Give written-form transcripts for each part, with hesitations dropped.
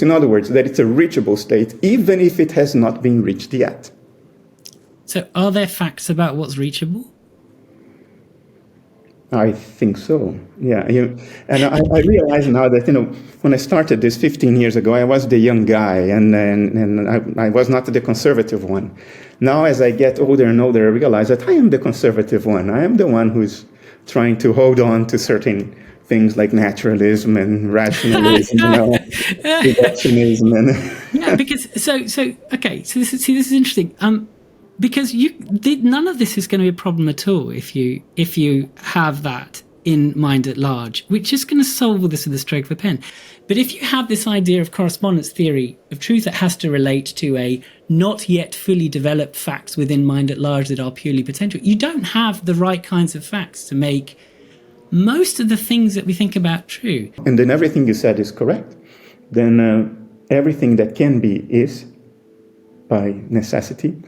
consciousness. In other words, that it's a reachable state, even if it has not been reached yet. So are there facts about what's reachable? I think so. Yeah. And I realize now that, when I started this 15 years ago, I was the young guy, and I was not the conservative one. Now, as I get older and older, I realize that I am the conservative one. I am the one who's trying to hold on to certain things like naturalism and rationalism, reductionism, and yeah, because okay. So this is interesting. Because none of this is going to be a problem at all if you have that in mind at large, which is going to solve all this with the stroke of a pen. But if you have this idea of correspondence theory of truth that has to relate to a not yet fully developed facts within mind at large that are purely potential, you don't have the right kinds of facts to make most of the things that we think about true. And then everything you said is correct. Then everything that can be is by necessity.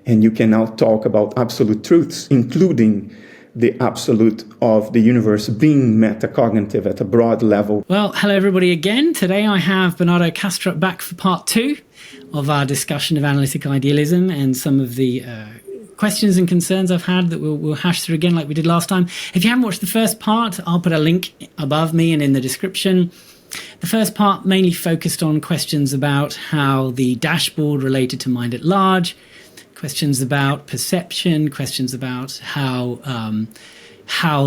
And you can now talk about absolute truths, including the absolute of the universe being metacognitive at a broad level. Well, hello everybody again. Today I have Bernardo Kastrup back for part 2 of our discussion of analytic idealism and some of the questions and concerns I've had that we'll hash through again like we did last time. If you haven't watched the first part, I'll put a link above me and in the description. The first part mainly focused on questions about how the dashboard related to mind at large, questions about perception, questions about how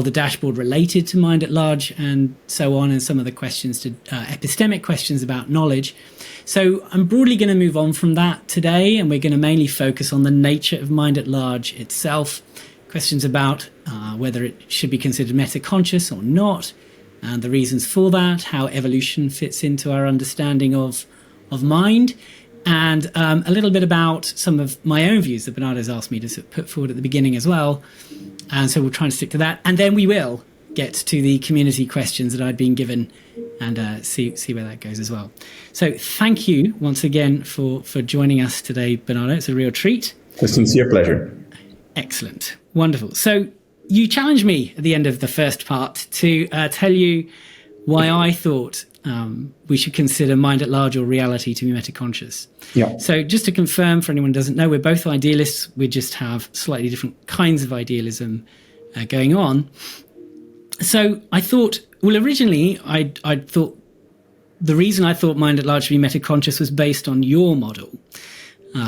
the dashboard related to mind at large, and so on, and some of the questions to epistemic questions about knowledge. So I'm broadly going to move on from that today, and we're going to mainly focus on the nature of mind at large itself, questions about whether it should be considered metaconscious or not, and the reasons for that, how evolution fits into our understanding of mind, and a little bit about some of my own views that Bernardo's asked me to sort of put forward at the beginning as well. And so we'll try and stick to that. And then we will get to the community questions that I'd been given and see where that goes as well. So thank you once again for joining us today, Bernardo. It's a real treat. A sincere pleasure. Excellent. Wonderful. So you challenged me at the end of the first part to tell you why I thought we should consider mind at large or reality to be metaconscious. Yeah. So just to confirm for anyone who doesn't know, we're both idealists. We just have slightly different kinds of idealism going on. So I thought, well, originally I thought the reason I thought mind at large should be metaconscious was based on your model.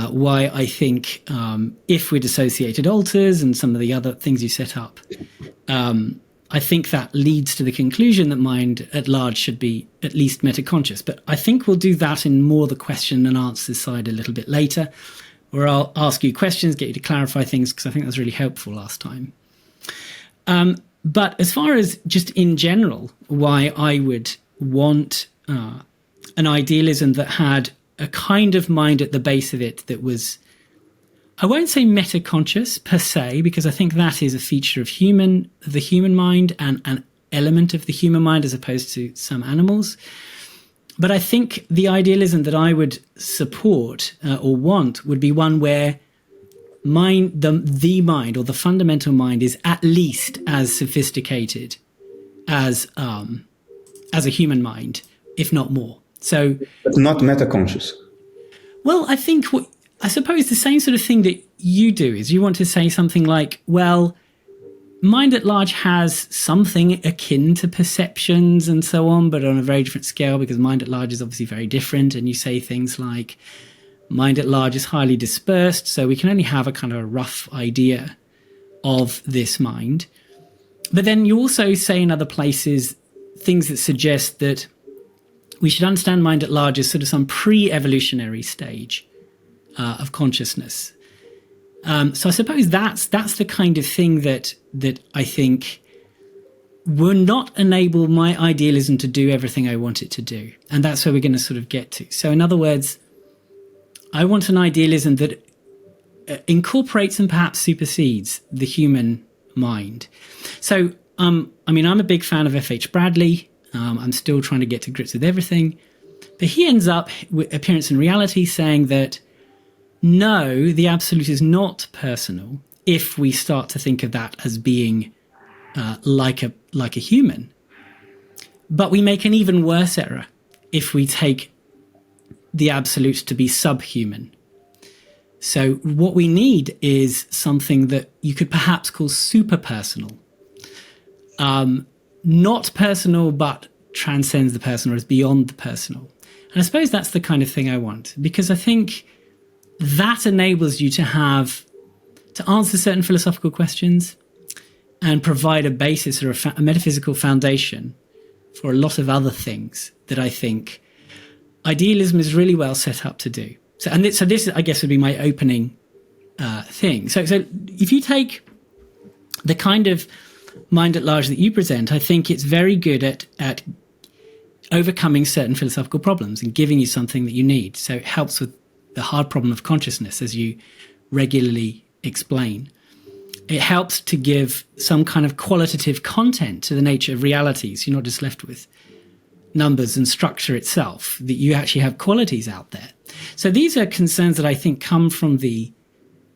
Why I think if we're dissociated alters and some of the other things you set up, I think that leads to the conclusion that mind at large should be at least metaconscious. But I think we'll do that in more the question and answers side a little bit later, where I'll ask you questions, get you to clarify things, because I think that was really helpful last time. But as far as just in general, why I would want an idealism that had a kind of mind at the base of it that was, I won't say metaconscious per se, because I think that is a feature of the human mind and an element of the human mind as opposed to some animals. But I think the idealism that I would support or want would be one where the mind or the fundamental mind is at least as sophisticated as a human mind, if not more. So, but not metaconscious. Well, I suppose the same sort of thing that you do is you want to say something like, well, mind at large has something akin to perceptions and so on, but on a very different scale, because mind at large is obviously very different. And you say things like mind at large is highly dispersed, so we can only have a kind of a rough idea of this mind. But then you also say in other places things that suggest that we should understand mind at large as sort of some pre-evolutionary stage of consciousness. So I suppose that's the kind of thing that I think will not enable my idealism to do everything I want it to do. And that's where we're going to sort of get to. So in other words, I want an idealism that incorporates and perhaps supersedes the human mind. So, I'm a big fan of F.H. Bradley. I'm still trying to get to grips with everything. But he ends up with Appearance and Reality saying that no, the absolute is not personal if we start to think of that as being like a human. But we make an even worse error if we take the absolutes to be subhuman. So what we need is something that you could perhaps call super personal. Not personal, but transcends the personal, or is beyond the personal. And I suppose that's the kind of thing I want, because I think that enables you to answer certain philosophical questions and provide a basis or a metaphysical foundation for a lot of other things that I think idealism is really well set up to do. So this, I guess, would be my opening thing. So if you take the kind of mind at large that you present, I think it's very good at overcoming certain philosophical problems and giving you something that you need. So it helps with the hard problem of consciousness, as you regularly explain. It helps to give some kind of qualitative content to the nature of realities. You're not just left with numbers and structure itself, that you actually have qualities out there. So these are concerns that I think come from the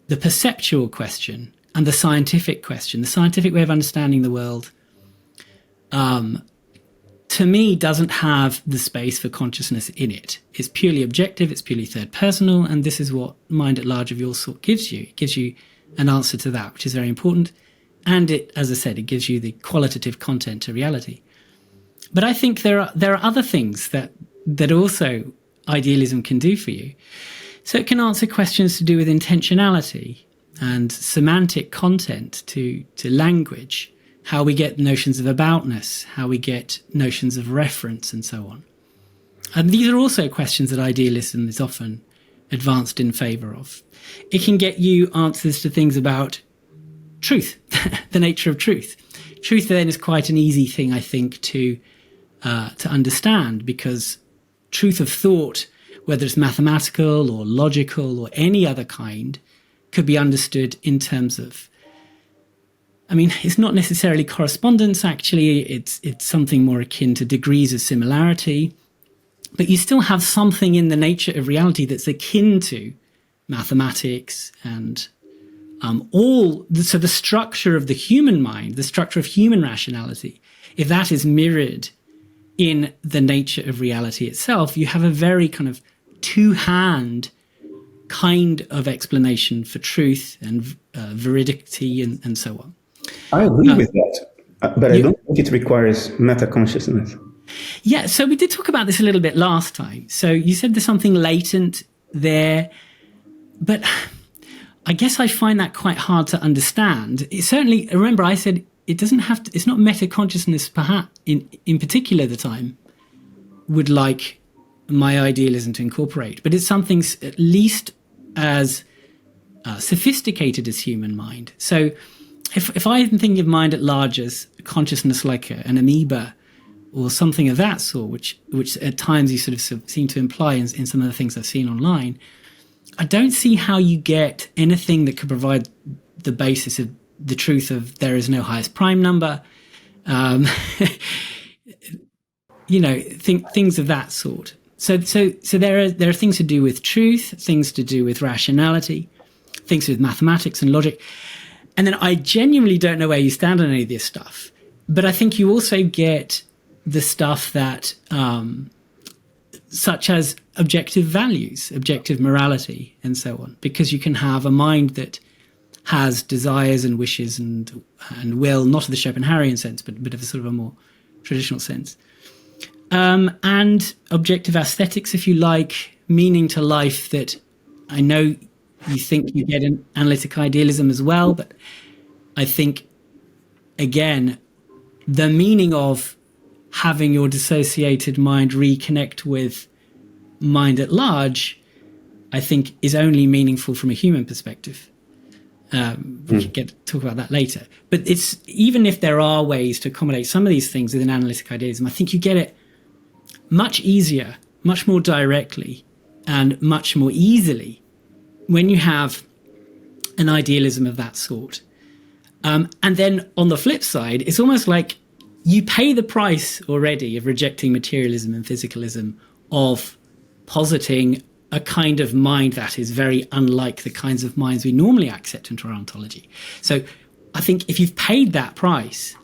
perceptual question and the scientific question. The scientific way of understanding the world, to me, doesn't have the space for consciousness in it. It's purely objective, it's purely third personal, and this is what mind at large of your sort gives you. It gives you an answer to that, which is very important. And it, as I said, it gives you the qualitative content to reality. But I think there are other things that also idealism can do for you. So it can answer questions to do with intentionality and semantic content to language, how we get notions of aboutness, how we get notions of reference, and so on. And these are also questions that idealism is often advanced in favor of. It can get you answers to things about truth, the nature of truth. Truth then is quite an easy thing, I think, to understand, because truth of thought, whether it's mathematical or logical or any other kind, could be understood in terms of, I mean, it's not necessarily correspondence, actually. It's something more akin to degrees of similarity. But you still have something in the nature of reality that's akin to mathematics and so the structure of the human mind, the structure of human rationality, if that is mirrored in the nature of reality itself, you have a very kind of two-hand kind of explanation for truth and veridicity and so on. I agree with that, but I don't think it requires meta-consciousness. Yeah, so we did talk about this a little bit last time. So you said there's something latent there, but I guess I find that quite hard to understand. It certainly, remember I said it doesn't have to, it's not meta-consciousness perhaps in particular that I would like my idealism to incorporate, but it's something at least as sophisticated as human mind. So if I'm thinking of mind at large as consciousness like an amoeba or something of that sort, which at times you sort of seem to imply in some of the things I've seen online, I don't see how you get anything that could provide the basis of the truth of there is no highest prime number, things of that sort. So there are things to do with truth, things to do with rationality, things to do with mathematics and logic. And then I genuinely don't know where you stand on any of this stuff. But I think you also get the stuff that, such as objective values, objective morality, and so on, because you can have a mind that has desires and wishes and will, not of the Schopenhauerian sense, but of a sort of a more traditional sense. And objective aesthetics, if you like, meaning to life that I know you think you get in analytic idealism as well, but I think, again, the meaning of having your dissociated mind reconnect with mind at large, I think is only meaningful from a human perspective. We can talk about that later. But it's, even if there are ways to accommodate some of these things within analytic idealism, I think you get it much easier, much more directly, and much more easily when you have an idealism of that sort. And then on the flip side, it's almost like you pay the price already of rejecting materialism and physicalism, of positing a kind of mind that is very unlike the kinds of minds we normally accept into our ontology. So I think if you've paid that price,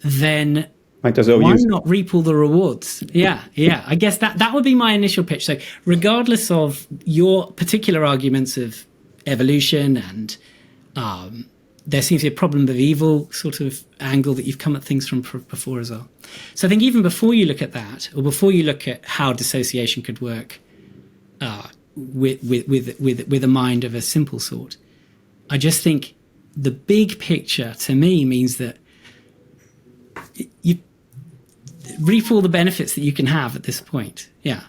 then Might as well why use it. not reap all the rewards? Yeah. I guess that would be my initial pitch. So regardless of your particular arguments of evolution and there seems to be a problem of evil sort of angle that you've come at things from before as well. So I think even before you look at that, or before you look at how dissociation could work with a mind of a simple sort, I just think the big picture to me means that you reap all the benefits that you can have at this point. Yeah.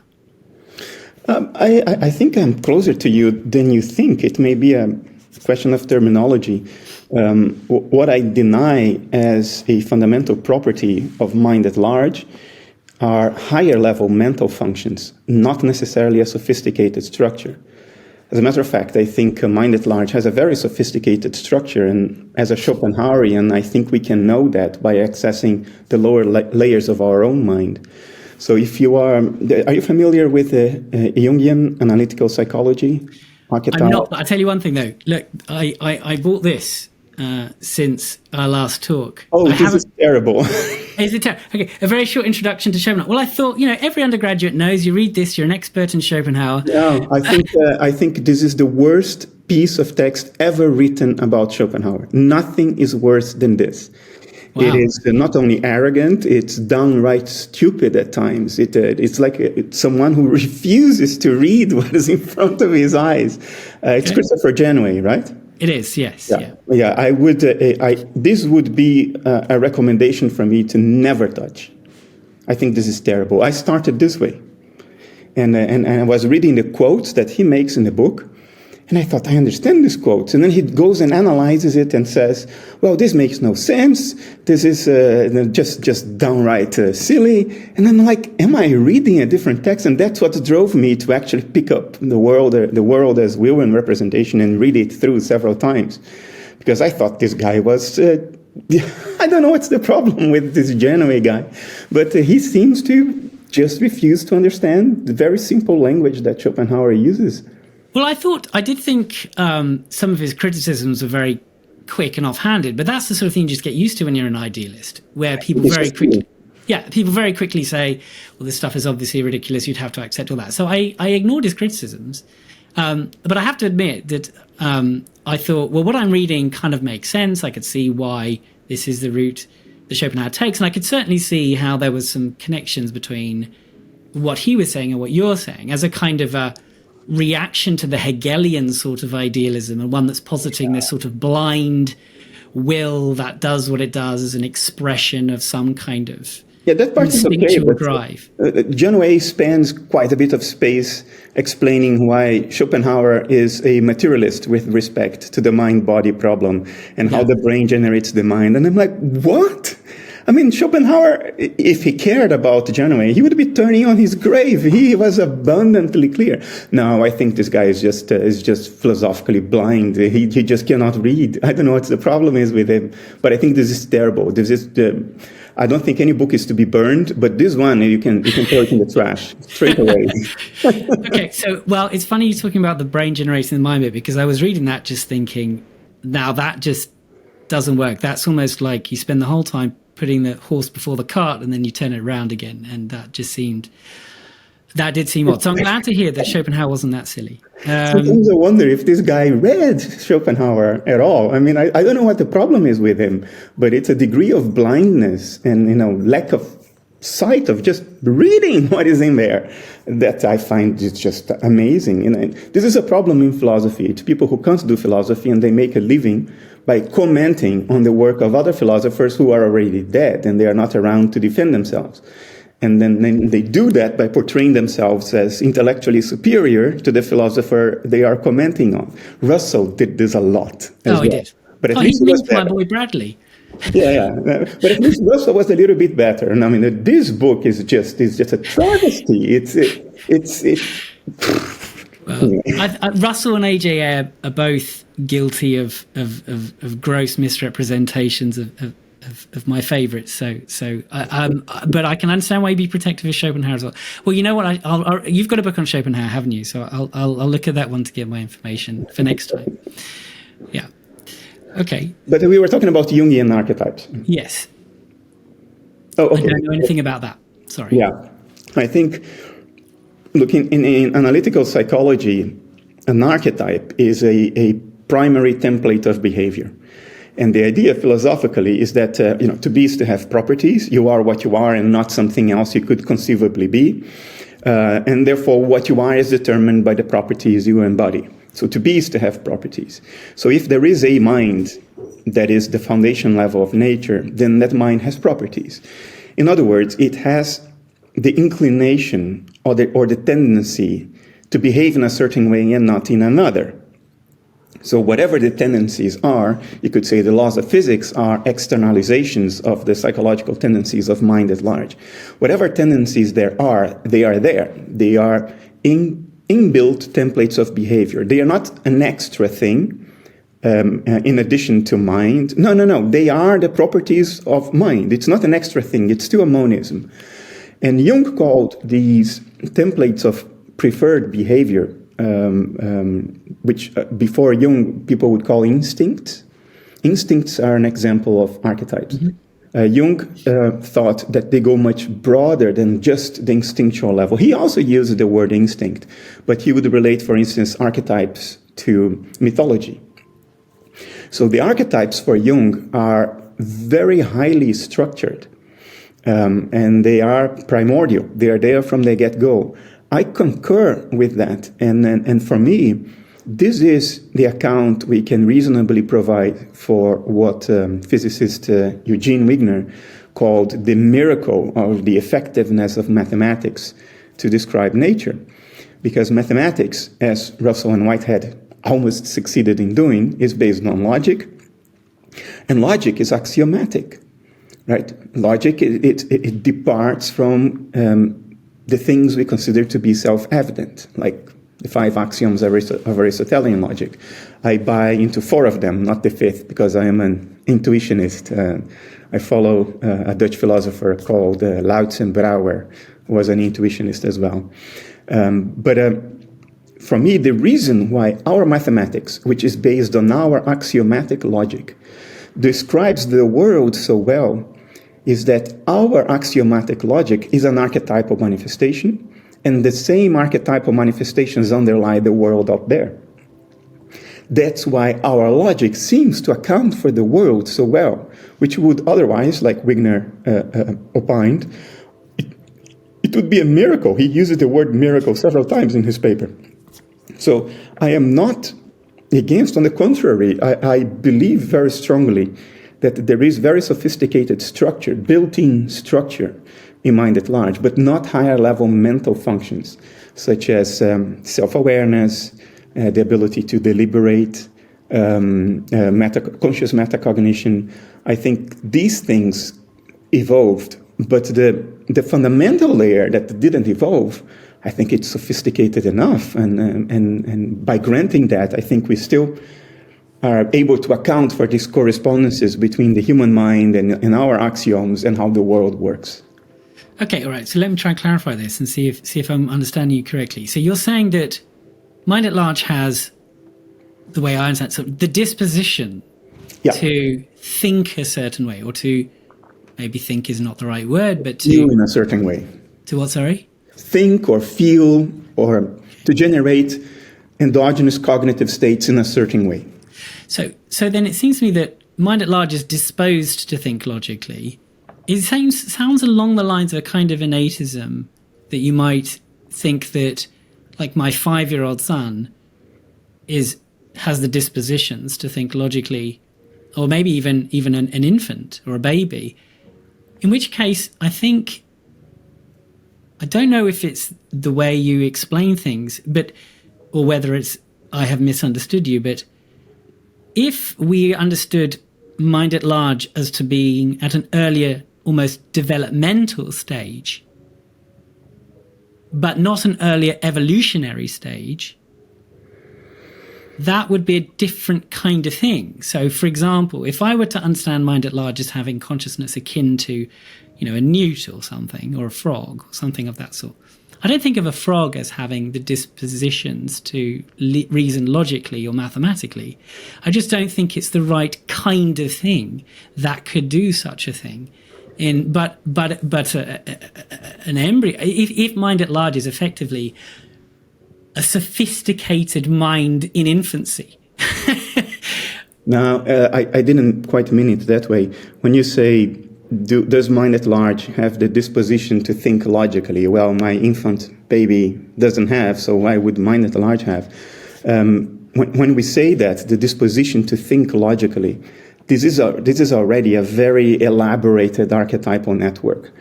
I think I'm closer to you than you think. It may be a question of terminology. What I deny as a fundamental property of mind at large are higher level mental functions, not necessarily a sophisticated structure. As a matter of fact, I think mind at large has a very sophisticated structure, and as a Schopenhauerian, I think we can know that by accessing the lower layers of our own mind. So if you are you familiar with Jungian analytical psychology? Archetype? I'm not, but I'll tell you one thing though. Look, I bought this since our last talk. Oh, this is terrible. Is it terrible? Okay, a very short introduction to Schopenhauer. Well, I thought, every undergraduate knows, you read this, you're an expert in Schopenhauer. No, I think this is the worst piece of text ever written about Schopenhauer. Nothing is worse than this. Wow. It is not only arrogant, it's downright stupid at times. It's like someone who refuses to read what is in front of his eyes. It's Christopher Janeway, right? It is, yes. Yeah. I would. This would be a recommendation from me to never touch. I think this is terrible. I started this way, and I was reading the quotes that he makes in the book, and I thought, I understand these quotes. And then he goes and analyzes it and says, well, this makes no sense. This is just downright silly. And I'm like, am I reading a different text? And that's what drove me to actually pick up the world as will and representation and read it through several times. Because I thought this guy was, I don't know what's the problem with this Janeway guy. But he seems to just refuse to understand the very simple language that Schopenhauer uses. Well, I did think some of his criticisms were very quick and offhanded, but that's the sort of thing you just get used to when you're an idealist, where people very quickly say, well, this stuff is obviously ridiculous, you'd have to accept all that. So I ignored his criticisms. But I have to admit that I thought, well, what I'm reading kind of makes sense. I could see why this is the route that Schopenhauer takes, and I could certainly see how there was some connections between what he was saying and what you're saying as a kind of a reaction to the Hegelian sort of idealism, and one that's positing this sort of blind will that does what it does as an expression of some kind of that part instinctual is okay, drive. Janeway spends quite a bit of space explaining why Schopenhauer is a materialist with respect to the mind-body problem and how the brain generates the mind. And I'm like, what? I mean, Schopenhauer, if he cared about Janeway, he would be turning on his grave. He was abundantly clear. No, I think this guy is just philosophically blind. He just cannot read. I don't know what the problem is with him, but I think this is terrible. I don't think any book is to be burned, but this one you can throw it in the trash straight away. Okay, so it's funny you're talking about the brain generating the mind bit, because I was reading that just thinking, now that just doesn't work. That's almost like you spend the whole time putting the horse before the cart and then you turn it around again, and that did seem odd. So I'm glad to hear that Schopenhauer wasn't that silly. Sometimes I wonder if this guy read Schopenhauer at all. I mean, I don't know what the problem is with him, but it's a degree of blindness and lack of sight of just reading what is in there that I find is just amazing. This is a problem in philosophy. It's people who can't do philosophy and they make a living by commenting on the work of other philosophers who are already dead and they are not around to defend themselves. And then they do that by portraying themselves as intellectually superior to the philosopher they are commenting on. Russell did this a lot. He did. But at least he was my boy Bradley. Yeah. But at least Russell was a little bit better. And I mean, this book is just a travesty. Russell and AJ are both guilty of gross misrepresentations of my favourites. But I can understand why you'd be protective of Schopenhauer as well. Well, you know what? You've got a book on Schopenhauer, haven't you? So I'll look at that one to get my information for next time. Yeah. Okay. But we were talking about Jungian archetypes. Yes. Oh, I okay. don't know anything about that. Sorry. Yeah. I think, look, in analytical psychology, an archetype is a primary template of behavior. And the idea philosophically is that, to be is to have properties. You are what you are and not something else you could conceivably be. And therefore, what you are is determined by the properties you embody. So to be is to have properties. So if there is a mind that is the foundation level of nature, then that mind has properties. In other words, it has the inclination or the tendency to behave in a certain way and not in another. So whatever the tendencies are, you could say the laws of physics are externalizations of the psychological tendencies of mind at large. Whatever tendencies there are, they are there. They are inbuilt templates of behavior. They are not an extra thing in addition to mind. No. They are the properties of mind. It's not an extra thing. It's still a monism. And Jung called these templates of preferred behavior, which before Jung people would call instincts. Instincts are an example of archetypes. Jung thought that they go much broader than just the instinctual level. He also used the word instinct, but he would relate, for instance, archetypes to mythology. So the archetypes for Jung are very highly structured, and they are primordial. They are there from the get-go. I concur with that, and for me, this is the account we can reasonably provide for what physicist Eugene Wigner called the miracle of the effectiveness of mathematics to describe nature. Because mathematics, as Russell and Whitehead almost succeeded in doing, is based on logic, and logic is axiomatic, right? Logic, it departs from the things we consider to be self-evident, like the 5 axioms of Aristotelian logic. I buy into 4 of them, not the 5th, because I am an intuitionist. I follow a Dutch philosopher called Lautzen Brouwer, who was an intuitionist as well. But for me, the reason why our mathematics, which is based on our axiomatic logic, describes the world so well is that our axiomatic logic is an archetypal manifestation, and the same archetypal manifestations underlie the world out there. That's why our logic seems to account for the world so well, which would otherwise, like Wigner opined, it would be a miracle. He uses the word miracle several times in his paper. So I am not against, on the contrary, I believe very strongly that there is very sophisticated structure, built-in structure in mind at large, but not higher-level mental functions, such as self-awareness, the ability to deliberate, conscious metacognition. I think these things evolved, but the fundamental layer that didn't evolve, I think it's sophisticated enough, and by granting that, I think we still are able to account for these correspondences between the human mind and our axioms and how the world works. Okay, all right. So let me try and clarify this and see if I'm understanding you correctly. So you're saying that mind at large has, the way I understand, so the disposition to think a certain way, or to, maybe think is not the right word, but to feel in a certain way. To what? Sorry. Think or feel, or to generate endogenous cognitive states in a certain way. So then it seems to me that mind at large is disposed to think logically. It sounds along the lines of a kind of innatism, that you might think that, like, my 5-year-old son has the dispositions to think logically, or maybe even an infant or a baby. In which case, I don't know if it's the way you explain things, or whether it's I have misunderstood you, but if we understood mind at large as to being at an earlier, almost developmental stage, but not an earlier evolutionary stage, that would be a different kind of thing. So, for example, if I were to understand mind at large as having consciousness akin to, a newt or something, or a frog, or something of that sort, I don't think of a frog as having the dispositions to reason logically or mathematically. I just don't think it's the right kind of thing that could do such a thing. An embryo, if mind at large is effectively a sophisticated mind in infancy. Now, I didn't quite mean it that way. When you say, does mind at large have the disposition to think logically? Well, my infant baby doesn't have, so why would mind at large have? When we say that, the disposition to think logically, this is already a very elaborated archetypal network.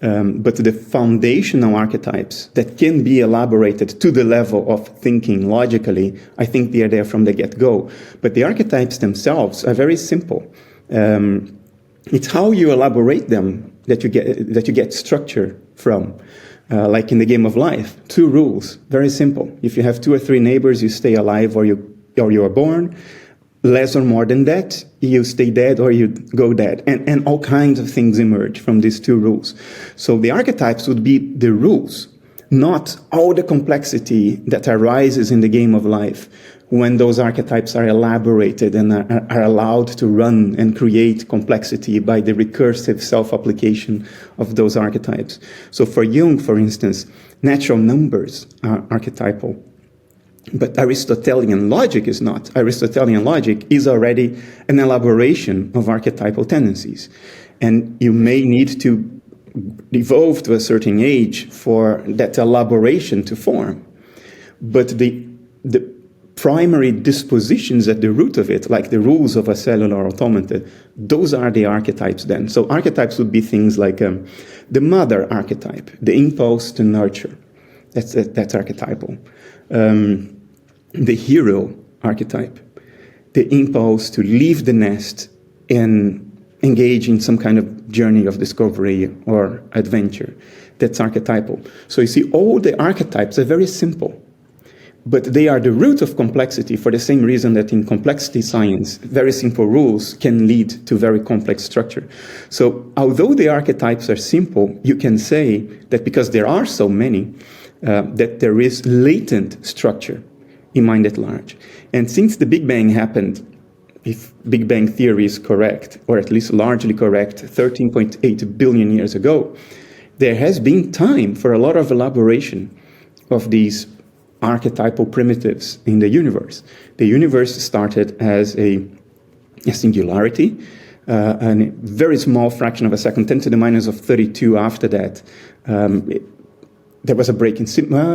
But the foundational archetypes that can be elaborated to the level of thinking logically, I think they are there from the get-go. But the archetypes themselves are very simple. It's how you elaborate them that you get structure from. Like in the game of life, 2 rules, very simple. If you have 2 or 3 neighbors, you stay alive or you are born. Less or more than that, you stay dead or you go dead. And all kinds of things emerge from these 2 rules. So the archetypes would be the rules, not all the complexity that arises in the game of life when those archetypes are elaborated and are allowed to run and create complexity by the recursive self-application of those archetypes. So for Jung, for instance, natural numbers are archetypal. But Aristotelian logic is not. Aristotelian logic is already an elaboration of archetypal tendencies. And you may need to evolve to a certain age for that elaboration to form. But the primary dispositions at the root of it, like the rules of a cellular automata, those are the archetypes then. So archetypes would be things like the mother archetype, the impulse to nurture. That's archetypal. The hero archetype, the impulse to leave the nest and engage in some kind of journey of discovery or adventure. That's archetypal. So you see, all the archetypes are very simple, but they are the root of complexity for the same reason that in complexity science, very simple rules can lead to very complex structure. So although the archetypes are simple, you can say that because there are so many, that there is latent structure in mind at large. And since the Big Bang happened, if Big Bang theory is correct, or at least largely correct, 13.8 billion years ago, there has been time for a lot of elaboration of these archetypal primitives in the universe. The universe started as a singularity, and a very small fraction of a second, 10 to the minus of 32 after that. There was a break in,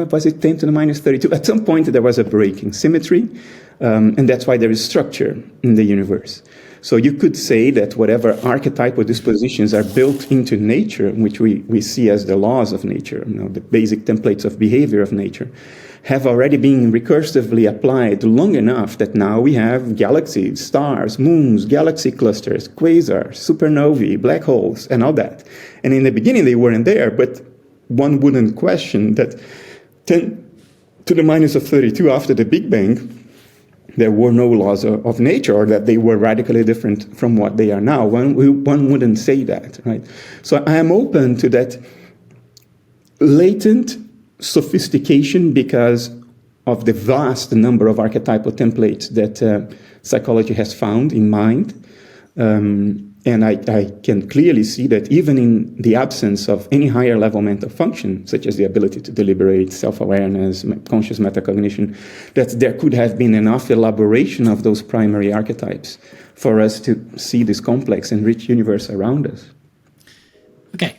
was it 10 to the minus 32? At some point there was a break in symmetry, and that's why there is structure in the universe. So you could say that whatever archetypal dispositions are built into nature, which we see as the laws of nature, the basic templates of behavior of nature, have already been recursively applied long enough that now we have galaxies, stars, moons, galaxy clusters, quasars, supernovae, black holes, and all that. And in the beginning they weren't there, but one wouldn't question that 10 to the minus of 32 after the Big Bang, there were no laws of nature, or that they were radically different from what they are now. One wouldn't say that, right? So I am open to that latent sophistication because of the vast number of archetypal templates that psychology has found in mind. And I can clearly see that even in the absence of any higher level mental function, such as the ability to deliberate, self-awareness, conscious metacognition, that there could have been enough elaboration of those primary archetypes for us to see this complex and rich universe around us. Okay.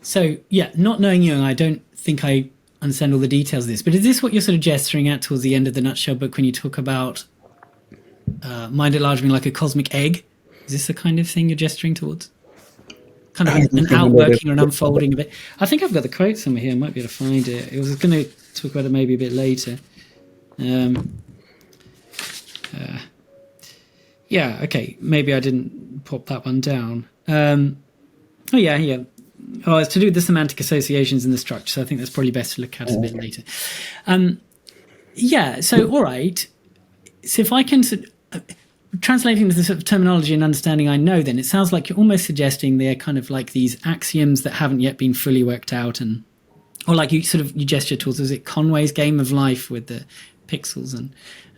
So, yeah, not knowing Jung, I don't think I understand all the details of this, but is this what you're sort of gesturing at towards the end of the Nutshell book when you talk about mind at large being like a cosmic egg? Is this the kind of thing you're gesturing towards? Kind of an outworking or an unfolding of it. I think I've got the quote somewhere here. I might be able to find it. I was going to talk about it maybe a bit later. Yeah, okay. Maybe I didn't pop that one down. Yeah. Oh, it's to do with the semantic associations in the structure, so I think that's probably best to look at a bit later. Yeah, so all right. So if I can... translating the sort of terminology and understanding I know, then it sounds like you're almost suggesting they're kind of like these axioms that haven't yet been fully worked out, and or like you gesture towards, was it Conway's game of life with the pixels? And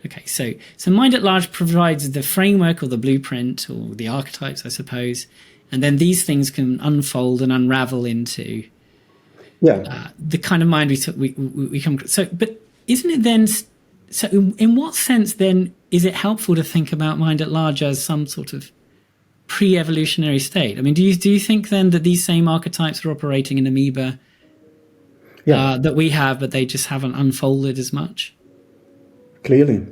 okay, so mind at large provides the framework or the blueprint or the archetypes, I suppose, and then these things can unfold and unravel into the kind of mind we come. So, but isn't it then? So, in what sense then is it helpful to think about mind at large as some sort of pre-evolutionary state? I mean, do you think then that these same archetypes are operating in amoeba that we have, but they just haven't unfolded as much? Clearly,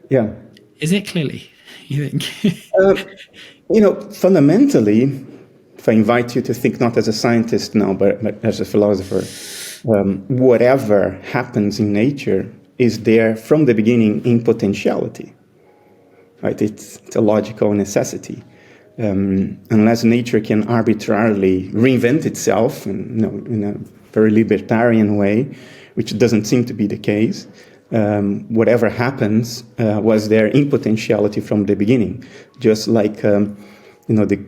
yeah. Is it clearly, you think? Fundamentally, if I invite you to think not as a scientist now, but as a philosopher, whatever happens in nature is there from the beginning in potentiality. Right? It's a logical necessity. Unless nature can arbitrarily reinvent itself in a very libertarian way, which doesn't seem to be the case, whatever happens was there in potentiality from the beginning. Just like the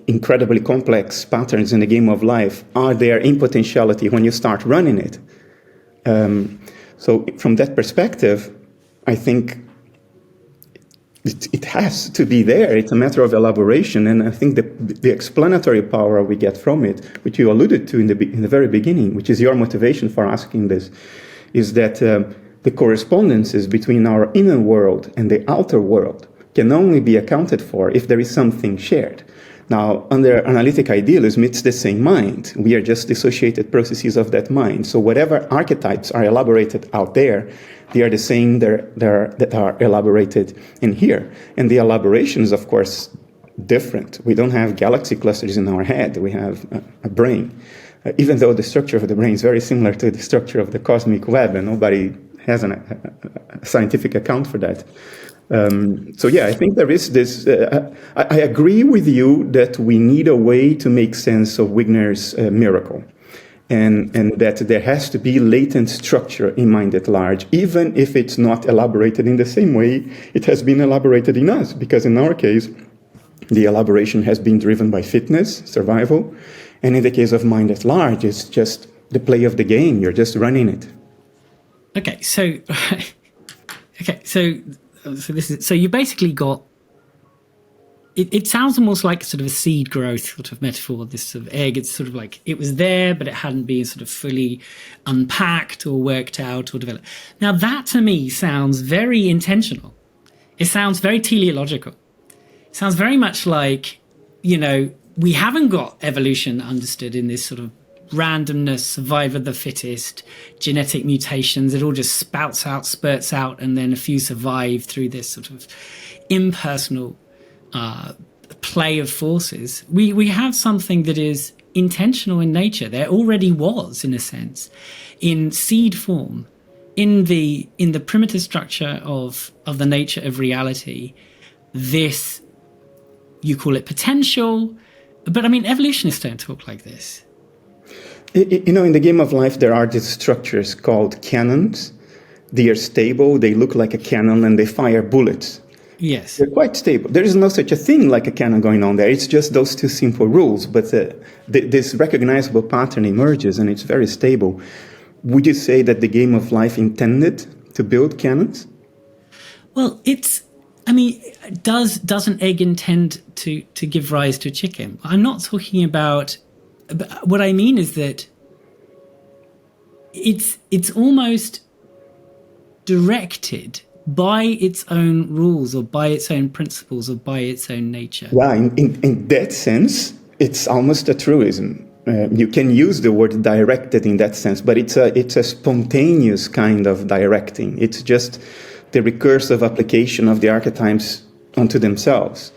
incredibly complex patterns in the game of life are there in potentiality when you start running it. So from that perspective, I think it has to be there. It's a matter of elaboration, and I think the explanatory power we get from it, which you alluded to in the very beginning, which is your motivation for asking this, is that the correspondences between our inner world and the outer world can only be accounted for if there is something shared. Now, under analytic idealism, it's the same mind. We are just dissociated processes of that mind. So whatever archetypes are elaborated out there, they are the same that are elaborated in here. And the elaboration is, of course, different. We don't have galaxy clusters in our head. We have a brain. Even though the structure of the brain is very similar to the structure of the cosmic web, and nobody has a scientific account for that. I think there is this. I agree with you that we need a way to make sense of Wigner's miracle, and that there has to be latent structure in mind at large, even if it's not elaborated in the same way it has been elaborated in us. Because in our case, the elaboration has been driven by fitness, survival, and in the case of mind at large, it's just the play of the game. You're just running it. Okay, so so you basically got it sounds almost like sort of a seed growth sort of metaphor, this sort of egg. It's sort of like it was there, but it hadn't been sort of fully unpacked or worked out or developed. Now that to me sounds very intentional. It sounds very teleological. It sounds very much like, we haven't got evolution understood in this sort of randomness, survival of the fittest, genetic mutations. It all just spurts out, and then a few survive through this sort of impersonal play of forces. We have something that is intentional in nature. There already was, in a sense, in seed form, in the primitive structure of the nature of reality. This, you call it potential, but I mean, evolutionists don't talk like this. In the game of life, there are these structures called cannons. They are stable, they look like a cannon, and they fire bullets. Yes. They're quite stable. There is no such a thing like a cannon going on there. It's just those two simple rules, but this recognizable pattern emerges, and it's very stable. Would you say that the game of life intended to build cannons? Well, does an egg intend to give rise to a chicken? I'm not talking about... But what I mean is that it's almost directed by its own rules, or by its own principles, or by its own nature. Yeah, in that sense, it's almost a truism. You can use the word directed in that sense, but it's a spontaneous kind of directing. It's just the recursive application of the archetypes onto themselves.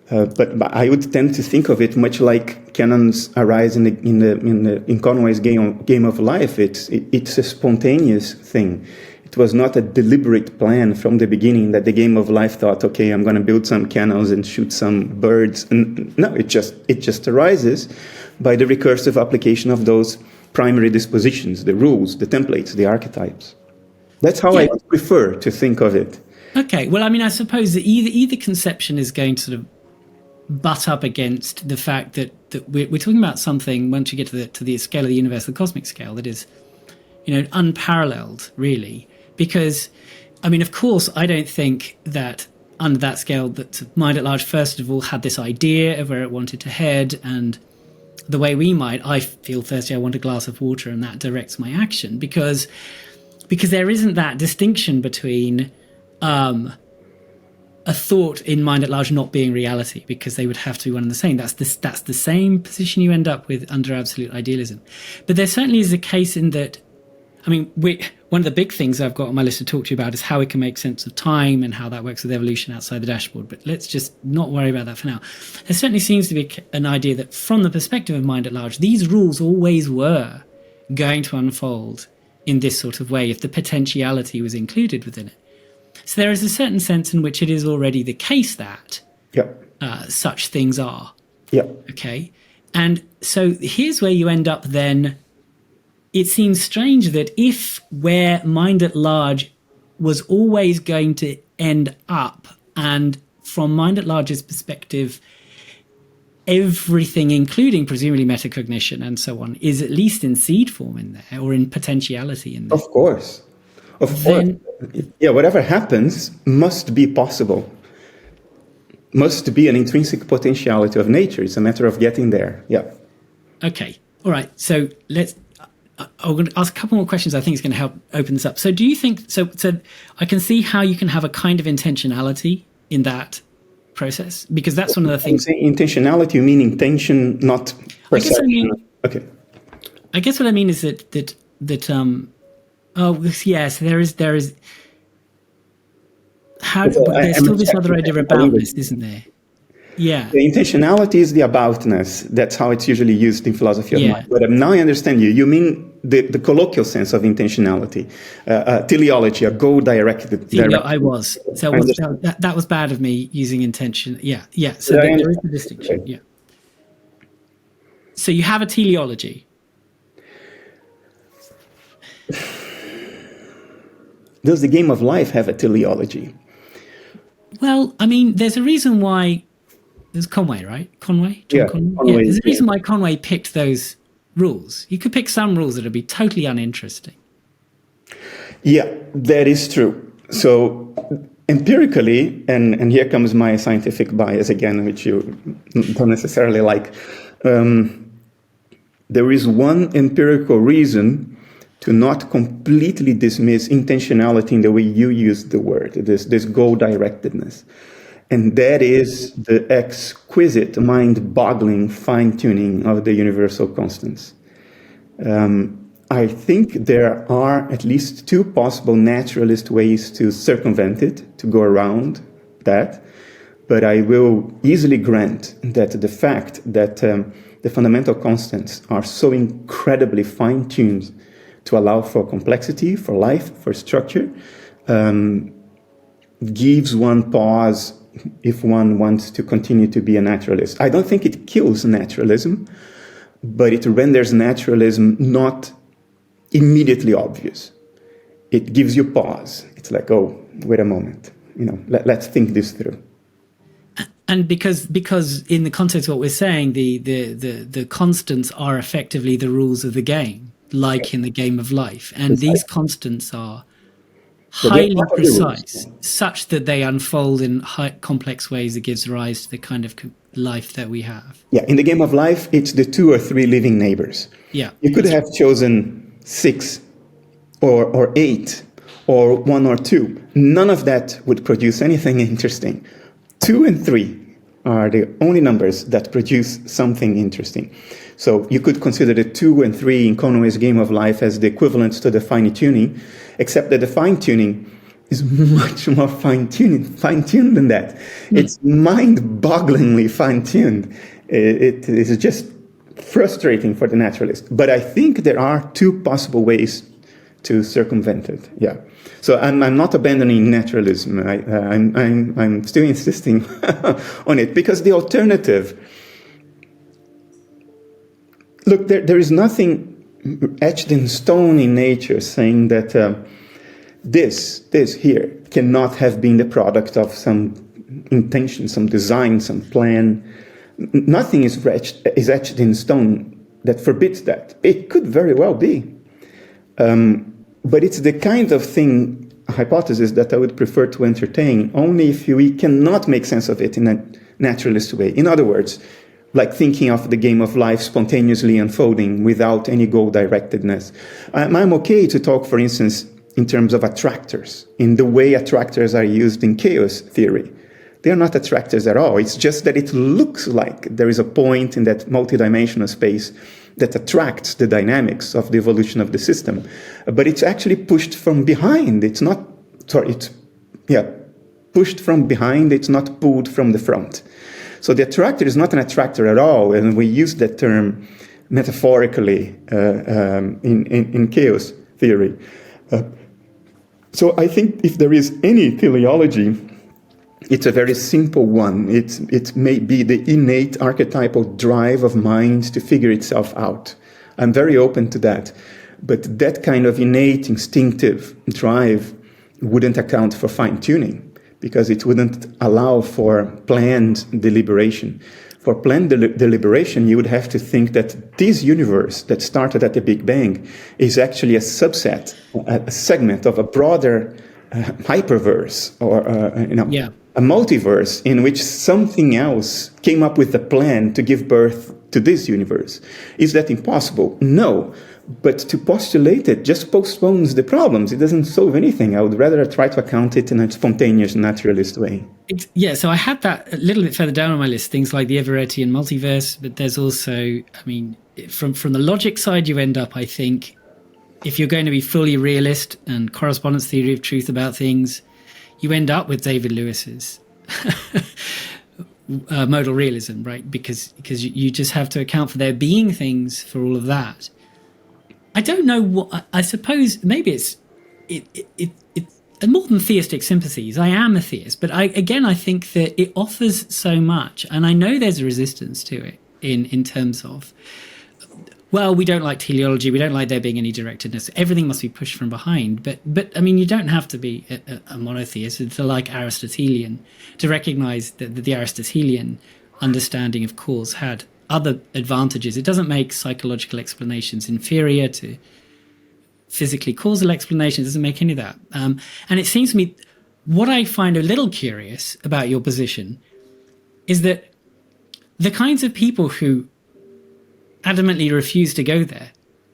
But I would tend to think of it much like cannons arise in Conway's game of life. It's a spontaneous thing. It was not a deliberate plan from the beginning that the game of life thought, okay, I'm going to build some cannons and shoot some birds. And no, it just arises by the recursive application of those primary dispositions, the rules, the templates, the archetypes. That's how I would prefer to think of it. Okay, well, I mean, I suppose that either conception is going to sort of butt up against the fact that we're talking about something, once you get to the scale of the universe, the cosmic scale, that is, unparalleled, really. Because, I mean, of course, I don't think that under that scale, that Mind at Large, first of all, had this idea of where it wanted to head, and the way we might, I feel thirsty, I want a glass of water, and that directs my action, because there isn't that distinction between a thought in Mind at Large not being reality, because they would have to be one and the same. That's the same position you end up with under absolute idealism. But there certainly is a case in that, I mean, one of the big things I've got on my list to talk to you about is how we can make sense of time and how that works with evolution outside the dashboard. But let's just not worry about that for now. There certainly seems to be an idea that from the perspective of Mind at Large, these rules always were going to unfold in this sort of way if the potentiality was included within it. So there is a certain sense in which it is already the case that such things are. Yeah. Okay. And so here's where you end up then. It seems strange that if where Mind at Large was always going to end up, and from Mind at Large's perspective, everything, including presumably metacognition and so on, is at least in seed form in there, or in potentiality in there. Of course. Yeah, whatever happens must be possible. Must be an intrinsic potentiality of nature. It's a matter of getting there. Yeah. Okay. All right. So I'm going to ask a couple more questions. I think it's going to help open this up. So do you think, so I can see how you can have a kind of intentionality in that process, because that's one of the things. Intentionality, you mean intention, not perception? Okay. I guess what I mean is that oh yes, there is. How? But there's still this other idea of aboutness, isn't there? Yeah. The intentionality is the aboutness. That's how it's usually used in philosophy of mind. But now I understand you. You mean the colloquial sense of intentionality, teleology, a goal-directed. I was. So that was bad of me using intention. Yeah. So there is a distinction. Okay. Yeah. So you have a teleology. Does the game of life have a teleology? Well, I mean, there's a reason why. There's Conway, right? Conway? Conway. There's a reason why Conway picked those rules. You could pick some rules that would be totally uninteresting. Yeah, that is true. So empirically, and here comes my scientific bias again, which you don't necessarily like. There is one empirical reason to not completely dismiss intentionality in the way you use the word, this goal-directedness. And that is the exquisite, mind-boggling fine-tuning of the universal constants. I think there are at least two possible naturalist ways to circumvent it, to go around that. But I will easily grant that the fact that the fundamental constants are so incredibly fine-tuned to allow for complexity, for life, for structure, gives one pause if one wants to continue to be a naturalist. I don't think it kills naturalism, but it renders naturalism not immediately obvious. It gives you pause. It's like, oh, wait a moment, let's think this through. And because in the context of what we're saying, the constants are effectively the rules of the game, like in the game of life. And these constants are highly precise, such that they unfold in complex ways that gives rise to the kind of life that we have. Yeah, in the game of life, it's the 2 or 3 living neighbors. Yeah. You could have chosen 6 or 8 or 1 or 2. None of that would produce anything interesting. 2 and 3 are the only numbers that produce something interesting. So you could consider the 2 and 3 in Conway's game of life as the equivalent to the fine-tuning, except that the fine-tuning is much more fine-tuned than that. It's mind-bogglingly fine-tuned. It is just frustrating for the naturalist. But I think there are 2 possible ways to circumvent it. Yeah. So I'm not abandoning naturalism. I'm still insisting on it, because the alternative. Look, there is nothing etched in stone in nature saying that this here cannot have been the product of some intention, some design, some plan. Nothing is etched in stone that forbids that. It could very well be. But it's the kind of thing a hypothesis that I would prefer to entertain only if we cannot make sense of it in a naturalist way. In other words, like thinking of the game of life spontaneously unfolding without any goal-directedness. I'm okay to talk, for instance, in terms of attractors, in the way attractors are used in chaos theory. They are not attractors at all. It's just that it looks like there is a point in that multidimensional space that attracts the dynamics of the evolution of the system. But it's actually pushed from behind. It's not, pushed from behind. It's not pulled from the front. So the attractor is not an attractor at all. And we use that term metaphorically in chaos theory. So I think if there is any teleology, it's a very simple one. It may be the innate archetypal drive of mind to figure itself out. I'm very open to that. But that kind of innate instinctive drive wouldn't account for fine-tuning, because it wouldn't allow for planned deliberation. For planned deliberation, you would have to think that this universe that started at the Big Bang is actually a subset, a segment of a broader hyperverse, or a multiverse in which something else came up with a plan to give birth to this universe. Is that impossible? No. But to postulate it just postpones the problems. It doesn't solve anything. I would rather try to account it in a spontaneous, naturalist way. So I had that a little bit further down on my list, things like the Everettian multiverse, but there's also, from the logic side, you end up, I think, if you're going to be fully realist and correspondence theory of truth about things, you end up with David Lewis's modal realism, right? Because you just have to account for there being things for all of that. I don't know what, I suppose maybe it's more than theistic sympathies. I am a theist, but I think that it offers so much, and I know there's a resistance to it in terms of, well, we don't like teleology, we don't like there being any directedness, everything must be pushed from behind. But you don't have to be a monotheist to like Aristotelian, to recognize that the Aristotelian understanding of cause had other advantages. It doesn't make psychological explanations inferior to physically causal explanations. It doesn't make any of that. And it seems to me, what I find a little curious about your position is that the kinds of people who adamantly refuse to go there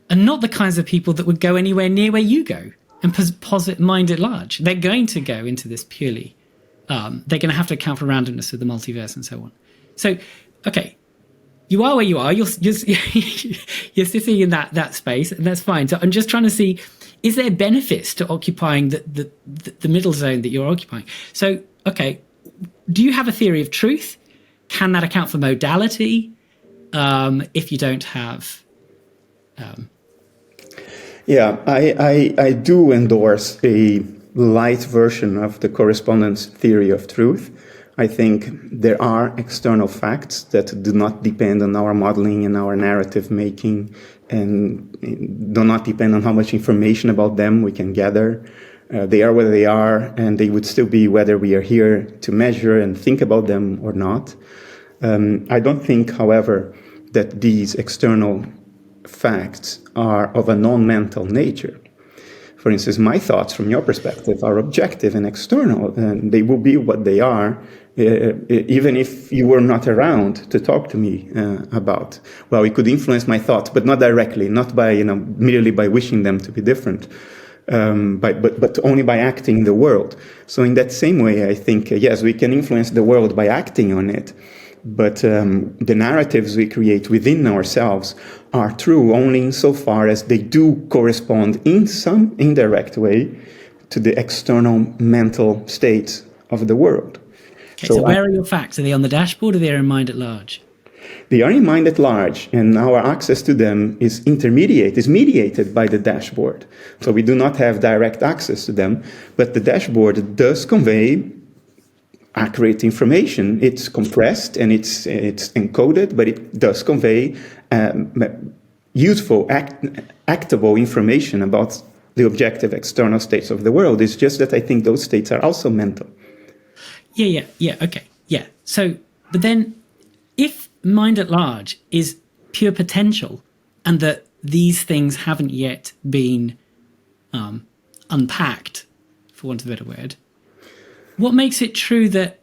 are not the kinds of people that would go anywhere near where you go and posit mind at large. They're going to go into this purely. They're going to have to account for randomness of the multiverse and so on. So, okay, you are where you are. You're sitting in that space, and that's fine. So I'm just trying to see, is there benefits to occupying the middle zone that you're occupying? So, okay, do you have a theory of truth? Can that account for modality? If you don't have... I do endorse a light version of the correspondence theory of truth. I think there are external facts that do not depend on our modeling and our narrative making, and do not depend on how much information about them we can gather. They are where they are, and they would still be whether we are here to measure and think about them or not. I don't think, however, that these external facts are of a non-mental nature. For instance, my thoughts from your perspective are objective and external, and they will be what they are, even if you were not around to talk to me about. Well, it could influence my thoughts, but not directly, not by, merely by wishing them to be different, but only by acting in the world. So in that same way, I think, yes, we can influence the world by acting on it, but the narratives we create within ourselves are true only insofar as they do correspond in some indirect way to the external mental states of the world. Okay, so where are your facts? Are they on the dashboard, or they are in mind at large? They are in mind at large, and our access to them is mediated by the dashboard. So we do not have direct access to them, but the dashboard does convey accurate information. It's compressed and it's encoded, but it does convey useful, actable information about the objective external states of the world. It's just that I think those states are also mental. Okay. So, but then if mind at large is pure potential, and that these things haven't yet been unpacked for want of a better word, what makes it true that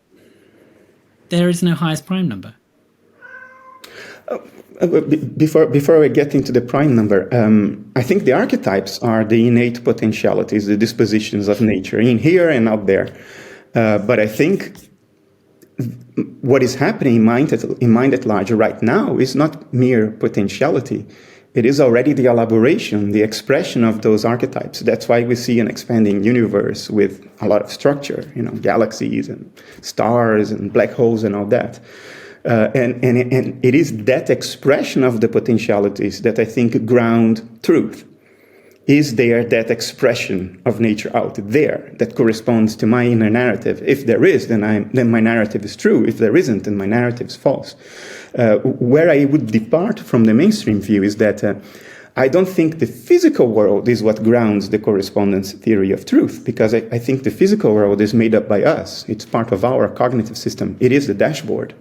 there is no highest prime number? Before we get into the prime number, I think the archetypes are the innate potentialities, the dispositions of nature, in here and out there. But I think what is happening in mind at large right now is not mere potentiality. It is already the elaboration, the expression of those archetypes. That's why we see an expanding universe with a lot of structure, galaxies and stars and black holes and all that. And it is that expression of the potentialities that I think ground truth. Is there that expression of nature out there that corresponds to my inner narrative? If there is, then my narrative is true. If there isn't, then my narrative is false. Where I would depart from the mainstream view is that I don't think the physical world is what grounds the correspondence theory of truth, because I think the physical world is made up by us. It's part of our cognitive system. It is the dashboard.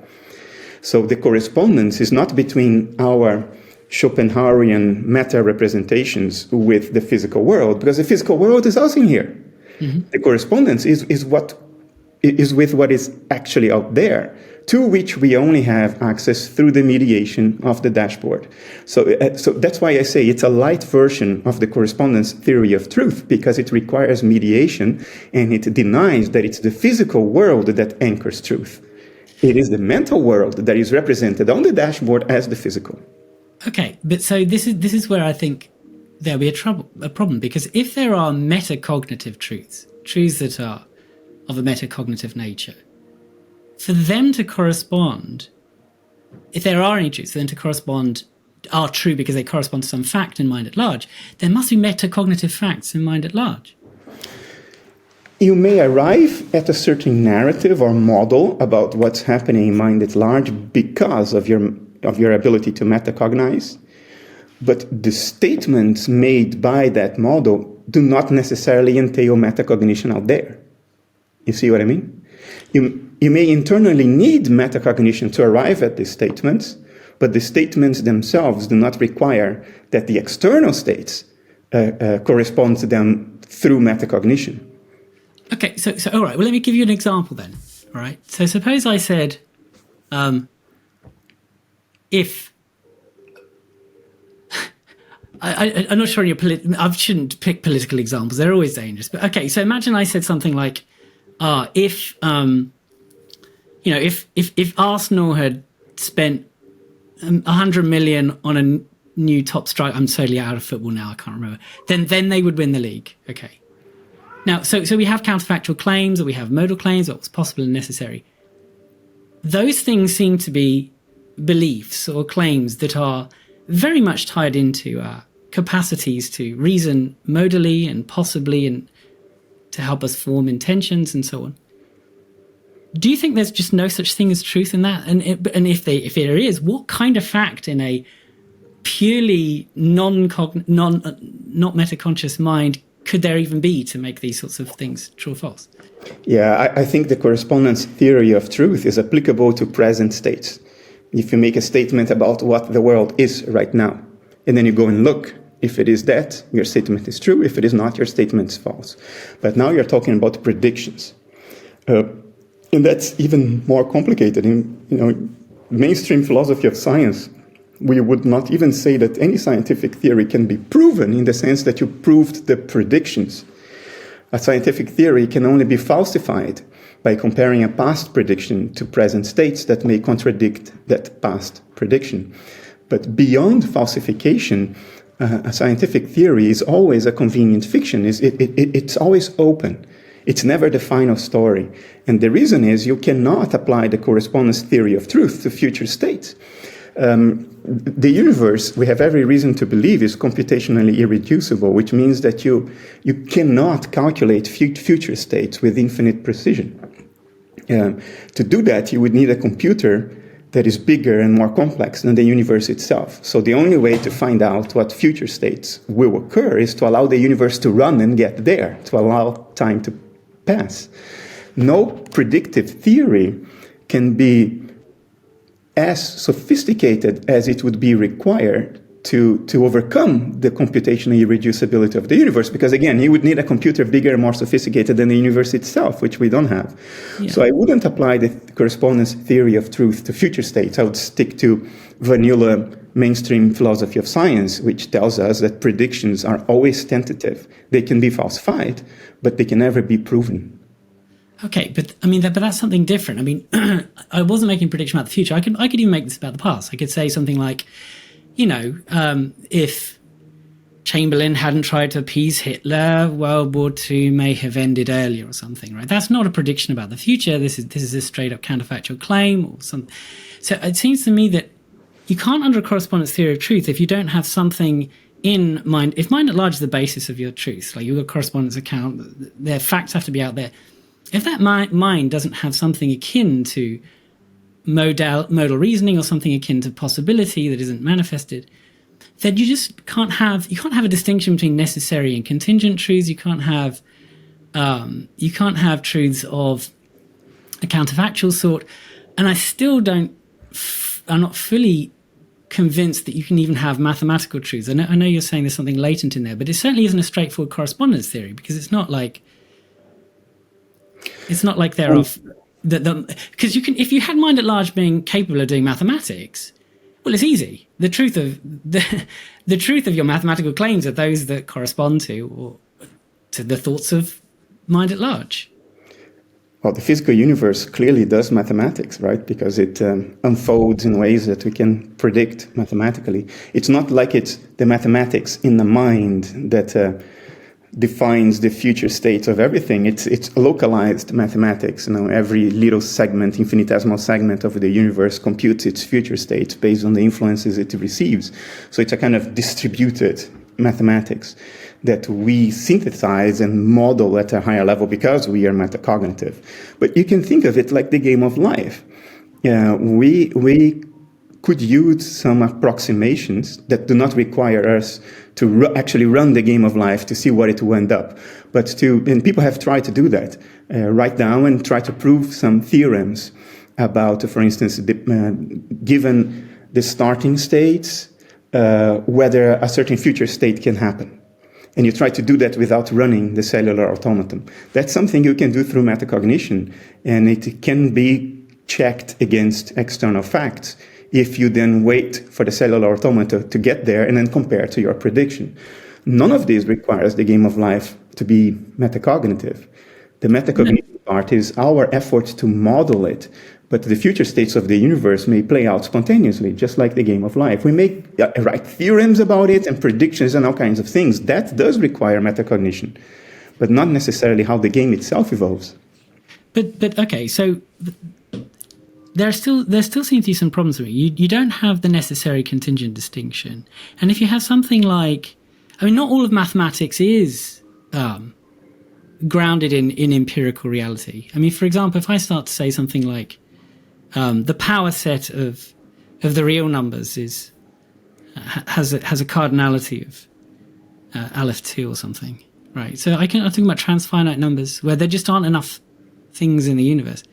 So the correspondence is not between our Schopenhauerian meta-representations with the physical world, because the physical world is also in here. Mm-hmm. The correspondence is with what is actually out there, to which we only have access through the mediation of the dashboard. So that's why I say it's a light version of the correspondence theory of truth, because it requires mediation and it denies that it's the physical world that anchors truth. It is the mental world that is represented on the dashboard as the physical. Okay, but so this is where I think there'll be a problem, because if there are metacognitive truths that are of a metacognitive nature, for them to correspond, if there are any truths, for them to correspond are true because they correspond to some fact in mind at large, there must be metacognitive facts in mind at large. You may arrive at a certain narrative or model about what's happening in mind at large because of your ability to metacognize, but the statements made by that model do not necessarily entail metacognition out there. You see what I mean? You may internally need metacognition to arrive at these statements, but the statements themselves do not require that the external states correspond to them through metacognition. Okay, so all right, well, let me give you an example then. All right, so suppose I said, if I'm not sure I shouldn't pick political examples; they're always dangerous. But okay, so imagine I said something like, if Arsenal had spent 100 million on a new top striker, I'm totally out of football now, I can't remember. Then they would win the league. Okay. Now, so we have counterfactual claims, or we have modal claims, or what's possible and necessary. Those things seem to be beliefs or claims that are very much tied into capacities to reason modally and possibly, and to help us form intentions and so on. Do you think there's just no such thing as truth in that? And if there is, what kind of fact in a purely not metaconscious mind could there even be to make these sorts of things true or false? Yeah, I think the correspondence theory of truth is applicable to present states. If you make a statement about what the world is right now, and then you go and look, if it is that, your statement is true. If it is not, your statement is false. But now you're talking about predictions. And that's even more complicated. In mainstream philosophy of science, we would not even say that any scientific theory can be proven in the sense that you proved the predictions. A scientific theory can only be falsified by comparing a past prediction to present states that may contradict that past prediction. But beyond falsification, a scientific theory is always a convenient fiction. It's always open. It's never the final story. And the reason is you cannot apply the correspondence theory of truth to future states. The universe, we have every reason to believe, is computationally irreducible, which means that you cannot calculate future states with infinite precision. To do that, you would need a computer that is bigger and more complex than the universe itself. So the only way to find out what future states will occur is to allow the universe to run and get there, to allow time to pass. No predictive theory can be as sophisticated as it would be required to overcome the computational irreducibility of the universe, because again, you would need a computer bigger and more sophisticated than the universe itself, which we don't have. Yeah. So I wouldn't apply the correspondence theory of truth to future states. I would stick to vanilla mainstream philosophy of science, which tells us that predictions are always tentative. They can be falsified, but they can never be proven. Okay, but I mean, but that's something different. I mean, I wasn't making a prediction about the future. I could even make this about the past. I could say something like, if Chamberlain hadn't tried to appease Hitler, World War II may have ended earlier or something, right? That's not a prediction about the future. This is a straight up counterfactual claim or something. So it seems to me that you can't, under a correspondence theory of truth, if you don't have something in mind. If mind at large is the basis of your truth, like you've got a correspondence account, their facts have to be out there. If that mind doesn't have something akin to modal reasoning or something akin to possibility that isn't manifested, then you just can't have a distinction between necessary and contingent truths. You can't have truths of a counterfactual sort. And I still I'm not fully convinced that you can even have mathematical truths. I know you're saying there's something latent in there, but it certainly isn't a straightforward correspondence theory, because it's not like there are because you can, if you had mind at large being capable of doing mathematics, well, it's easy. The truth of your mathematical claims are those that correspond to the thoughts of mind at large. Well, the physical universe clearly does mathematics, right? Because it unfolds in ways that we can predict mathematically. It's not like it's the mathematics in the mind that defines the future state of everything. It's localized mathematics. Every little segment, infinitesimal segment of the universe computes its future states based on the influences it receives. So it's a kind of distributed mathematics that we synthesize and model at a higher level because we are metacognitive. But you can think of it like the game of life. We could use some approximations that do not require us to actually run the game of life to see what it will end up. And people have tried to do that, write down and try to prove some theorems about, for instance, given the starting states, whether a certain future state can happen. And you try to do that without running the cellular automaton. That's something you can do through metacognition, and it can be checked against external facts if you then wait for the cellular automata to get there and then compare to your prediction. None of this requires the game of life to be metacognitive. The metacognitive part is our effort to model it, but the future states of the universe may play out spontaneously, just like the game of life. We may write theorems about it and predictions and all kinds of things. That does require metacognition, but not necessarily how the game itself evolves. But okay, so there still seem to be some problems with it. You don't have the necessary contingent distinction. And if you have something like, not all of mathematics is grounded in empirical reality. For example, if I start to say something like the power set of the real numbers has a cardinality of Aleph 2 or something, right? So I'm talking about transfinite numbers where there just aren't enough things in the universe.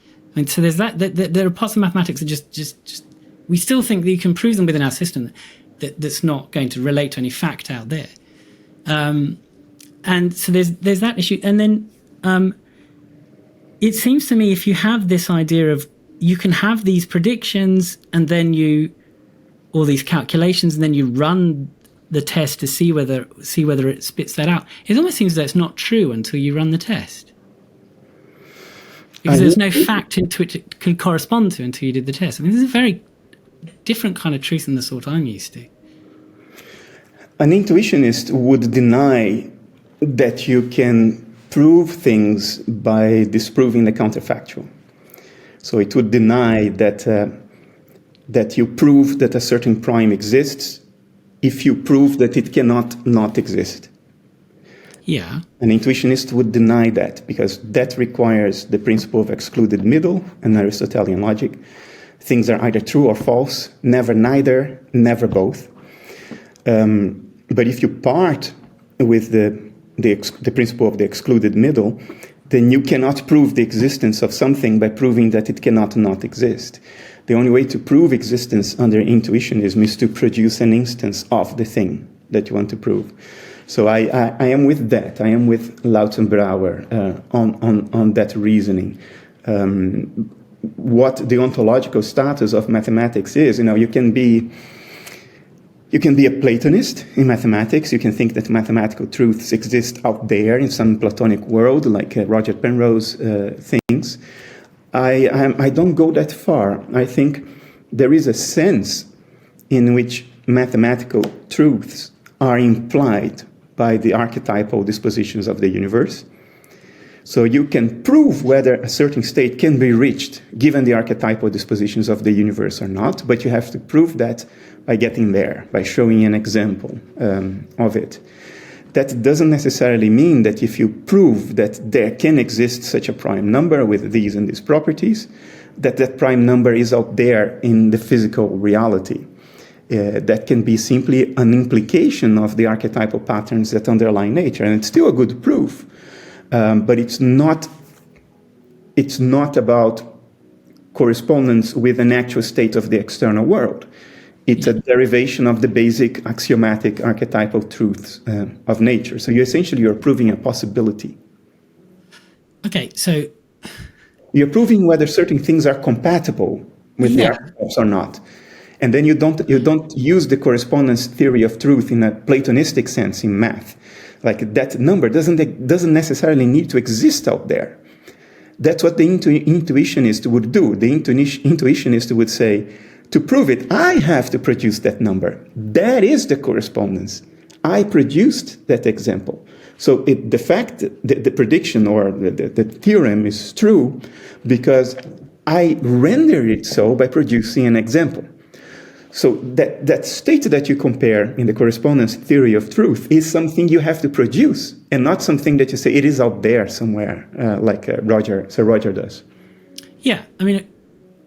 So there's that. There are parts of mathematics that just we still think that you can prove them within our system that's not going to relate to any fact out there. And so there's that issue. And then it seems to me if you have this idea of you can have these predictions and then or these calculations and then you run the test to see whether it spits that out. It almost seems that it's not true until you run the test. Because there's no fact into which it could correspond to until you did the test. This is a very different kind of truth than the sort I'm used to. An intuitionist would deny that you can prove things by disproving the counterfactual. So it would deny that you prove that a certain prime exists if you prove that it cannot not exist. Yeah. An intuitionist would deny that because that requires the principle of excluded middle and Aristotelian logic. Things are either true or false, never neither, never both. But if you part with the principle of the excluded middle, then you cannot prove the existence of something by proving that it cannot not exist. The only way to prove existence under intuitionism is to produce an instance of the thing that you want to prove. So I am with that. I am with Lautenbauer on that reasoning. What the ontological status of mathematics is, you can be a Platonist in mathematics. You can think that mathematical truths exist out there in some Platonic world, like Roger Penrose thinks. I don't go that far. I think there is a sense in which mathematical truths are implied by the archetypal dispositions of the universe. So you can prove whether a certain state can be reached given the archetypal dispositions of the universe or not, but you have to prove that by getting there, by showing an example of it. That doesn't necessarily mean that if you prove that there can exist such a prime number with these and these properties, that prime number is out there in the physical reality. That can be simply an implication of the archetypal patterns that underlie nature, and it's still a good proof. But it's not about correspondence with an actual state of the external world. It's a derivation of the basic axiomatic archetypal truths of nature. So you're proving a possibility. Okay, so you're proving whether certain things are compatible with the archetypes or not. And then you don't use the correspondence theory of truth in a Platonistic sense in math. Like that number doesn't necessarily need to exist out there. That's what the intuitionist would do. The intuitionist would say, to prove it, I have to produce that number. That is the correspondence. I produced that example. So the fact, the prediction or the theorem is true because I render it so by producing an example. So that state that you compare in the correspondence theory of truth is something you have to produce and not something that you say it is out there somewhere, like Sir Roger does. Yeah, I mean,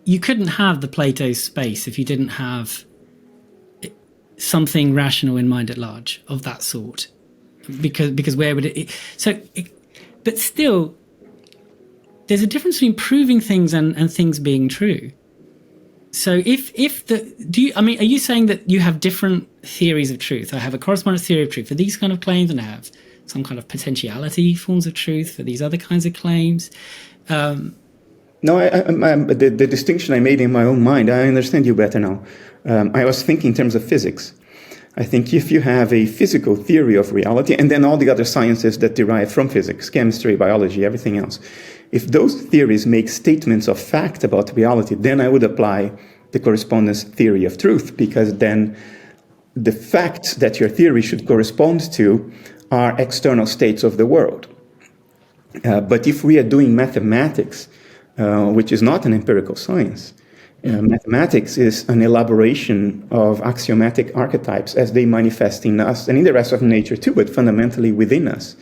you couldn't have the Plato space if you didn't have something rational in mind at large of that sort. Because where would it... But still, there's a difference between proving things and things being true. So are you saying that you have different theories of truth? I have a correspondence theory of truth for these kind of claims, and I have some kind of potentiality forms of truth for these other kinds of claims. No, the distinction I made in my own mind, I understand you better now. I was thinking in terms of physics. I think if you have a physical theory of reality, and then all the other sciences that derive from physics, chemistry, biology, everything else, if those theories make statements of fact about reality, then I would apply the correspondence theory of truth, because then the facts that your theory should correspond to are external states of the world. But if we are doing mathematics, which is not an empirical science, mathematics is an elaboration of axiomatic archetypes as they manifest in us and in the rest of nature too, but fundamentally within us.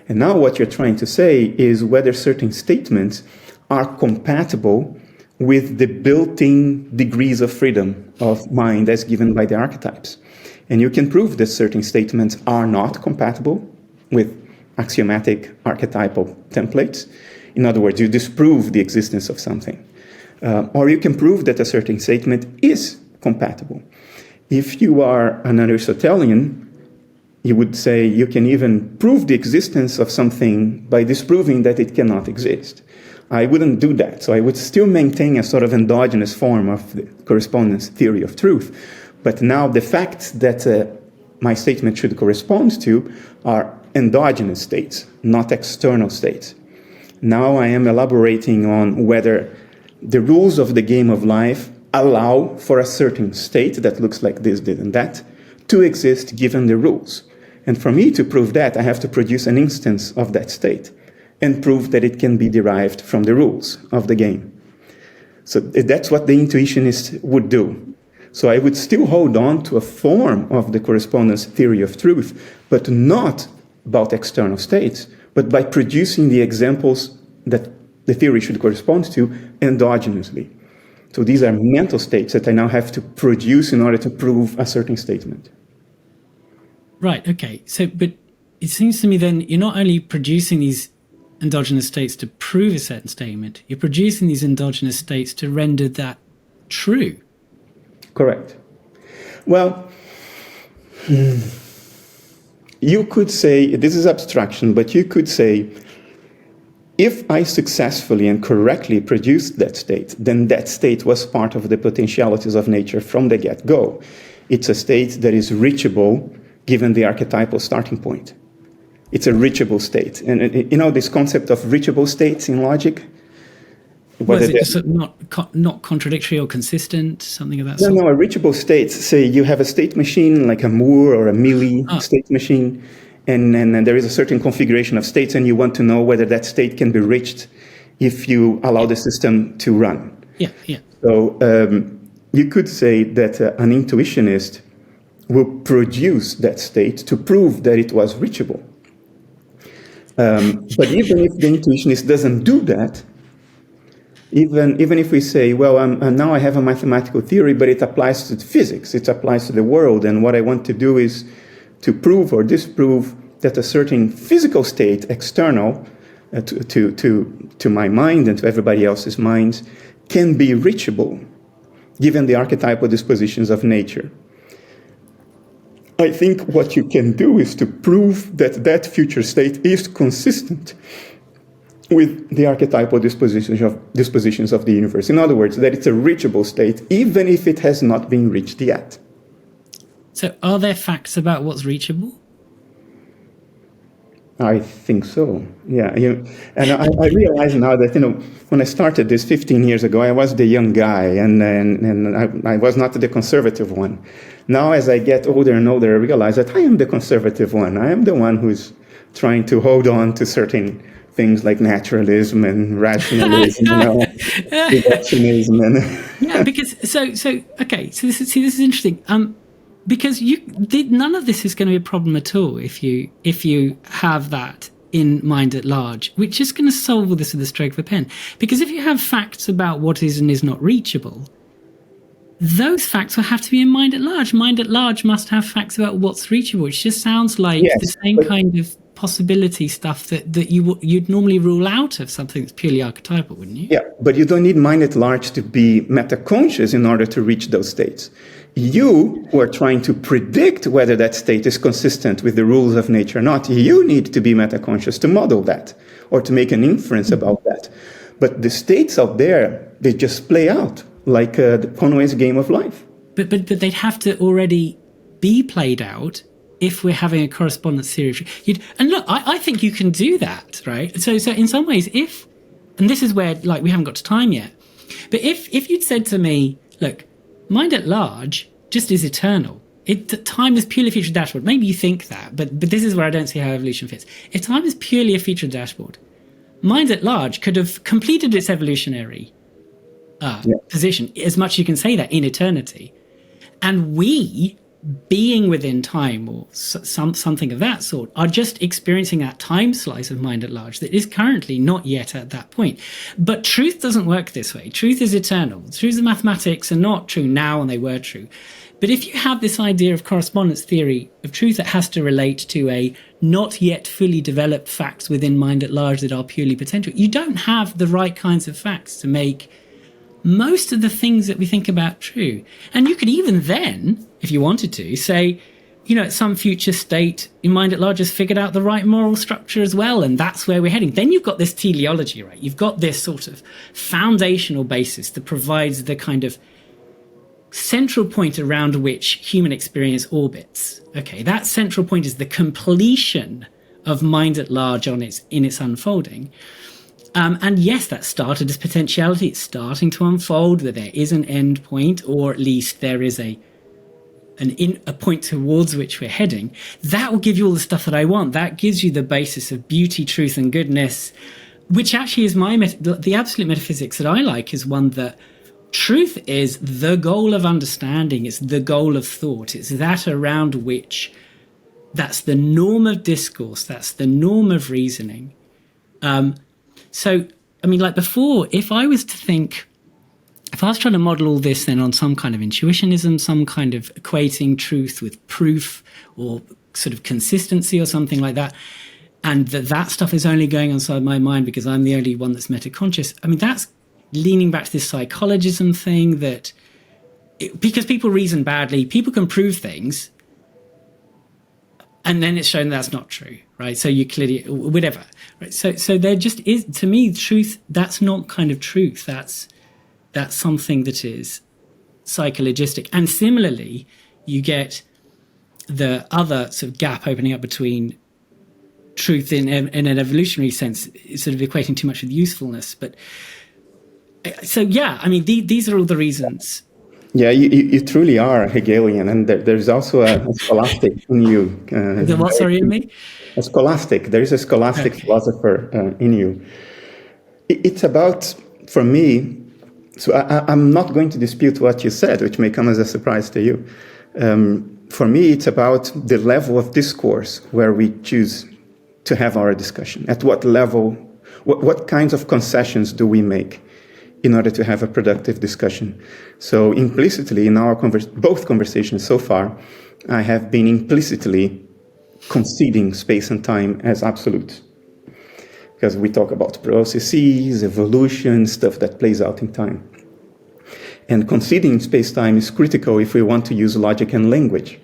And now what you're trying to say is whether certain statements are compatible with the built-in degrees of freedom of mind as given by the archetypes. And you can prove that certain statements are not compatible with axiomatic archetypal templates. In other words, you disprove the existence of something. Or you can prove that a certain statement is compatible. If you are an Aristotelian, you would say you can even prove the existence of something by disproving that it cannot exist. I wouldn't do that. So I would still maintain a sort of endogenous form of the correspondence theory of truth. But now the facts that my statement should correspond to are endogenous states, not external states. Now I am elaborating on whether the rules of the game of life allow for a certain state that looks like this, this, and that to exist given the rules. And for me to prove that, I have to produce an instance of that state and prove that it can be derived from the rules of the game. So that's what the intuitionist would do. So I would still hold on to a form of the correspondence theory of truth, but not about external states, but by producing the examples that the theory should correspond to endogenously. So these are mental states that I now have to produce in order to prove a certain statement. Right, okay. So, but it seems to me then you're not only producing these endogenous states to prove a certain statement. You're producing these endogenous states to render that true. Correct. Well, you could say, this is abstraction, but you could say, if I successfully and correctly produced that state, then that state was part of the potentialities of nature from the get-go. It's a state that is reachable given the archetypal starting point. It's a reachable state. And you know this concept of reachable states in logic? Was it just not contradictory or consistent, something of that sort? No, a reachable state, say you have a state machine like a Moore or a Mealy state machine, and there is a certain configuration of states, and you want to know whether that state can be reached if you allow the system to run. Yeah. So you could say that an intuitionist will produce that state to prove that it was reachable. But even if the intuitionist doesn't do that, even if we say, well, now I have a mathematical theory, but it applies to physics, it applies to the world, and what I want to do is to prove or disprove that a certain physical state external to my mind and to everybody else's minds can be reachable, given the archetypal dispositions of nature. I think what you can do is to prove that that future state is consistent with the archetypal dispositions of the universe. In other words, that it's a reachable state, even if it has not been reached yet. So are there facts about what's reachable? I think so, yeah. And I realize now that, when I started this 15 years ago, I was the young guy, and I was not the conservative one. Now, as I get older and older, I realize that I am the conservative one. I am the one who's trying to hold on to certain things like naturalism and rationalism, reductionism, and yeah, because so this is interesting. Because none of this is going to be a problem at all if you have that in mind at large. We're just going to solve all this with a stroke of a pen. Because if you have facts about what is and is not reachable, those facts will have to be in mind at large. Mind at large must have facts about what's reachable, which just sounds like the same kind of possibility stuff that you'd normally rule out of something that's purely archetypal, wouldn't you? Yeah, but you don't need mind at large to be meta-conscious in order to reach those states. You who are trying to predict whether that state is consistent with the rules of nature or not, you need to be meta-conscious to model that or to make an inference about that. But the states out there, they just play out like Conway's game of life. But they'd have to already be played out if we're having a correspondence theory. And look, I think you can do that, right? So in some ways, and this is where we haven't got to time yet, but if you'd said to me, look, mind at large just is eternal. Time is purely a feature of the dashboard. Maybe you think that, but this is where I don't see how evolution fits. If time is purely a feature of the dashboard, mind at large could have completed its evolutionary position, as much as you can say that, in eternity. And we, being within time or something of that sort, are just experiencing that time slice of mind at large that is currently not yet at that point. But truth doesn't work this way. Truth is eternal. Truths of mathematics are not true now, and they were true. But if you have this idea of correspondence theory of truth that has to relate to a not yet fully developed facts within mind at large that are purely potential, you don't have the right kinds of facts to make most of the things that we think about true. And you could even then, if you wanted to, say, at some future state, your mind at large has figured out the right moral structure as well, and that's where we're heading. Then you've got this teleology, right? You've got this sort of foundational basis that provides the kind of central point around which human experience orbits. Okay, that central point is the completion of mind at large in its unfolding. And yes, that started as potentiality. It's starting to unfold, that there is an end point, or at least there is a point towards which we're heading. That will give you all the stuff that I want. That gives you the basis of beauty, truth, and goodness, which actually is the absolute metaphysics that I like, is one that truth is the goal of understanding. It's the goal of thought. It's that around which that's the norm of discourse. That's the norm of reasoning. So, before, if I was trying to model all this then on some kind of intuitionism, some kind of equating truth with proof or sort of consistency or something like that, and that stuff is only going on inside my mind because I'm the only one that's metaconscious. I mean, that's leaning back to this psychologism thing that because people reason badly, people can prove things, and then it's shown that's not true, right? So you clearly, whatever, right? So there just is, to me, truth. That's not kind of truth. That's something that is psychologistic. And similarly, you get the other sort of gap opening up between truth in an evolutionary sense, sort of equating too much with usefulness. But so, yeah, I mean, these are all the reasons. Yeah, you truly are Hegelian, and there's also a scholastic in you. The what, sorry, in me? A scholastic. There is a scholastic philosopher in you. It's about, for me, so I'm not going to dispute what you said, which may come as a surprise to you. For me, it's about the level of discourse where we choose to have our discussion. At what level, what kinds of concessions do we make in order to have a productive discussion? So implicitly in our both conversations so far, I have been implicitly conceding space and time as absolute. Because we talk about processes, evolution, stuff that plays out in time. And conceding space-time is critical if we want to use logic and language,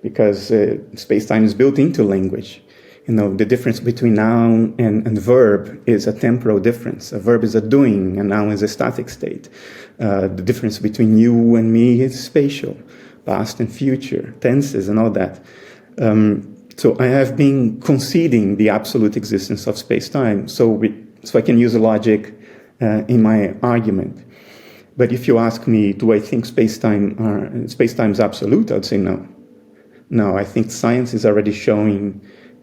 because space-time is built into language. You know, the difference between noun and verb is a temporal difference. A verb is a doing, a noun is a static state. The difference between you and me is spatial, past and future, tenses and all that. So I have been conceding the absolute existence of space-time, so I can use logic in my argument. But if you ask me, do I think space-time is absolute? I'd say no. No, I think science is already showing,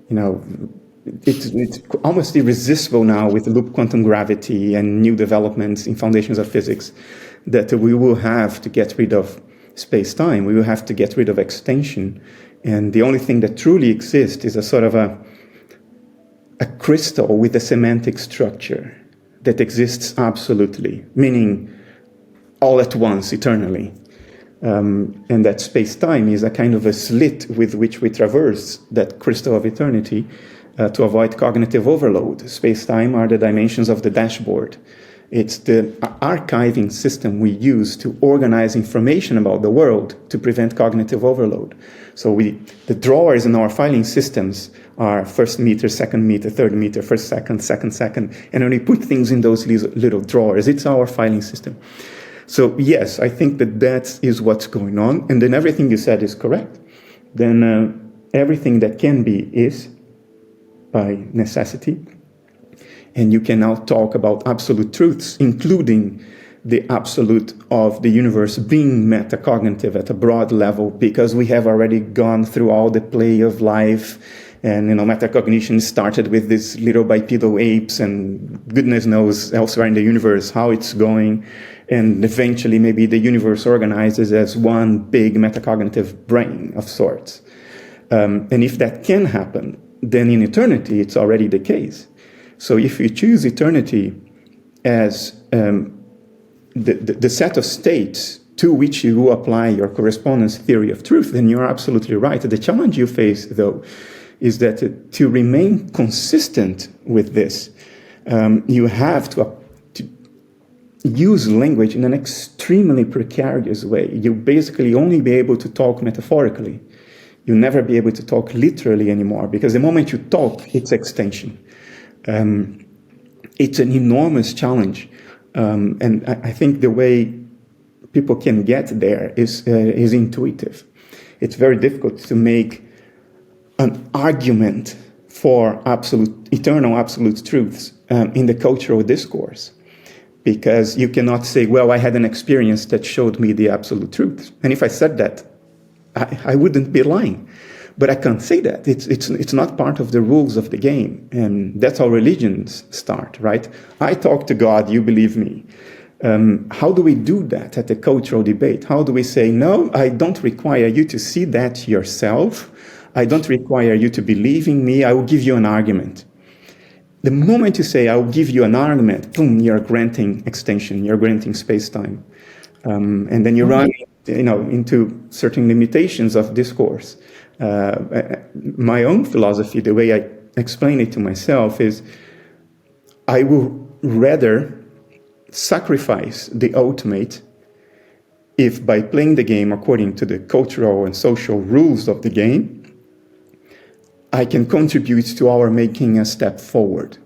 you know, it's almost irresistible now with loop quantum gravity and new developments in foundations of physics that we will have to get rid of space-time. We will have to get rid of extension. And the only thing that truly exists is a sort of a crystal with a semantic structure that exists absolutely, meaning all at once, eternally. And that space-time is a kind of a slit with which we traverse that crystal of eternity to avoid cognitive overload. Space-time are the dimensions of the dashboard. It's the archiving system we use to organize information about the world to prevent cognitive overload. So the drawers in our filing systems are first meter, second meter, third meter, first second, second, and when we put things in those little drawers, it's our filing system. So yes, I think that is what's going on, and then everything you said is correct. Then everything that can be is by necessity. And you can now talk about absolute truths, including the absolute of the universe being metacognitive at a broad level, because we have already gone through all the play of life. And, you know, metacognition started with these little bipedal apes, and goodness knows elsewhere in the universe how it's going. And eventually maybe the universe organizes as one big metacognitive brain of sorts. And if that can happen, then in eternity, it's already the case. So if you choose eternity as the set of states to which you apply your correspondence theory of truth, then you're absolutely right. The challenge you face, though, is that to remain consistent with this, you have to use language in an extremely precarious way. You basically only be able to talk metaphorically. You'll never be able to talk literally anymore, because the moment you talk, it's extension. It's an enormous challenge. And I think the way people can get there is intuitive. It's very difficult to make an argument for eternal absolute truths in the cultural discourse, because you cannot say, well, I had an experience that showed me the absolute truth. And if I said that, I wouldn't be lying. But I can't say that. It's not part of the rules of the game. And that's how religions start, right? I talk to God, you believe me. How do we do that at the cultural debate? How do we say, no, I don't require you to see that yourself. I don't require you to believe in me. I will give you an argument. The moment you say, I will give you an argument, boom, you're granting extension, you're granting space-time. And then you run into certain limitations of discourse. My own philosophy, the way I explain it to myself is I will rather sacrifice the ultimate if by playing the game according to the cultural and social rules of the game, I can contribute to our making a step forward.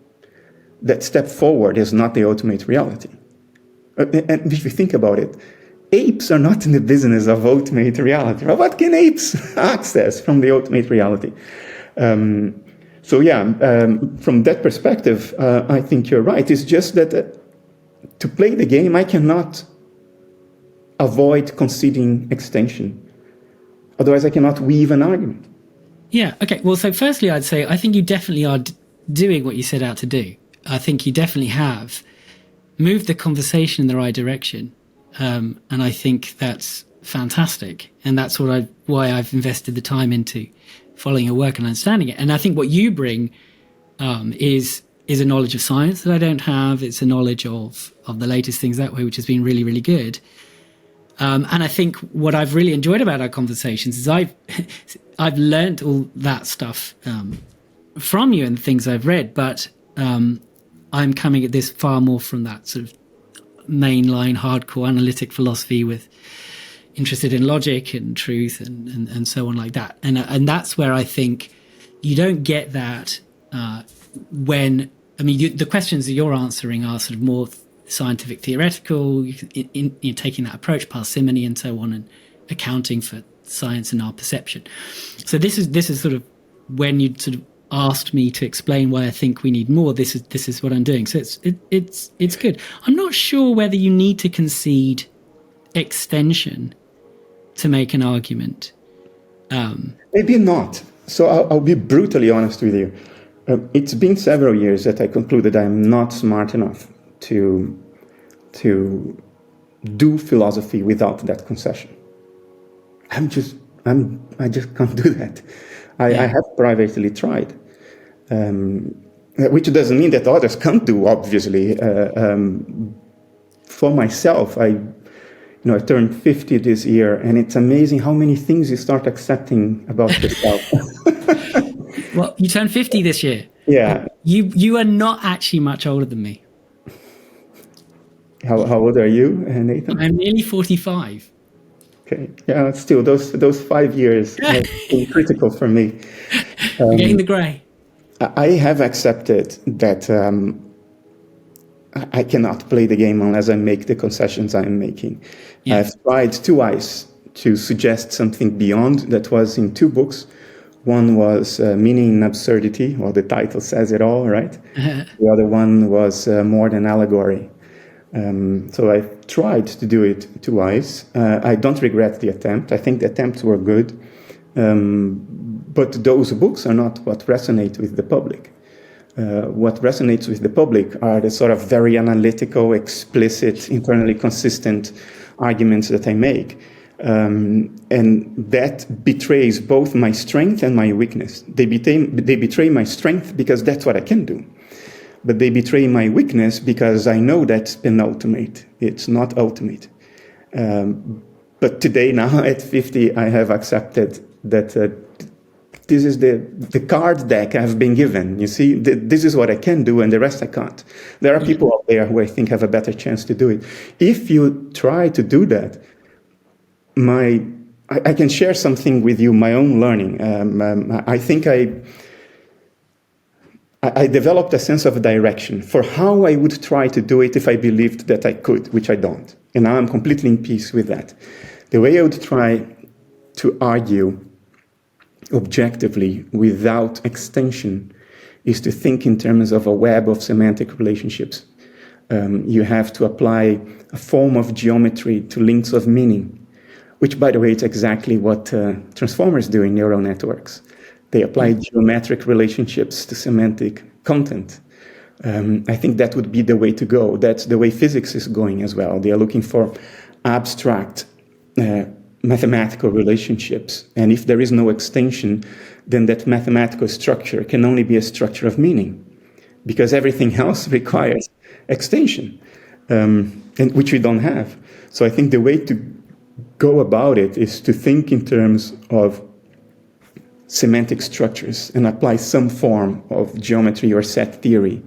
That step forward is not the ultimate reality. And if you think about it, apes are not in the business of ultimate reality. What can apes access from the ultimate reality? From that perspective, I think you're right. It's just that to play the game, I cannot avoid conceding extension. Otherwise, I cannot weave an argument. Yeah. Okay. Well, so firstly, I'd say I think you definitely are doing what you set out to do. I think you definitely have moved the conversation in the right direction. And I think that's fantastic. And that's why I've invested the time into following your work and understanding it. And I think what you bring is a knowledge of science that I don't have. It's a knowledge of the latest things that way, which has been really, really good. And I think what I've really enjoyed about our conversations is I've learned all that stuff from you and things I've read, but I'm coming at this far more from that sort of mainline hardcore analytic philosophy with interested in logic and truth and so on like that. And that's where I think you don't get that the questions that you're answering are sort of more scientific theoretical, you're taking that approach, parsimony and so on, and accounting for science and our perception. So this is sort of when you sort of asked me to explain why I think we need more. This is what I'm doing. So it's good. I'm not sure whether you need to concede extension to make an argument. Maybe not. So I'll be brutally honest with you. It's been several years that I concluded I'm not smart enough to do philosophy without that concession. I just can't do that. I have privately tried, which doesn't mean that others can't do. Obviously, for myself, I turned 50 this year, and it's amazing how many things you start accepting about yourself. Well, you turned 50 this year. Yeah. You are not actually much older than me. How old are you, Nathan? I'm nearly 45. Okay. Yeah, still those 5 years have been critical for me. You're getting the grey. I have accepted that I cannot play the game unless I make the concessions I'm making. Yeah. I've tried twice to suggest something beyond. That was in 2 books. One was Meaning in Absurdity, well, the title says it all, right? The other one was More Than Allegory. So I tried to do it twice. I don't regret the attempt. I think the attempts were good. But those books are not what resonate with the public. What resonates with the public are the sort of very analytical, explicit, internally consistent arguments that I make. And that betrays both my strength and my weakness. They betray my strength because that's what I can do. But they betray my weakness because I know that's penultimate. It's not ultimate. But today, now at 50, I have accepted that this is the card deck I've been given. You see, this is what I can do, and the rest I can't. There are people out there who I think have a better chance to do it. If you try to do that, I can share something with you, my own learning. I think I developed a sense of direction for how I would try to do it if I believed that I could, which I don't. And now I'm completely in peace with that. The way I would try to argue objectively without extension is to think in terms of a web of semantic relationships. You have to apply a form of geometry to links of meaning, which, by the way, is exactly what transformers do in neural networks. They apply geometric relationships to semantic content. I think that would be the way to go. That's the way physics is going as well. They are looking for abstract mathematical relationships. And if there is no extension, then that mathematical structure can only be a structure of meaning, because everything else requires extension, and which we don't have. So I think the way to go about it is to think in terms of semantic structures and apply some form of geometry or set theory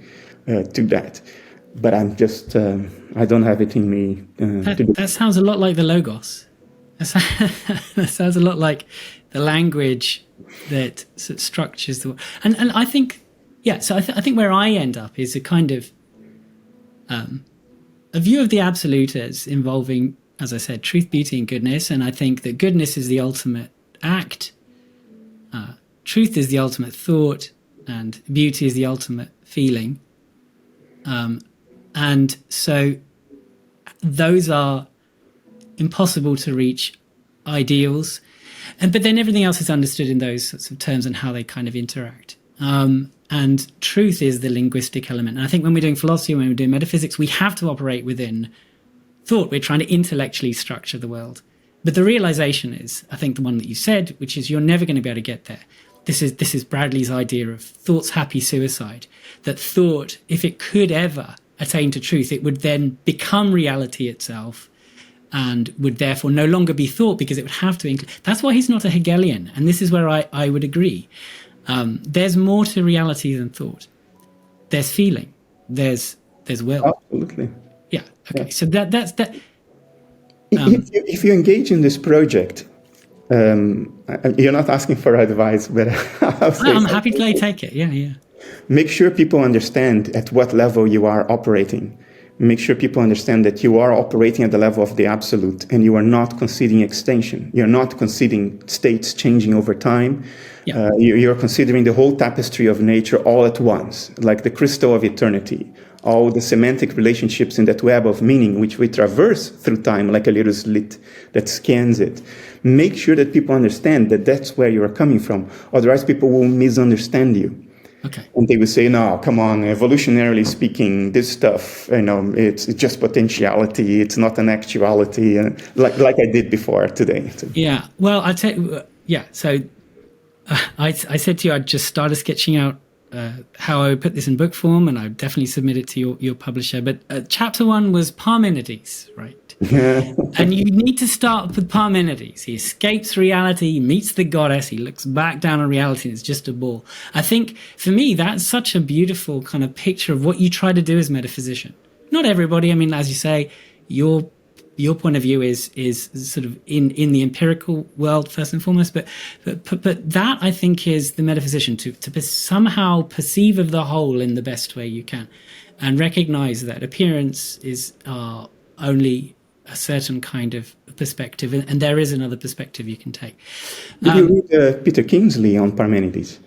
to that. But I'm just, I don't have it in me to do. That sounds a lot like the Logos. That sounds a lot like the language that sort of structures the world. And I think, yeah, so I think where I end up is a kind of a view of the absolute as involving, as I said, truth, beauty, and goodness. And I think that goodness is the ultimate act, truth is the ultimate thought, and beauty is the ultimate feeling. And so those are impossible to reach ideals. But then everything else is understood in those sorts of terms and how they kind of interact. And truth is the linguistic element. And I think when we're doing philosophy, when we're doing metaphysics, we have to operate within thought. We're trying to intellectually structure the world. But the realization is, I think the one that you said, which is you're never going to be able to get there. This is Bradley's idea of thought's happy suicide, that thought, if it could ever attain to truth, it would then become reality itself and would therefore no longer be thought because it would have to include. That's why he's not a Hegelian. And this is where I would agree. There's more to reality than thought. There's feeling. There's will. Absolutely. Yeah. Okay. Yeah. So that's that. If you engage in this project, you're not asking for advice, but I'm happy to take it. Yeah. Make sure people understand at what level you are operating. Make sure people understand that you are operating at the level of the absolute and you are not conceding extension. You're not conceding states changing over time. Yeah. You're considering the whole tapestry of nature all at once, like the crystal of eternity, all the semantic relationships in that web of meaning, which we traverse through time like a little slit that scans it. Make sure that people understand that that's where you are coming from. Otherwise, people will misunderstand you. Okay. And they will say, no, come on, evolutionarily speaking, this stuff, it's just potentiality. It's not an actuality, like I did before today. Yeah. Well, I tell you, yeah. So I said to you, I'd just started sketching out how I would put this in book form, and I would definitely submit it to your publisher. But chapter 1 was Parmenides, right? And you need to start with Parmenides. He escapes reality, he meets the goddess, he looks back down on reality, and it's just a ball. I think, for me, that's such a beautiful kind of picture of what you try to do as a metaphysician. Not everybody, I mean, as you say, your point of view is sort of in the empirical world first and foremost, but that, I think, is the metaphysician, to somehow perceive of the whole in the best way you can, and recognize that appearance is only a certain kind of perspective, and there is another perspective you can take. Did you read Peter Kingsley on Parmenides?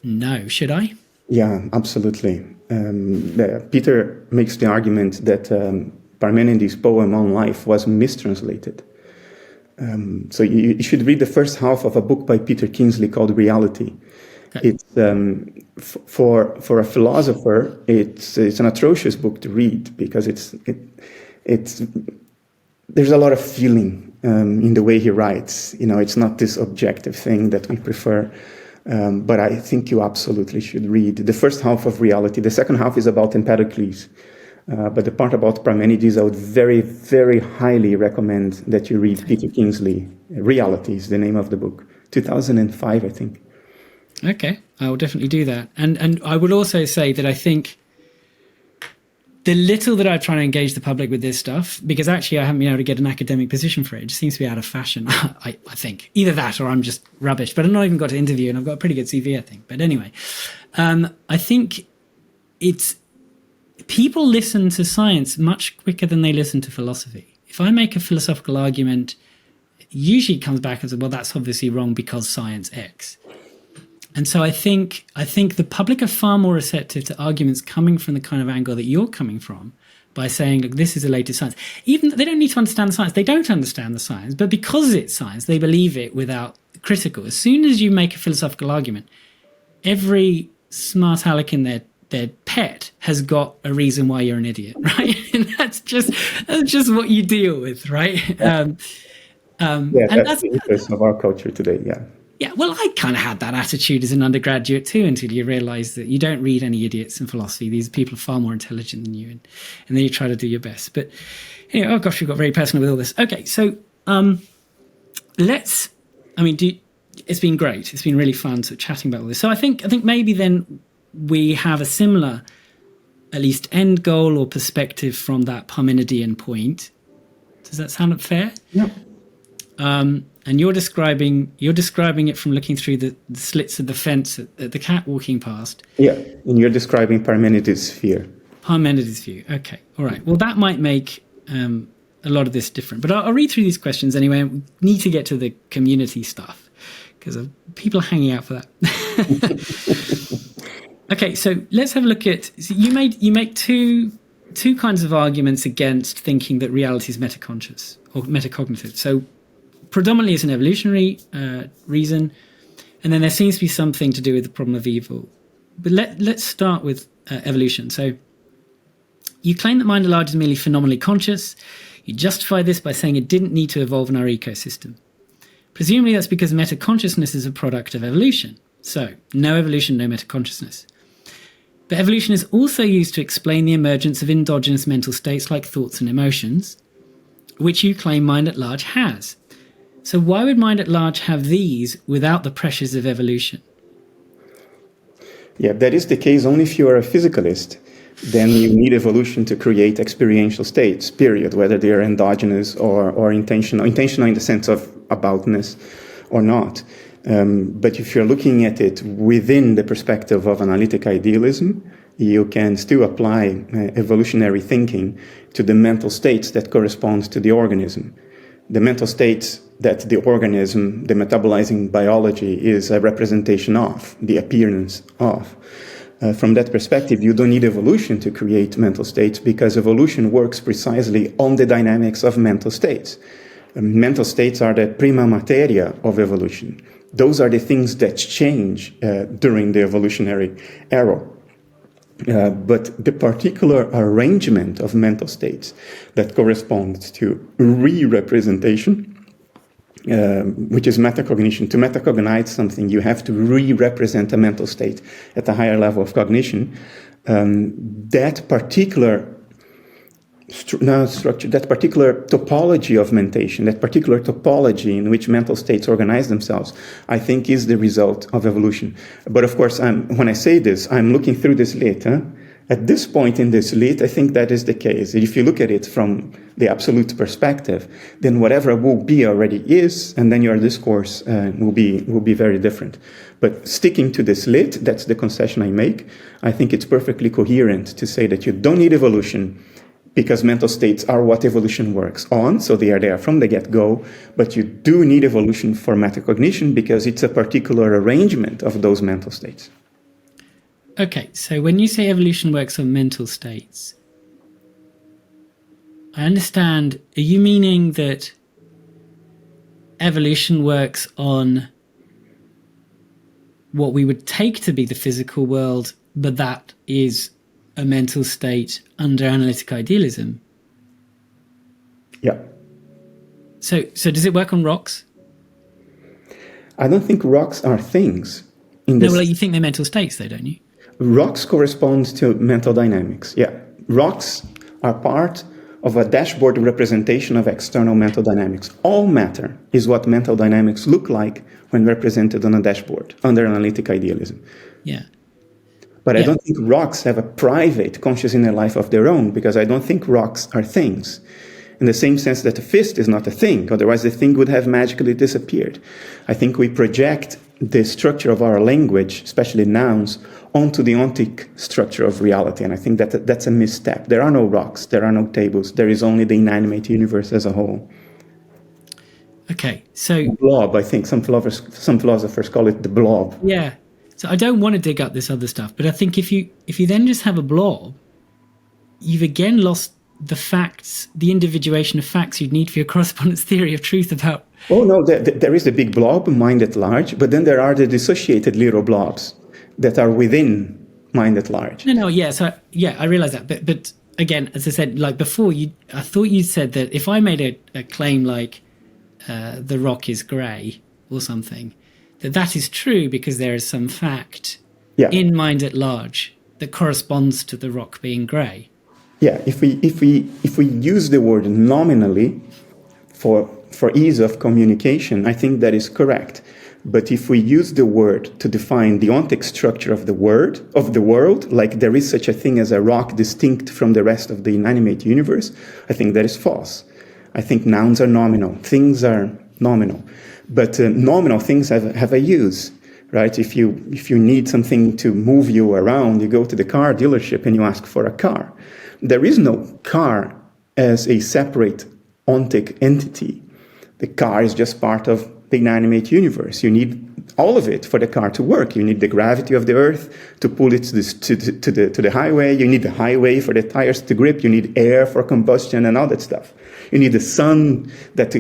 No, should I? Yeah, absolutely. Peter makes the argument that Parmenides' poem on life was mistranslated. So you should read the first half of a book by Peter Kingsley called Reality. Okay. It's for a philosopher, it's an atrocious book to read because it's there's a lot of feeling in the way he writes. It's not this objective thing that we prefer. But I think you absolutely should read the first half of Reality. The second half is about Empedocles. But the part about Parmenides, I would very, very highly recommend that you read Peter Kingsley. Reality is the name of the book. 2005, I think. Okay, I will definitely do that. And I would also say that I think the little that I try to engage the public with this stuff, because actually I haven't been able to get an academic position for it. It just seems to be out of fashion, I think. Either that or I'm just rubbish. But I've not even got to interview, and I've got a pretty good CV, I think. But anyway, I think people listen to science much quicker than they listen to philosophy. If I make a philosophical argument, usually it comes back as, well, that's obviously wrong because science X. And so I think the public are far more receptive to arguments coming from the kind of angle that you're coming from, by saying, look, this is the latest science. Even they don't need to understand the science. They don't understand the science, but because it's science, they believe it without critical. As soon as you make a philosophical argument, every smart aleck in their pet has got a reason why you're an idiot, right? And that's just what you deal with, right? That's the interest of our culture today, yeah. Yeah, well, I kind of had that attitude as an undergraduate too, until you realize that you don't read any idiots in philosophy. These people are far more intelligent than you, and then you try to do your best. But anyway, oh gosh, we got very personal with all this. Okay, so it's been great. It's been really fun sort of chatting about all this. So I think maybe then we have a similar, at least, end goal or perspective from that Parmenidean point. Does that sound fair? Yeah. And you're describing it from looking through the slits of the fence at the cat walking past. Yeah, and you're describing Parmenides' sphere. Parmenides' view. Okay, all right. Well, that might make a lot of this different. But I'll read through these questions anyway. We need to get to the community stuff because people are hanging out for that. Okay, so let's have a look at. So you make two kinds of arguments against thinking that reality is metaconscious or metacognitive. So predominantly it's an evolutionary reason, and then there seems to be something to do with the problem of evil. But let's start with evolution. So you claim that mind at large is merely phenomenally conscious. You justify this by saying it didn't need to evolve in our ecosystem. Presumably that's because metaconsciousness is a product of evolution. So no evolution, no metaconsciousness. But evolution is also used to explain the emergence of endogenous mental states like thoughts and emotions, which you claim mind at large has. So why would mind at large have these without the pressures of evolution? Yeah, that is the case only if you are a physicalist. Then you need evolution to create experiential states, period, whether they are endogenous or intentional in the sense of aboutness or not. But if you're looking at it within the perspective of analytic idealism, you can still apply evolutionary thinking to the mental states that correspond to the organism. The mental states that the organism, the metabolizing biology, is a representation of, the appearance of. From that perspective, you don't need evolution to create mental states because evolution works precisely on the dynamics of mental states. Mental states are the prima materia of evolution. Those are the things that change during the evolutionary era. But the particular arrangement of mental states that corresponds to re-representation, which is metacognition. To metacognize something, you have to re-represent a mental state at a higher level of cognition. That particular structure, that particular topology of mentation, that particular topology in which mental states organize themselves, I think is the result of evolution. But of course, when I say this, I'm looking through this lit. At this point in this lit, I think that is the case. If you look at it from the absolute perspective, then whatever will be already is, and then your discourse will be very different. But sticking to this lit, that's the concession I make. I think it's perfectly coherent to say that you don't need evolution because mental states are what evolution works on, so they are there from the get-go, but you do need evolution for metacognition because it's a particular arrangement of those mental states. Okay, so when you say evolution works on mental states, I understand, are you meaning that evolution works on what we would take to be the physical world, but that is a mental state under analytic idealism? Yeah. So does it work on rocks? I don't think rocks are things. No, well, you think they're mental states, though, don't you? Rocks correspond to mental dynamics. Yeah. Rocks are part of a dashboard representation of external mental dynamics. All matter is what mental dynamics look like when represented on a dashboard under analytic idealism. Yeah. But I don't think rocks have a private conscious inner life of their own because I don't think rocks are things. In the same sense that a fist is not a thing, otherwise the thing would have magically disappeared. I think we project the structure of our language, especially nouns, onto the ontic structure of reality, and I think that that's a misstep. There are no rocks, there are no tables, there is only the inanimate universe as a whole. Okay, so... Blob, I think some philosophers call it the blob. Yeah, so I don't want to dig up this other stuff, but I think if you then just have a blob, you've again lost the facts, the individuation of facts you'd need for your correspondence theory of truth about... Oh no, there is the big blob, mind at large, but then there are the dissociated little blobs that are within mind at large. No, yeah, so yeah, I realize that, but again, as I said, like before, I thought you said that if I made a claim like the rock is grey or something, that is true because there is some fact in mind at large that corresponds to the rock being grey. Yeah, if we use the word nominally for ease of communication, I think that is correct. But if we use the word to define the ontic structure of the world, like there is such a thing as a rock distinct from the rest of the inanimate universe, I think that is false. I think nouns are nominal. Things are nominal. But nominal things have a use, right? If you need something to move you around, you go to the car dealership and you ask for a car. There is no car as a separate ontic entity. The car is just part of the inanimate universe. You need all of it for the car to work. You need the gravity of the earth to pull it to the highway. You need the highway for the tires to grip. You need air for combustion and all that stuff. You need the sun that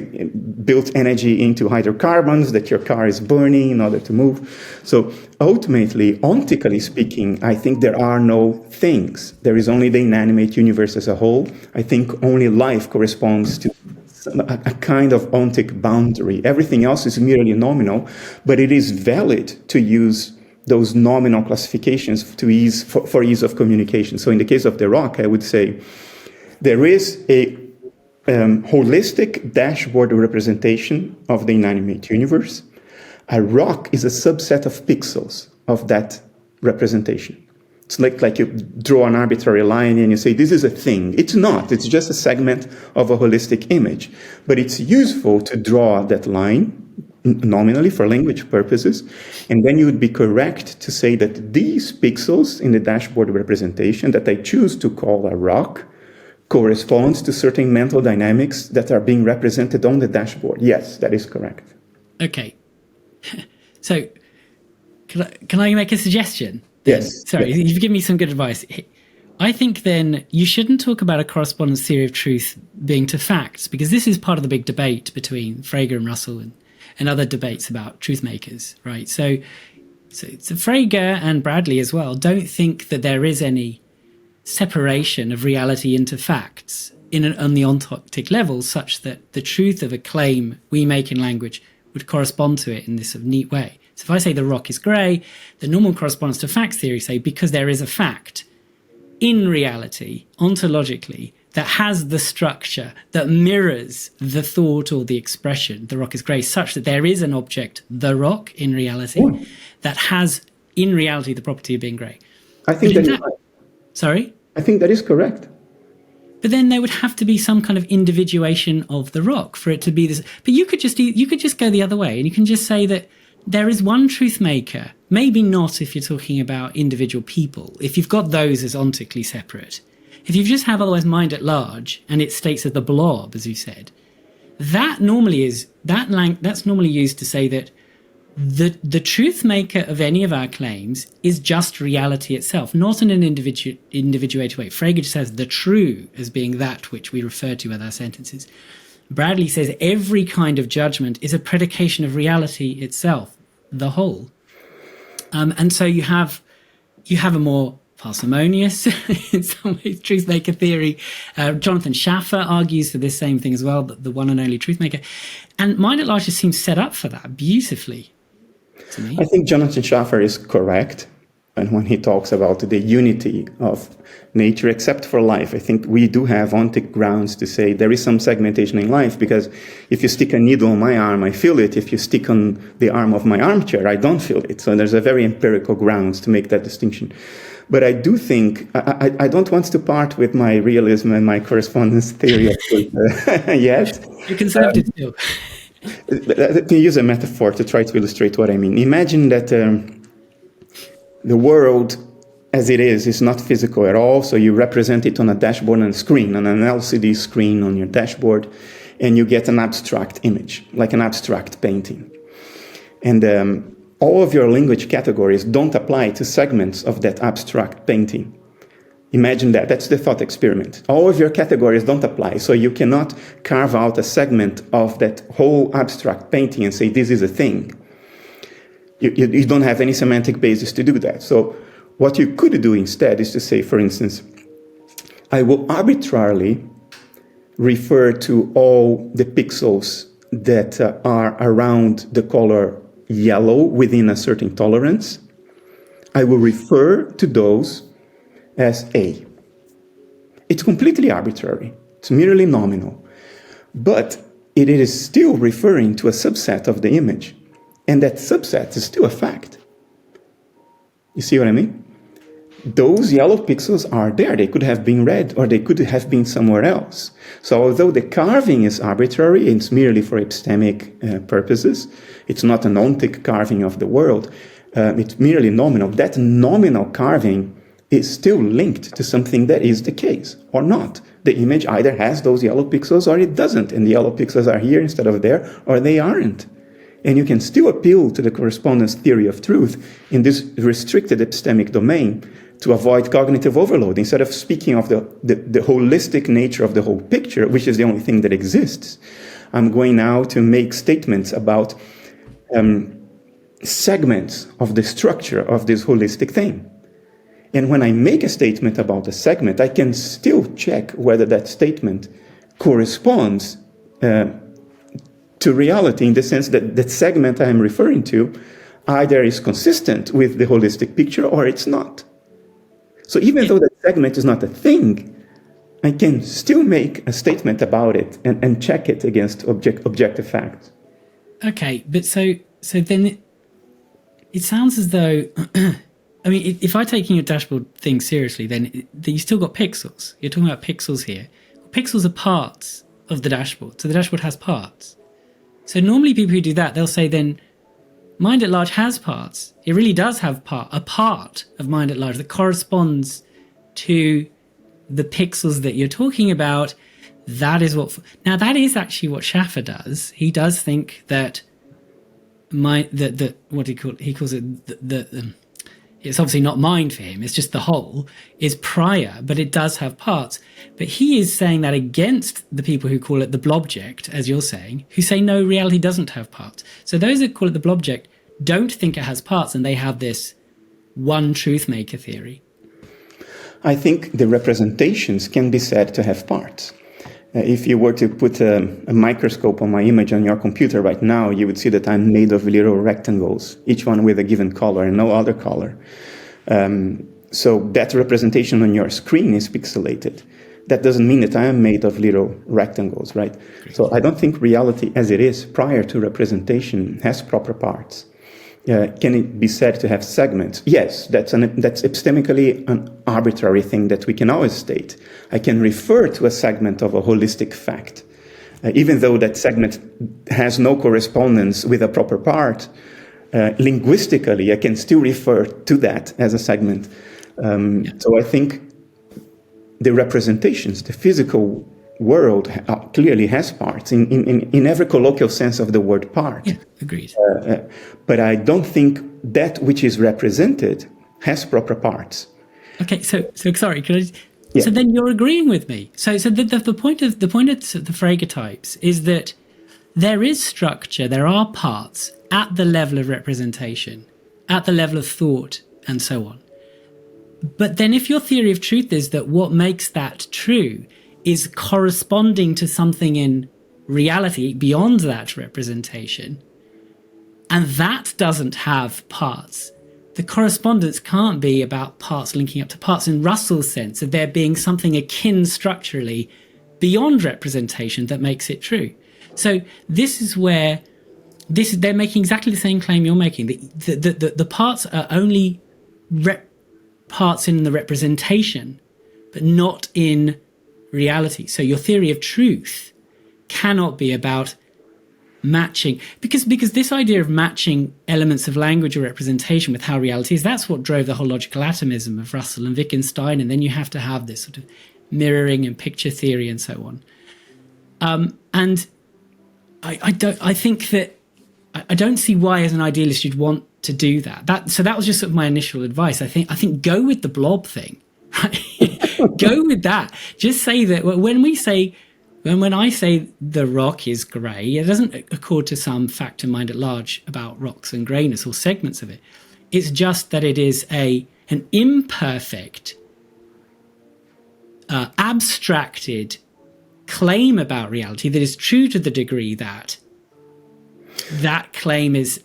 builds energy into hydrocarbons that your car is burning in order to move. So ultimately, ontically speaking, I think there are no things. There is only the inanimate universe as a whole. I think only life corresponds to a kind of ontic boundary. Everything else is merely nominal, but it is valid to use those nominal classifications for ease of communication. So in the case of the rock, I would say there is a holistic dashboard representation of the inanimate universe. A rock is a subset of pixels of that representation. It's like you draw an arbitrary line and you say, this is a thing. It's not. It's just a segment of a holistic image. But it's useful to draw that line nominally for language purposes. And then you would be correct to say that these pixels in the dashboard representation that I choose to call a rock corresponds to certain mental dynamics that are being represented on the dashboard. Yes, that is correct. Okay. So can I make a suggestion? Yes. Sorry, yes. You've given me some good advice. I think then you shouldn't talk about a correspondence theory of truth being to facts, because this is part of the big debate between Frege and Russell and other debates about truth makers, right? So Frege and Bradley as well don't think that there is any separation of reality into facts on the ontologic level such that the truth of a claim we make in language would correspond to it in this sort of neat way. So if I say the rock is grey, the normal correspondence to facts theory say because there is a fact in reality, ontologically, that has the structure that mirrors the thought or the expression, the rock is grey, such that there is an object, the rock, in reality, that has in reality the property of being grey. I think that is right. Sorry? I think that is correct. But then there would have to be some kind of individuation of the rock for it to be this. But you could just go the other way, and you can just say that there is one truth maker, maybe not if you're talking about individual people, if you've got those as ontically separate. If you just have otherwise mind at large, and it states as the blob, as you said, that's normally used to say that the truth maker of any of our claims is just reality itself, not in an individuated way. Frege just says the true as being that which we refer to with our sentences. Bradley says every kind of judgment is a predication of reality itself, the whole. And so you have a more parsimonious, in some ways, truth maker theory. Jonathan Schaffer argues for this same thing as well, the one and only truth maker. And Mind at Large just seems set up for that beautifully to me. I think Jonathan Schaffer is correct. And when he talks about the unity of nature, except for life, I think we do have ontic grounds to say there is some segmentation in life, because if you stick a needle on my arm, I feel it. If you stick on the arm of my armchair, I don't feel it. So there's a very empirical grounds to make that distinction. But I do think, I don't want to part with my realism and my correspondence theory of truth yet. You're conservative still. Let me use a metaphor to try to illustrate what I mean. Imagine that the world as it is not physical at all, so you represent it on a dashboard and a screen, on an LCD screen on your dashboard, and you get an abstract image, like an abstract painting. And all of your language categories don't apply to segments of that abstract painting. Imagine that. That's the thought experiment. All of your categories don't apply, so you cannot carve out a segment of that whole abstract painting and say, this is a thing. You don't have any semantic basis to do that. So what you could do instead is to say, for instance, I will arbitrarily refer to all the pixels that are around the color yellow within a certain tolerance. I will refer to those as A. It's completely arbitrary. It's merely nominal. But it is still referring to a subset of the image. And that subset is still a fact. You see what I mean? Those yellow pixels are there. They could have been red, or they could have been somewhere else. So although the carving is arbitrary, it's merely for epistemic purposes. It's not an ontic carving of the world. It's merely nominal. That nominal carving is still linked to something that is the case, or not. The image either has those yellow pixels or it doesn't, and the yellow pixels are here instead of there, or they aren't. And you can still appeal to the correspondence theory of truth in this restricted epistemic domain to avoid cognitive overload. Instead of speaking of the holistic nature of the whole picture, which is the only thing that exists, I'm going now to make statements about segments of the structure of this holistic thing. And when I make a statement about a segment, I can still check whether that statement corresponds to reality, in the sense that that segment I am referring to either is consistent with the holistic picture or it's not. So even though that segment is not a thing, I can still make a statement about it and check it against objective facts. Okay, but so then it sounds as though, I mean, if I'm taking your dashboard thing seriously, then you still got pixels. You're talking about pixels here. Pixels are parts of the dashboard, so the dashboard has parts. So normally people who do that, they'll say then, Mind at Large has parts. It really does have a part of Mind at Large that corresponds to the pixels that you're talking about. That is what. Now that is actually what Schaffer does. He does think that what he calls it it's obviously not mind for him. It's just the whole is prior, but it does have parts. But he is saying that against the people who call it the blobject, as you're saying, who say no, reality doesn't have parts. So those that call it the blobject don't think it has parts, and they have this one truth maker theory. I think the representations can be said to have parts. If you were to put a microscope on my image on your computer right now, you would see that I'm made of little rectangles, each one with a given color and no other color. So that representation on your screen is pixelated. That doesn't mean that I am made of little rectangles, right? So I don't think reality as it is prior to representation has proper parts. Can it be said to have segments? Yes, that's epistemically an arbitrary thing that we can always state. I can refer to a segment of a holistic fact, even though that segment has no correspondence with a proper part. Linguistically, I can still refer to that as a segment. So I think the representations, the physical world clearly has parts in every colloquial sense of the word part. Yeah, agreed. But I don't think that which is represented has proper parts. Okay, so sorry, could I? Yeah. So then you're agreeing with me. So the point of the Frege types is that there is structure, there are parts at the level of representation, at the level of thought, and so on. But then if your theory of truth is that what makes that true is corresponding to something in reality beyond that representation, and that doesn't have parts, the correspondence can't be about parts linking up to parts in Russell's sense of there being something akin structurally beyond representation that makes it true. So this is where they're making exactly the same claim you're making. The parts are only parts in the representation, but not in reality. So your theory of truth cannot be about matching, because this idea of matching elements of language or representation with how reality is, that's what drove the whole logical atomism of Russell and Wittgenstein, and then you have to have this sort of mirroring and picture theory and so on. And I don't see why as an idealist you'd want to do that. So that was just sort of my initial advice. I think go with the blob thing, right? Go with that. Just say that when I say the rock is grey, it doesn't accord to some fact in Mind at Large about rocks and greyness or segments of it. It's just that it is an imperfect, abstracted claim about reality that is true to the degree that that claim is.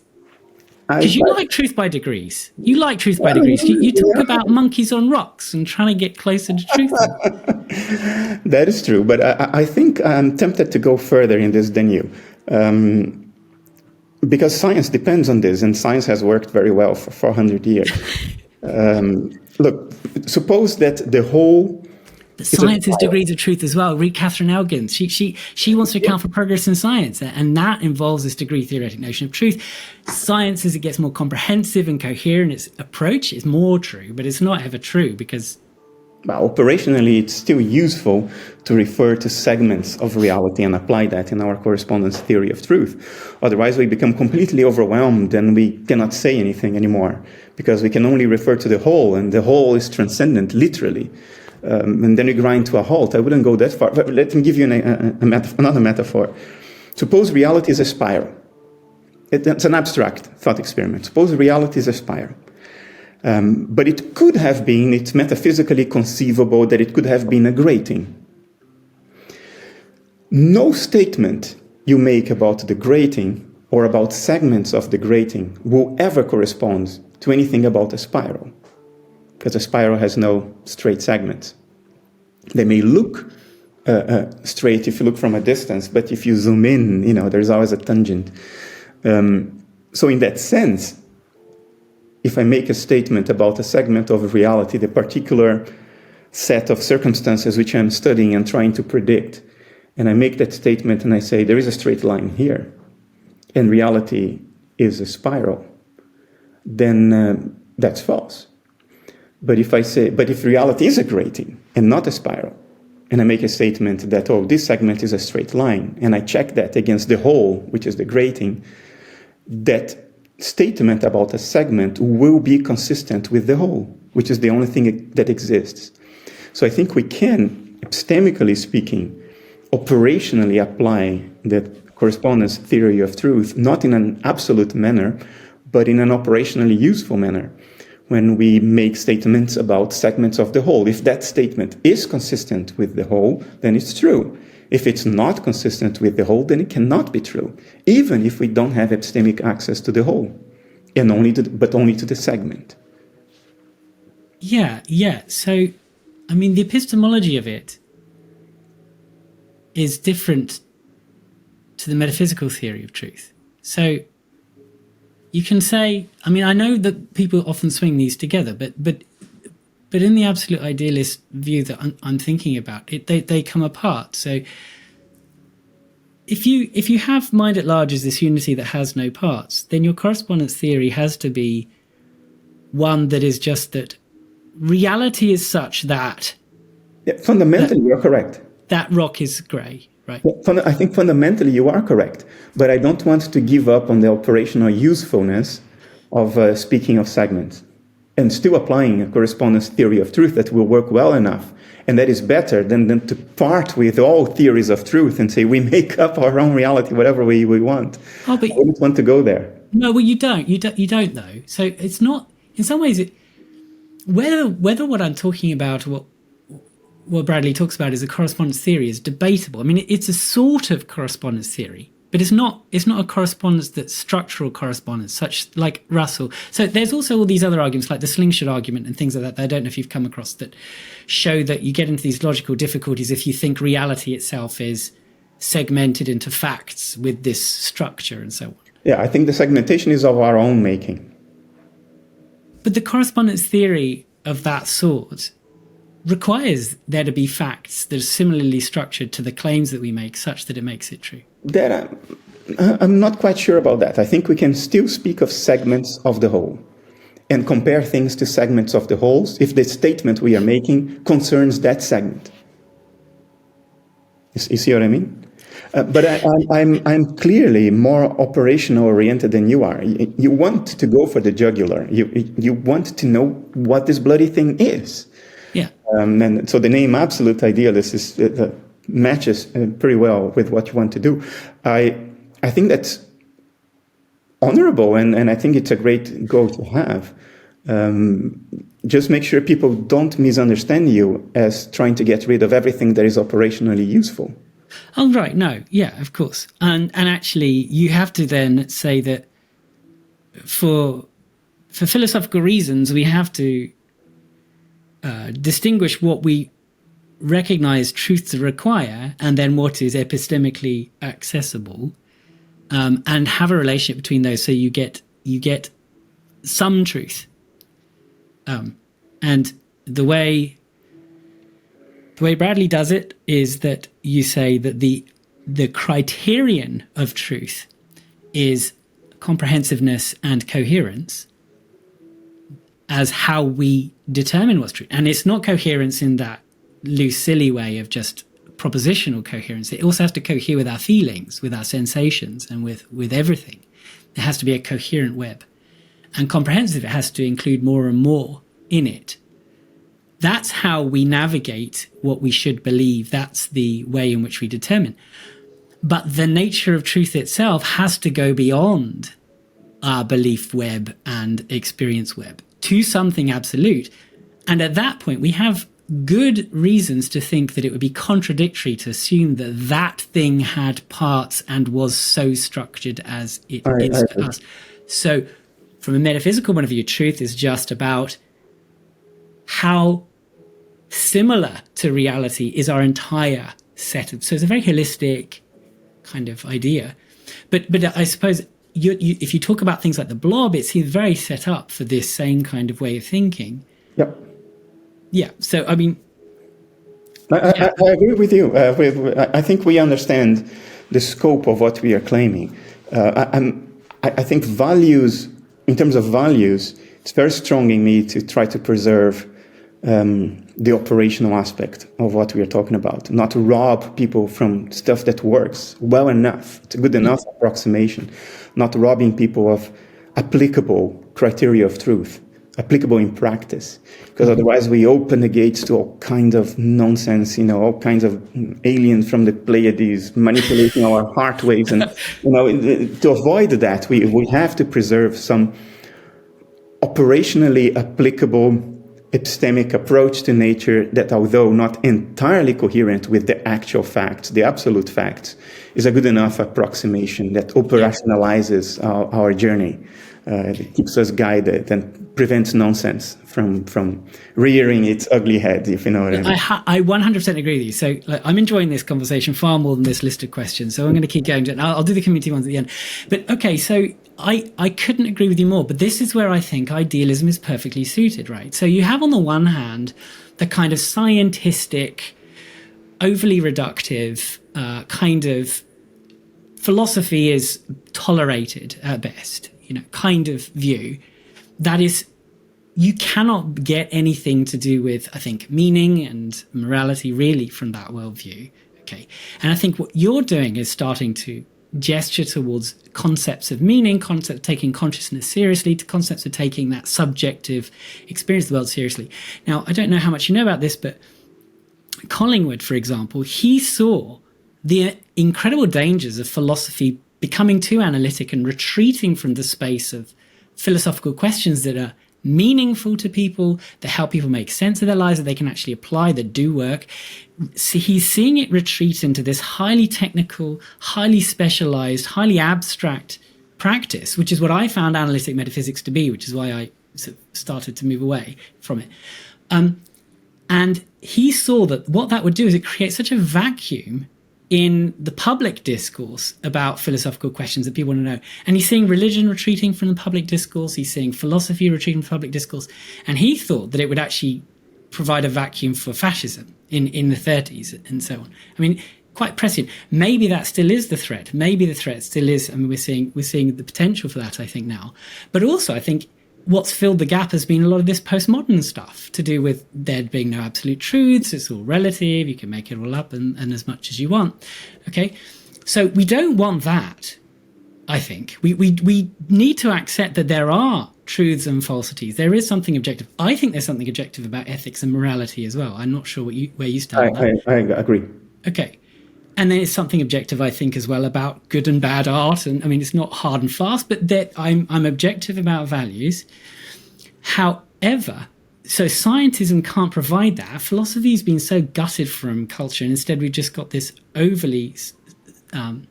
Because you like truth by degrees. You like truth by degrees. You talk about monkeys on rocks and trying to get closer to truth. That is true, but I think I'm tempted to go further in this than you. because science depends on this, and science has worked very well for 400 years. Look, suppose that the whole... But science is degrees of truth as well. Read Catherine Elkins. She wants to account for progress in science, and that involves this degree theoretic notion of truth. Science, as it gets more comprehensive and coherent, its approach is more true, but it's not ever true because... Well, operationally, it's still useful to refer to segments of reality and apply that in our correspondence theory of truth. Otherwise, we become completely overwhelmed and we cannot say anything anymore because we can only refer to the whole, and the whole is transcendent, literally. And then we grind to a halt. I wouldn't go that far. But let me give you another metaphor. Suppose reality is a spiral. It's an abstract thought experiment. Suppose reality is a spiral. But it could have been, it's metaphysically conceivable that it could have been a grating. No statement you make about the grating or about segments of the grating will ever correspond to anything about a spiral, because a spiral has no straight segments. They may look straight if you look from a distance, but if you zoom in, there's always a tangent. So in that sense, if I make a statement about a segment of reality, the particular set of circumstances which I'm studying and trying to predict, and I make that statement and I say there is a straight line here, and reality is a spiral, then that's false. But if reality is a grating and not a spiral, and I make a statement that, this segment is a straight line, and I check that against the whole, which is the grating, that statement about a segment will be consistent with the whole, which is the only thing that exists. So I think we can, epistemically speaking, operationally apply the correspondence theory of truth, not in an absolute manner, but in an operationally useful manner, when we make statements about segments of the whole. If that statement is consistent with the whole, then it's true. If it's not consistent with the whole, then it cannot be true, even if we don't have epistemic access to the whole, and only to the segment. Yeah. So, the epistemology of it is different to the metaphysical theory of truth. So, you can say, I know that people often swing these together, but in the absolute idealist view that I'm thinking about, they come apart. So if you have mind at large as this unity that has no parts, then your correspondence theory has to be one that is just that reality is such that... Yeah, fundamentally, you're correct. That rock is grey, right? Yeah, I think fundamentally you are correct, but I don't want to give up on the operational usefulness of speaking of segments and still applying a correspondence theory of truth that will work well enough. And that is better than to part with all theories of truth and say we make up our own reality, whatever we want. I wouldn't want to go there. No, well, you don't. You don't though. So it's not. In some ways, whether what I'm talking about, what Bradley talks about is a correspondence theory, is debatable. It's a sort of correspondence theory, but it's not a correspondence that's structural correspondence, such like Russell. So there's also all these other arguments, like the slingshot argument and things like that I don't know if you've come across, that show that you get into these logical difficulties if you think reality itself is segmented into facts with this structure and so on. Yeah, I think the segmentation is of our own making. But the correspondence theory of that sort requires there to be facts that are similarly structured to the claims that we make, such that it makes it true. That I'm not quite sure about that. I think we can still speak of segments of the whole and compare things to segments of the wholes if the statement we are making concerns that segment. You see what I mean? But I'm clearly more operational oriented than you are. You want to go for the jugular. You want to know what this bloody thing is. Yeah. And so the name Absolute Idealist matches pretty well with what you want to do. I think that's honorable, and I think it's a great goal to have. Just make sure people don't misunderstand you as trying to get rid of everything that is operationally useful. Oh, right. No. Yeah, of course. And actually, you have to then say that for philosophical reasons, we have to distinguish what we recognize truth to require and then what is epistemically accessible. and have a relationship between those, so you get some truth. And the way Bradley does it is that you say that the criterion of truth is comprehensiveness and coherence as how we determine what's true. And it's not coherence in that loose, silly way of just propositional coherence. It also has to cohere with our feelings, with our sensations, and with everything. There has to be a coherent web. And comprehensive, it has to include more and more in it. That's how we navigate what we should believe. That's the way in which we determine. But the nature of truth itself has to go beyond our belief web and experience web to something absolute. And at that point, we have good reasons to think that it would be contradictory to assume that that thing had parts and was so structured as it is for us. So from a metaphysical point of view, truth is just about how similar to reality is our entire set of. So it's a very holistic kind of idea. But I suppose if you talk about things like the blob, it's very set up for this same kind of way of thinking. Yep. Yeah. So, I mean, I agree with you. I think we understand the scope of what we are claiming. I think values, in terms of values, it's very strong in me to try to preserve the operational aspect of what we are talking about, not to rob people from stuff that works well enough. It's a good enough approximation, not robbing people of applicable criteria of truth, applicable in practice, because otherwise we open the gates to all kinds of nonsense, all kinds of aliens from the Pleiades manipulating our heart waves. And, to avoid that, we have to preserve some operationally applicable epistemic approach to nature that, although not entirely coherent with the actual facts, the absolute facts, is a good enough approximation that operationalizes our journey. It keeps us guided and prevents nonsense from rearing its ugly head, if you know what I mean. I 100% agree with you. So I'm enjoying this conversation far more than this list of questions. So I'm going to keep going. I'll do the community ones at the end. But okay, so I couldn't agree with you more. But this is where I think idealism is perfectly suited, right? So you have on the one hand the kind of scientistic, overly reductive kind of philosophy is tolerated at best, kind of view that is, you cannot get anything to do with, I think, meaning and morality really from that worldview. Okay. And I think what you're doing is starting to gesture towards concepts of meaning, concept of taking consciousness seriously, to concepts of taking that subjective experience of the world seriously. Now, I don't know how much you know about this, but Collingwood, for example, he saw the incredible dangers of philosophy becoming too analytic and retreating from the space of philosophical questions that are meaningful to people, that help people make sense of their lives, that they can actually apply, that do work. So he's seeing it retreat into this highly technical, highly specialized, highly abstract practice, which is what I found analytic metaphysics to be, which is why I started to move away from it. And he saw that what that would do is it creates such a vacuum in the public discourse about philosophical questions that people want to know. And he's seeing religion retreating from the public discourse. He's seeing philosophy retreating from the public discourse. And he thought that it would actually provide a vacuum for fascism in the 30s and so on. I mean, quite prescient. Maybe that still is the threat. Maybe the threat still is, I mean, we're seeing the potential for that, I think, now. But also, I think what's filled the gap has been a lot of this postmodern stuff to do with there being no absolute truths. It's all relative. You can make it all up and as much as you want. Okay. So we don't want that, I think. We need to accept that there are truths and falsities. There is something objective. I think there's something objective about ethics and morality as well. I'm not sure where you stand on that. I agree. Okay. And then it's something objective, I think, as well about good and bad art. And I mean, it's not hard and fast, but that I'm objective about values. However, so scientism can't provide that. Philosophy has been so gutted from culture, and instead we've just got this overly sort of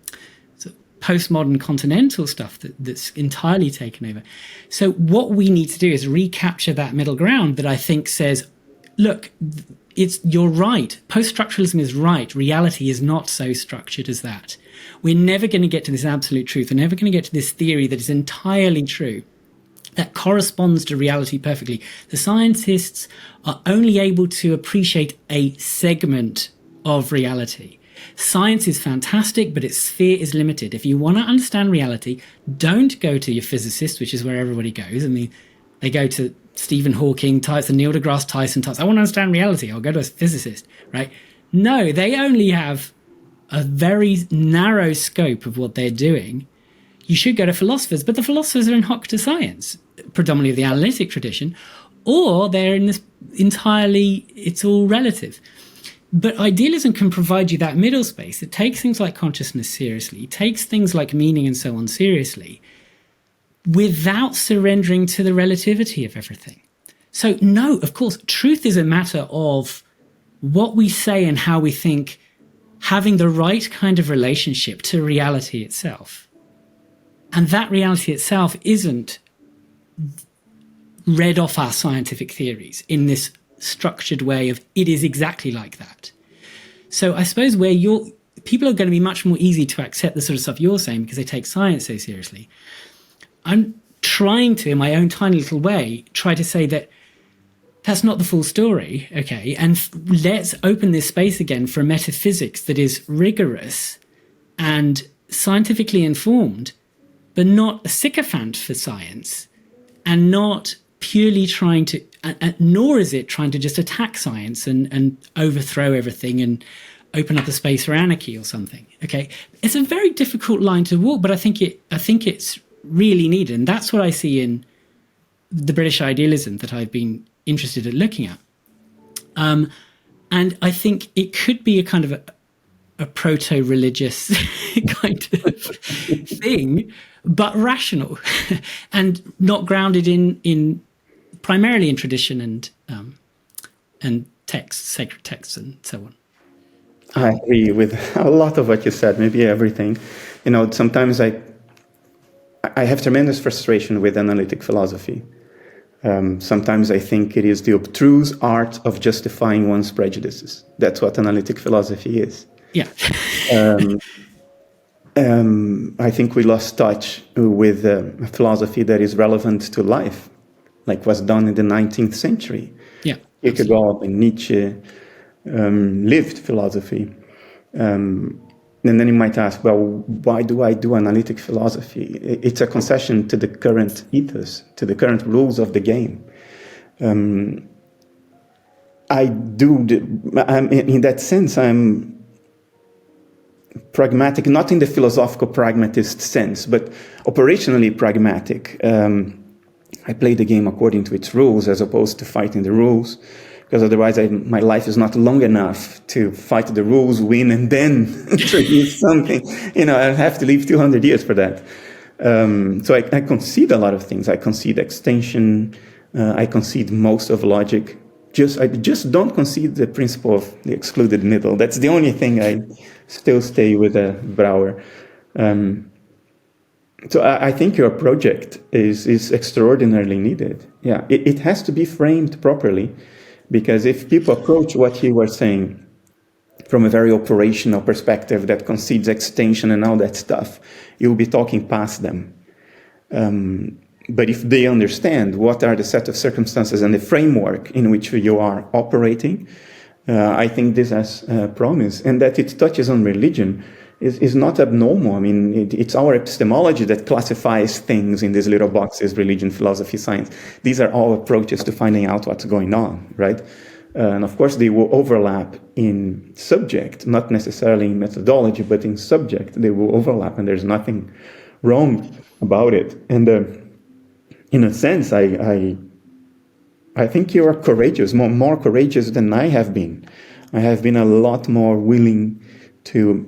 postmodern continental stuff that's entirely taken over. So what we need to do is recapture that middle ground that I think says, look, you're right. Post-structuralism is right. Reality is not so structured as that. We're never going to get to this absolute truth. We're never going to get to this theory that is entirely true, that corresponds to reality perfectly. The scientists are only able to appreciate a segment of reality. Science is fantastic, but its sphere is limited. If you want to understand reality, don't go to your physicist, which is where everybody goes. And they go to Stephen Hawking types and Neil deGrasse Tyson types. I want to understand reality. I'll go to a physicist, right? No, they only have a very narrow scope of what they're doing. You should go to philosophers, but the philosophers are in hoc to science, predominantly of the analytic tradition, or they're in this entirely, it's all relative. But idealism can provide you that middle space. It takes things like consciousness seriously, it takes things like meaning and so on seriously, without surrendering to the relativity of everything. So no, of course, truth is a matter of what we say and how we think, having the right kind of relationship to reality itself. And that reality itself isn't read off our scientific theories in this structured way of it is exactly like that. So I suppose where people are going to be much more easy to accept the sort of stuff you're saying because they take science so seriously. I'm trying to, in my own tiny little way, try to say that that's not the full story, okay? And let's open this space again for a metaphysics that is rigorous and scientifically informed, but not a sycophant for science, and not purely trying to, nor is it trying to just attack science and overthrow everything and open up a space for anarchy or something. Okay, it's a very difficult line to walk, but I think it's really needed, and that's what I see in the British idealism that I've been interested in looking at. And I think it could be a kind of a proto-religious kind of thing, but rational and not grounded in primarily in tradition and texts, sacred texts, and so on. I agree with a lot of what you said, maybe everything. Sometimes I have tremendous frustration with analytic philosophy. Sometimes I think it is the obtruse art of justifying one's prejudices. That's what analytic philosophy is. Yeah. I think we lost touch with a philosophy that is relevant to life, like was done in the 19th century. Yeah. Kierkegaard and Nietzsche lived philosophy. And then you might ask, well, why do I do analytic philosophy? It's a concession to the current ethos, to the current rules of the game. In that sense, I'm pragmatic, not in the philosophical pragmatist sense, but operationally pragmatic. I play the game according to its rules as opposed to fighting the rules, because otherwise my life is not long enough to fight the rules, win, and then introduce something. I have to live 200 years for that. So I concede a lot of things. I concede extension. I concede most of logic. I just don't concede the principle of the excluded middle. That's the only thing I still stay with Brouwer. So I think your project is extraordinarily needed. Yeah, it has to be framed properly, because if people approach what you were saying from a very operational perspective that concedes extension and all that stuff, you'll be talking past them. But if they understand what are the set of circumstances and the framework in which you are operating, I think this has promise. And that it touches on religion is not abnormal. I mean, it's our epistemology that classifies things in these little boxes: religion, philosophy, science. These are all approaches to finding out what's going on, right? And of course, they will overlap in subject, not necessarily in methodology, but in subject, they will overlap, and there's nothing wrong about it. And in a sense, I think you are courageous, more courageous than I have been. I have been a lot more willing to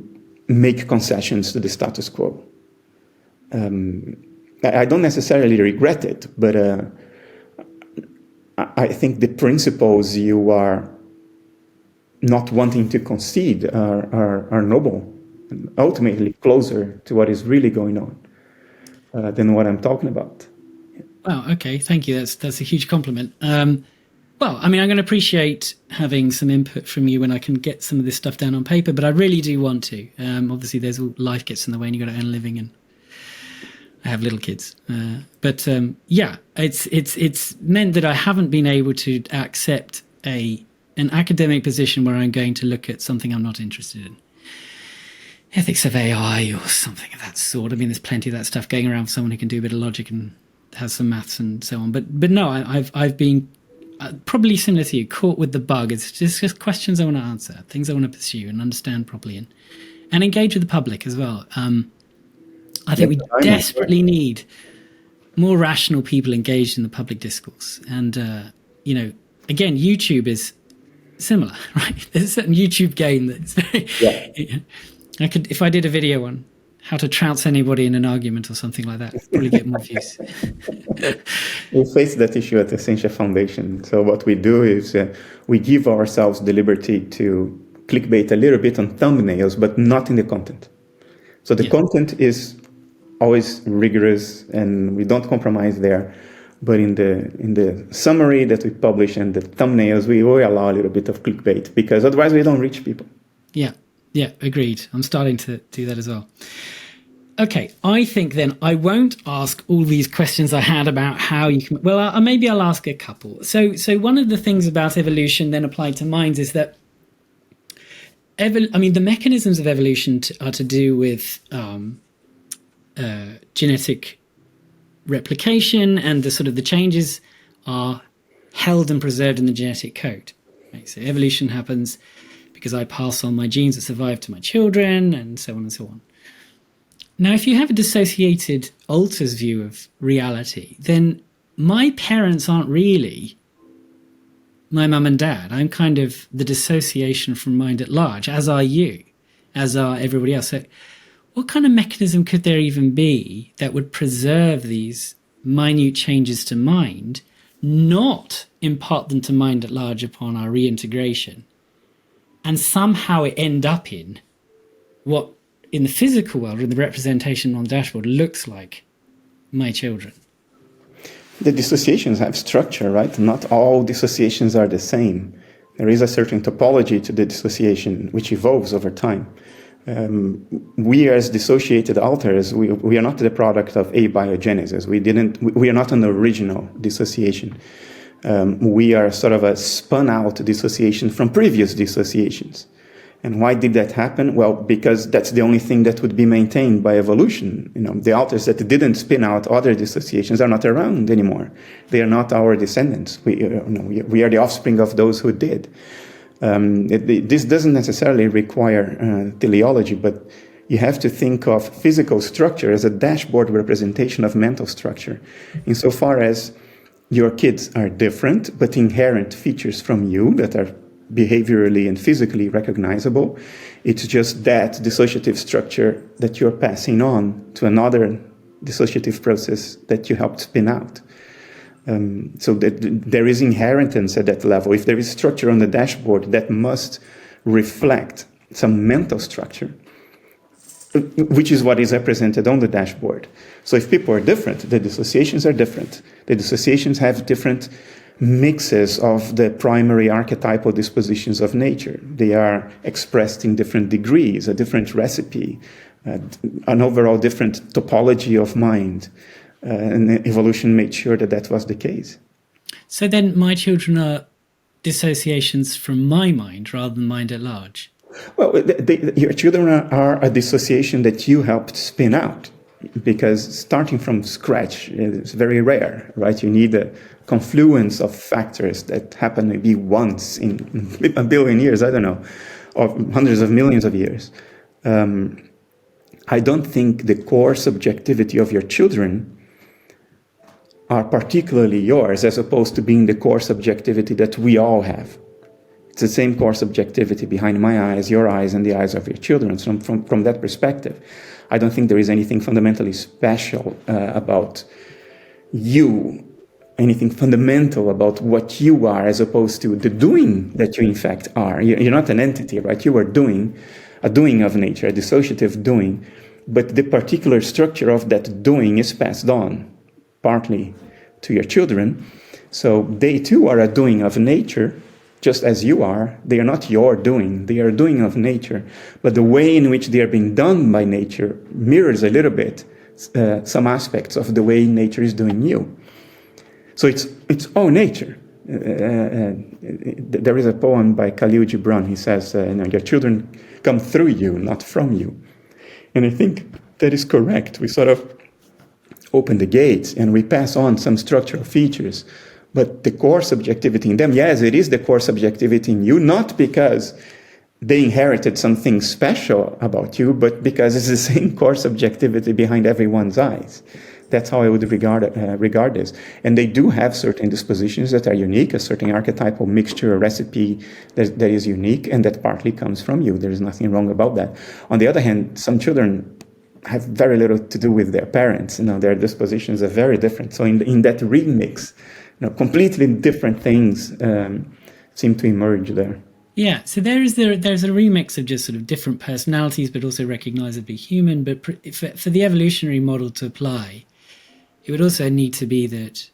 make concessions to the status quo. I don't necessarily regret it, but I think the principles you are not wanting to concede are noble, and ultimately closer to what is really going on than what I'm talking about. Wow. Okay. Thank you. That's a huge compliment. Well, I mean, I'm going to appreciate having some input from you when I can get some of this stuff down on paper, but I really do want to. Obviously, life gets in the way, and you've got to earn a living, and I have little kids. Yeah, it's meant that I haven't been able to accept an academic position where I'm going to look at something I'm not interested in. Ethics of AI or something of that sort. I mean, there's plenty of that stuff going around for someone who can do a bit of logic and has some maths and so on. But no, I've been probably similar to you, caught with the bug. It's just questions I want to answer, things I want to pursue and understand properly, and engage with the public as well. I think we desperately need more rational people engaged in the public discourse. And, again, YouTube is similar, right? There's a certain YouTube game that's very... Yeah. If I did a video on how to trounce anybody in an argument or something like that, probably get more views. We face that issue at Essentia Foundation. So what we do is we give ourselves the liberty to clickbait a little bit on thumbnails, but not in the content. So the content is always rigorous, and we don't compromise there. But in the summary that we publish and the thumbnails, we will allow a little bit of clickbait, because otherwise we don't reach people. Yeah, agreed. I'm starting to do that as well. Okay, I think then I won't ask all these questions I had about how you can... Well, maybe I'll ask a couple. So one of the things about evolution then applied to minds is that the mechanisms of evolution are to do with genetic replication, and the changes are held and preserved in the genetic code. Right? So evolution happens because I pass on my genes that survive to my children, and so on and so on. Now, if you have a dissociated Alters view of reality, then my parents aren't really my mum and dad. I'm kind of the dissociation from mind at large, as are you, as are everybody else. So what kind of mechanism could there even be that would preserve these minute changes to mind, not impart them to mind at large upon our reintegration, and somehow it end up in what in the physical world, in the representation on the dashboard, looks like my children? The dissociations have structure, right? Not all dissociations are the same. There is a certain topology to the dissociation which evolves over time. We as dissociated alters, we are not the product of abiogenesis. We are not an original dissociation. We are sort of a spun out dissociation from previous dissociations. And why did that happen? Well, because that's the only thing that would be maintained by evolution. The alters that didn't spin out other dissociations are not around anymore. They are not our descendants. We are the offspring of those who did. This doesn't necessarily require teleology, but you have to think of physical structure as a dashboard representation of mental structure, insofar as your kids are different, but inherent features from you that are behaviorally and physically recognizable. It's just that dissociative structure that you're passing on to another dissociative process that you helped spin out. So that there is inheritance at that level. If there is structure on the dashboard, that must reflect some mental structure, which is what is represented on the dashboard. So if people are different, the dissociations are different. The dissociations have different mixes of the primary archetypal dispositions of nature. They are expressed in different degrees, a different recipe, an overall different topology of mind. And evolution made sure that that was the case. So then my children are dissociations from my mind rather than mind at large? Well, your children are a dissociation that you helped spin out, because starting from scratch is very rare, right? You need a confluence of factors that happen maybe once in a billion years, I don't know, or hundreds of millions of years. I don't think the core subjectivity of your children are particularly yours, as opposed to being the core subjectivity that we all have. It's the same core subjectivity behind my eyes, your eyes, and the eyes of your children. So from that perspective, I don't think there is anything fundamentally special about you, anything fundamental about what you are, as opposed to the doing that you in fact are. You're not an entity, right? You are doing, a doing of nature, a dissociative doing, but the particular structure of that doing is passed on, partly to your children, So they too are a doing of nature, just as you are. They are not your doing, they are a doing of nature. But the way in which they are being done by nature mirrors a little bit some aspects of the way nature is doing you. So it's all nature. There is a poem by Khalil Gibran. He says, your children come through you, not from you. And I think that is correct. We sort of open the gates and we pass on some structural features. But the core subjectivity in them, yes, it is the core subjectivity in you, not because they inherited something special about you, but because it's the same core subjectivity behind everyone's eyes. That's how I would regard this. And they do have certain dispositions that are unique, a certain archetypal mixture, a recipe that is unique, and that partly comes from you. There is nothing wrong about that. On the other hand, some children have very little to do with their parents. Their dispositions are very different. So in that remix, completely different things seem to emerge there. Yeah, so there's a remix of just sort of different personalities, but also recognizably human. But for the evolutionary model to apply, it would also need to be that,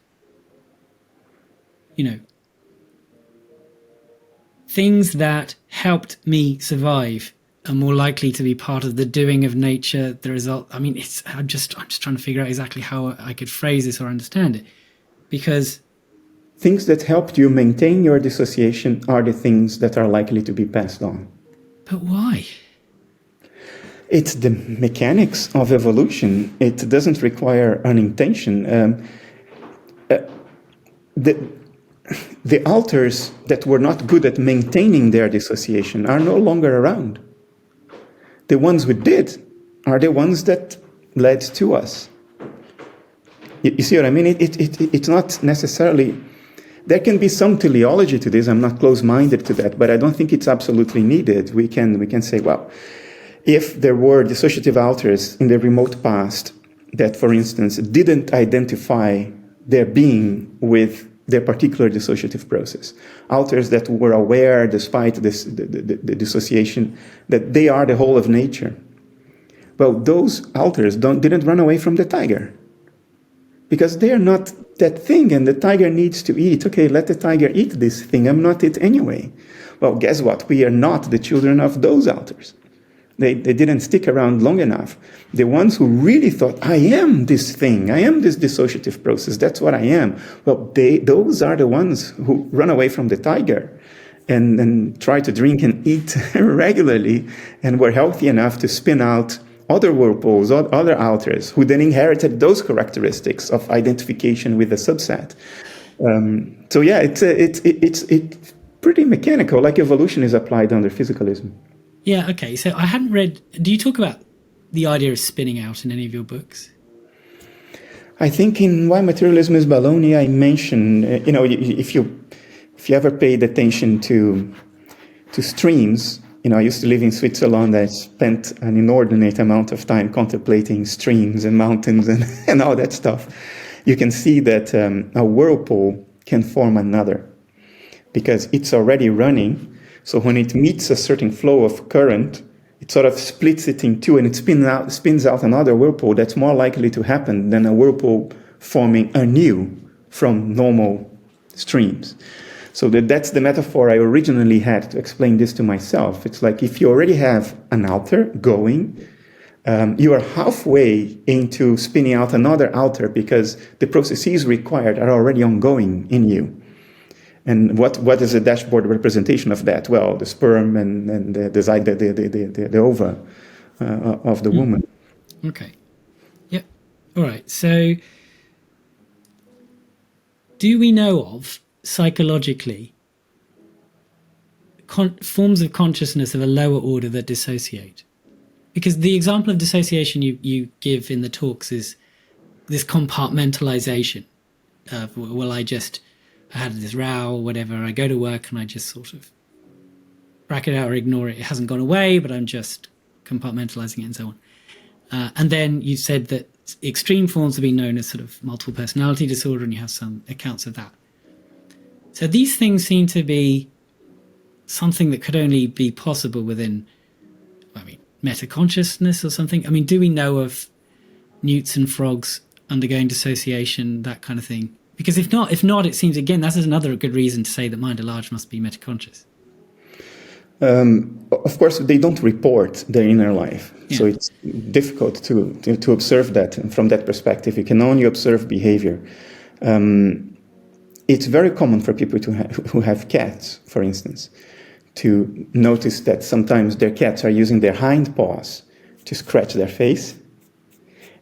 things that helped me survive are more likely to be part of the doing of nature. The result, I'm just trying to figure out exactly how I could phrase this or understand it, because things that helped you maintain your dissociation are the things that are likely to be passed on. But why? It's the mechanics of evolution. It doesn't require an intention. The alters that were not good at maintaining their dissociation are no longer around. The ones who did are the ones that led to us. You see what I mean? It's not necessarily... There can be some teleology to this. I'm not close-minded to that, but I don't think it's absolutely needed. We can say, well, if there were dissociative alters in the remote past that, for instance, didn't identify their being with their particular dissociative process, alters that were aware, despite the dissociation, that they are the whole of nature, well, those alters didn't run away from the tiger, because they are not that thing, and the tiger needs to eat. Okay, let the tiger eat this thing. I'm not it anyway. Well, guess what? We are not the children of those alters. They didn't stick around long enough. The ones who really thought, I am this thing, I am this dissociative process, that's what I am. Well, those are the ones who run away from the tiger and try to drink and eat regularly, and were healthy enough to spin out other whirlpools, other alters, who then inherited those characteristics of identification with the subset. So yeah, it's pretty mechanical, like evolution is applied under physicalism. Yeah, okay. So I hadn't read... Do you talk about the idea of spinning out in any of your books? I think in Why Materialism is Baloney, I mention, if you ever paid attention to streams, I used to live in Switzerland. I spent an inordinate amount of time contemplating streams and mountains and all that stuff. You can see that a whirlpool can form another because it's already running. So when it meets a certain flow of current, it sort of splits it in two and it spins out another whirlpool. That's more likely to happen than a whirlpool forming anew from normal streams. So that's the metaphor I originally had to explain this to myself. It's like if you already have an alter going, you are halfway into spinning out another alter because the processes required are already ongoing in you. And what is a dashboard representation of that? Well, the sperm and the ova of the woman. Okay. Yep. All right. So do we know of, psychologically, forms of consciousness of a lower order that dissociate? Because the example of dissociation you give in the talks is this compartmentalization of, well, I had this row or whatever, I go to work and I just sort of bracket it out or ignore it. It hasn't gone away, but I'm just compartmentalizing it and so on. And then you said that extreme forms have been known as sort of multiple personality disorder, and you have some accounts of that. So these things seem to be something that could only be possible within, metaconsciousness or something. Do we know of newts and frogs undergoing dissociation, that kind of thing, Because if not, it seems again that's another good reason to say that mind at large must be metaconscious. Of course, they don't report their inner life, so Yeah. it's difficult to observe that. And from that perspective, you can only observe behavior. It's very common for people who have cats, for instance, to notice that sometimes their cats are using their hind paws to scratch their face,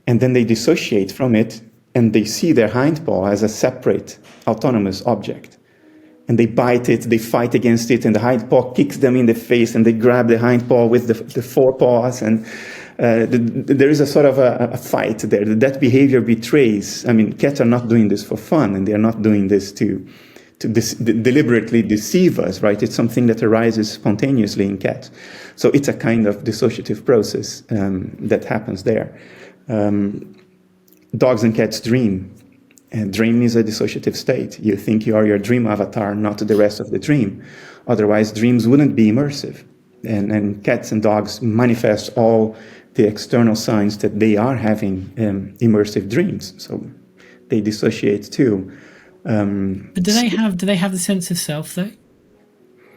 and then they dissociate from it, and they see their hind paw as a separate, autonomous object. And they bite it, they fight against it, and the hind paw kicks them in the face, and they grab the hind paw with the forepaws, and there is a sort of a fight there. That behavior betrays. I mean, cats are not doing this for fun, and they are not doing this to deliberately deceive us, right? It's something that arises spontaneously in cats. So it's a kind of dissociative process that happens there. Dogs and cats dream. And dream is a dissociative state. You think you are your dream avatar, not the rest of the dream. Otherwise, dreams wouldn't be immersive. And cats and dogs manifest all the external signs that they are having immersive dreams. So they dissociate too. But do they have the sense of self though?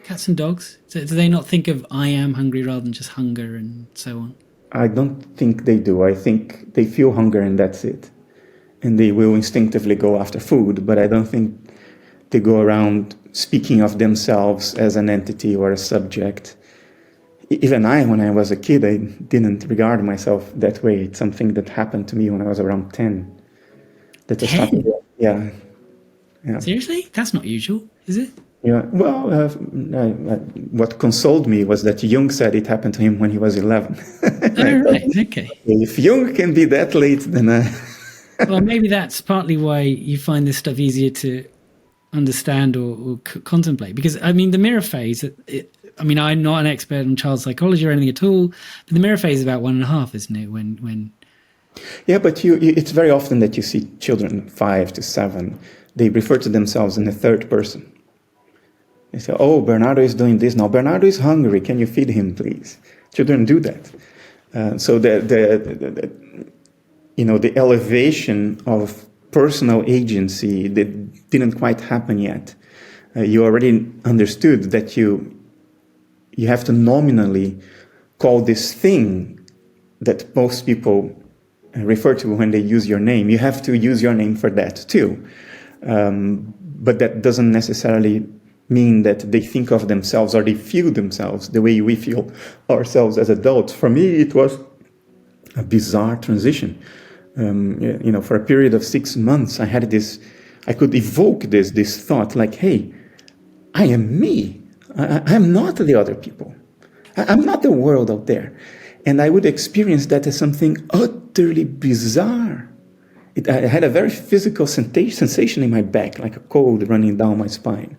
Cats and dogs? Do they not think of I am hungry rather than just hunger and so on? I don't think they do. I think they feel hunger and that's it. And they will instinctively go after food, but I don't think they go around speaking of themselves as an entity or a subject. Even when I was a kid, I didn't regard myself that way. It's something that happened to me when I was around 10. That was 10? Yeah. Seriously? That's not usual, is it? Yeah. Well, what consoled me was that Jung said it happened to him when he was 11. Oh, right. Okay. If Jung can be that late, then... Well, maybe that's partly why you find this stuff easier to understand or contemplate. Because, I mean, the mirror phase, I'm not an expert on child psychology or anything at all, but the mirror phase is about 1.5, isn't it? When Yeah, but it's very often that you see children 5 to 7, they refer to themselves in the third person. They say, oh, Bernardo is doing this now. Bernardo is hungry. Can you feed him, please? Children do that. So the elevation of personal agency that didn't quite happen yet. You already understood that you have to nominally call this thing that most people refer to when they use your name. You have to use your name for that too. But that doesn't necessarily mean that they think of themselves or they feel themselves the way we feel ourselves as adults. For me, it was a bizarre transition. For a period of 6 months, I could evoke this thought like, hey, I am me. I'm not the other people. I'm not the world out there. And I would experience that as something utterly bizarre. I had a very physical sensation in my back, like a cold running down my spine.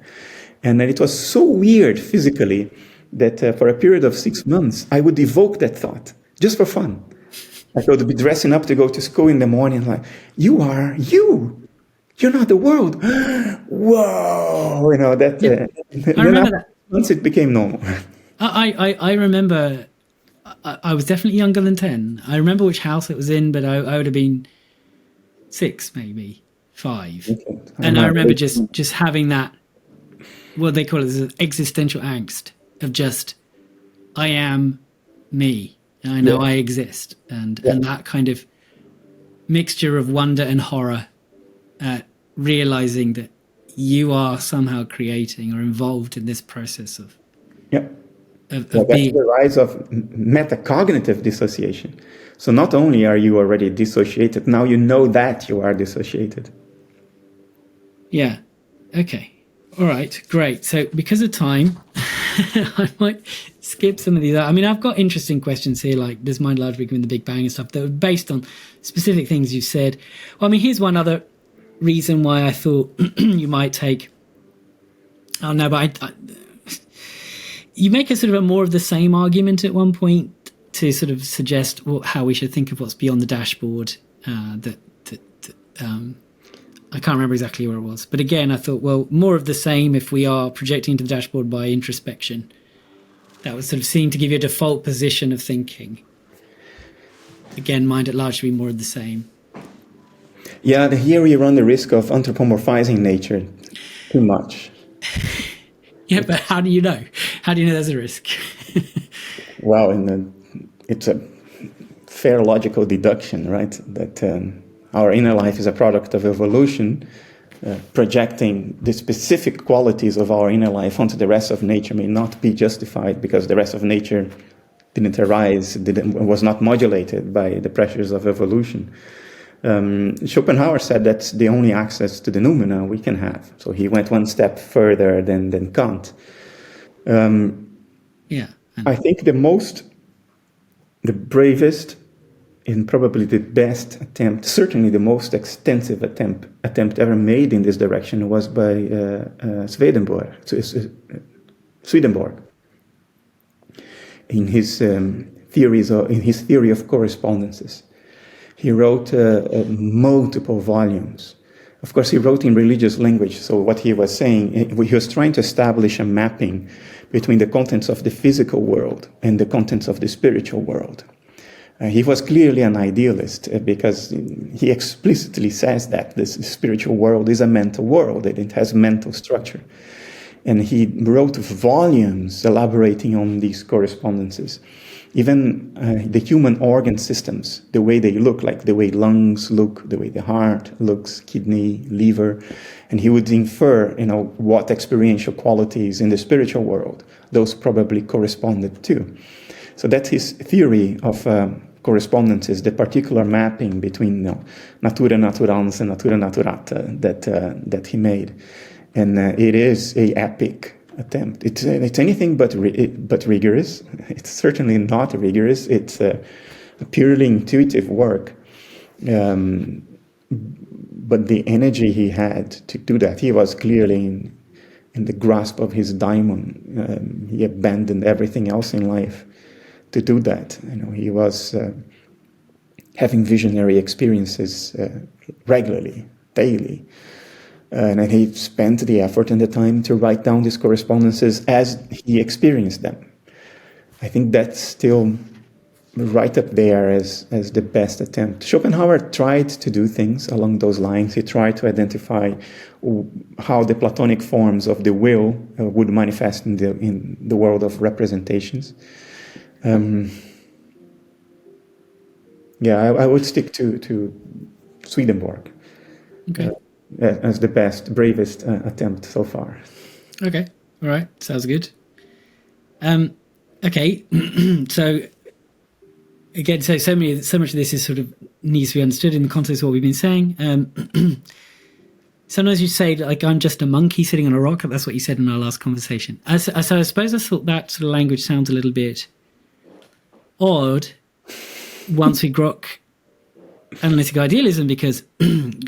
And it was so weird physically that for a period of 6 months, I would evoke that thought just for fun. I would be dressing up to go to school in the morning, like, you are you. You're not the world. Whoa! I remember that. Once it became normal. I remember I was definitely younger than 10. I remember which house it was in, but I would have been 6, maybe 5. Okay. And I remember just having that, what they call it, is existential angst of just, I am me. And I know I exist. And that kind of mixture of wonder and horror at realizing that you are somehow creating or involved in this process of that's the rise of metacognitive dissociation. So not only are you already dissociated, now you know that you are dissociated. Yeah. Okay. All right. Great. So because of time, I might skip some of these. I mean, I've got interesting questions here, like does mind large become the Big Bang and stuff that were based on specific things you said. Well, I mean, here's one other reason why I thought you might take. Oh no, but you make a sort of a more of the same argument at one point to sort of suggest how we should think of what's beyond the dashboard. I can't remember exactly where it was, but again, I thought, well, more of the same if we are projecting to the dashboard by introspection. That would sort of seem to give you a default position of thinking. Again, mind at large should be more of the same. Yeah, here we run the risk of anthropomorphizing nature too much. Yeah, but how do you know? How do you know there's a risk? Well, it's a fair logical deduction, right? That our inner life is a product of evolution, projecting the specific qualities of our inner life onto the rest of nature may not be justified because the rest of nature didn't arise, was not modulated by the pressures of evolution. Schopenhauer said that's the only access to the noumena we can have. So he went one step further than Kant. Yeah. I think the bravest and probably the best attempt, certainly the most extensive attempt ever made in this direction was by Swedenborg, in his theory of correspondences. He wrote multiple volumes. Of course, he wrote in religious language. So what he was saying, he was trying to establish a mapping between the contents of the physical world and the contents of the spiritual world. He was clearly an idealist because he explicitly says that this spiritual world is a mental world, that it has mental structure. And he wrote volumes elaborating on these correspondences. Even the human organ systems, the way they look, like the way lungs look, the way the heart looks, kidney, liver, and he would infer, what experiential qualities in the spiritual world those probably corresponded to. So that's his theory of correspondences, the particular mapping between natura naturans and natura naturata that he made, and it is a epic attempt. It's anything but rigorous. It's certainly not rigorous. It's a purely intuitive work. But the energy he had to do that, he was clearly in the grasp of his diamond. He abandoned everything else in life to do that. He was having visionary experiences regularly, daily. And he spent the effort and the time to write down these correspondences as he experienced them. I think that's still right up there as the best attempt. Schopenhauer tried to do things along those lines. He tried to identify how the Platonic forms of the will would manifest in the world of representations. I would stick to Swedenborg. Okay. As the best, bravest attempt so far. Okay. All right. Sounds good. Okay. So again, so much of this is sort of needs to be understood in the context of what we've been saying. Sometimes you say, like, I'm just a monkey sitting on a rock. That's what you said in our last conversation. So I suppose I thought that sort of language sounds a little bit odd once we grok analytic idealism, because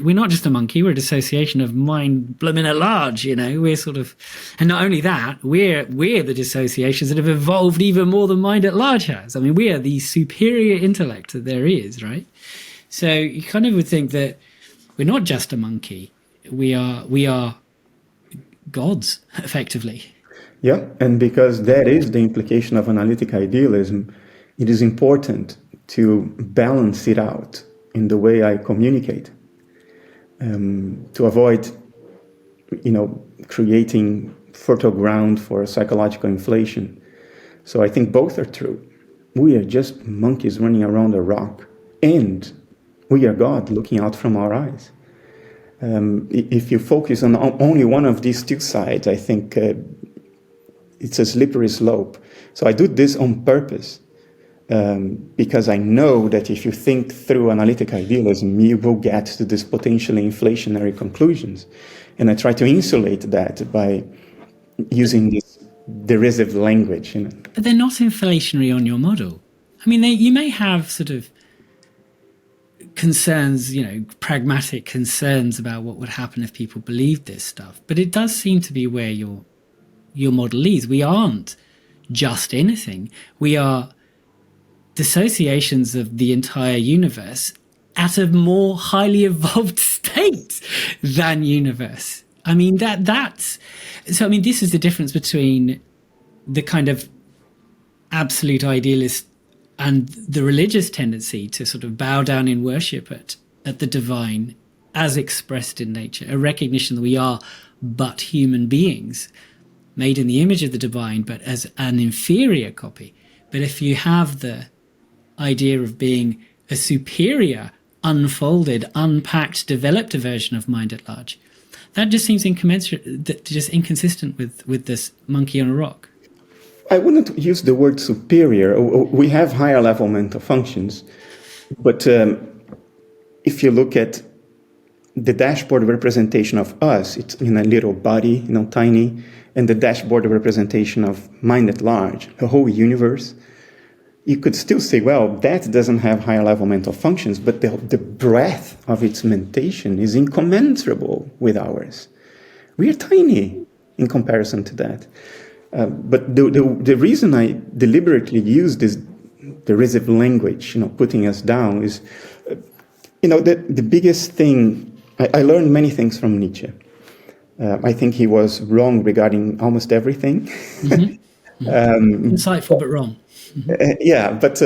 we're not just a monkey, we're a dissociation of mind blooming at large, we're sort of, and not only that, we're the dissociations that have evolved even more than mind at large has. I mean, we are the superior intellect that there is, right? So you kind of would think that we're not just a monkey, we are gods, effectively. Yeah, and because that is the implication of analytic idealism, it is important to balance it out in the way I communicate, to avoid, creating fertile ground for psychological inflation. So I think both are true. We are just monkeys running around a rock, and we are God looking out from our eyes. If you focus on only one of these two sides, I think it's a slippery slope. So I do this on purpose. Because I know that if you think through analytic idealism, you will get to these potentially inflationary conclusions. And I try to insulate that by using this derisive language. But they're not inflationary on your model. I mean, you may have sort of concerns, pragmatic concerns about what would happen if people believed this stuff. But it does seem to be where your model leads. We aren't just anything. We are dissociations of the entire universe at a more highly evolved state than universe. I mean, that's so. I mean, this is the difference between the kind of absolute idealist and the religious tendency to sort of bow down in worship at the divine as expressed in nature, a recognition that we are but human beings, made in the image of the divine, but as an inferior copy. But if you have the idea of being a superior, unfolded, unpacked, developed version of mind at large, that just seems incommensurate, just inconsistent with this monkey on a rock. I wouldn't use the word superior. We have higher level mental functions, but if you look at the dashboard representation of us, it's in a little body, tiny, and the dashboard representation of mind at large, a whole universe, you could still say, well, that doesn't have higher level mental functions, but the breadth of its mentation is incommensurable with ours. We are tiny in comparison to that. But the reason I deliberately use this derisive language, putting us down, is, the biggest thing. I learned many things from Nietzsche. I think he was wrong regarding almost everything. Mm-hmm. Insightful, but wrong. Yeah, but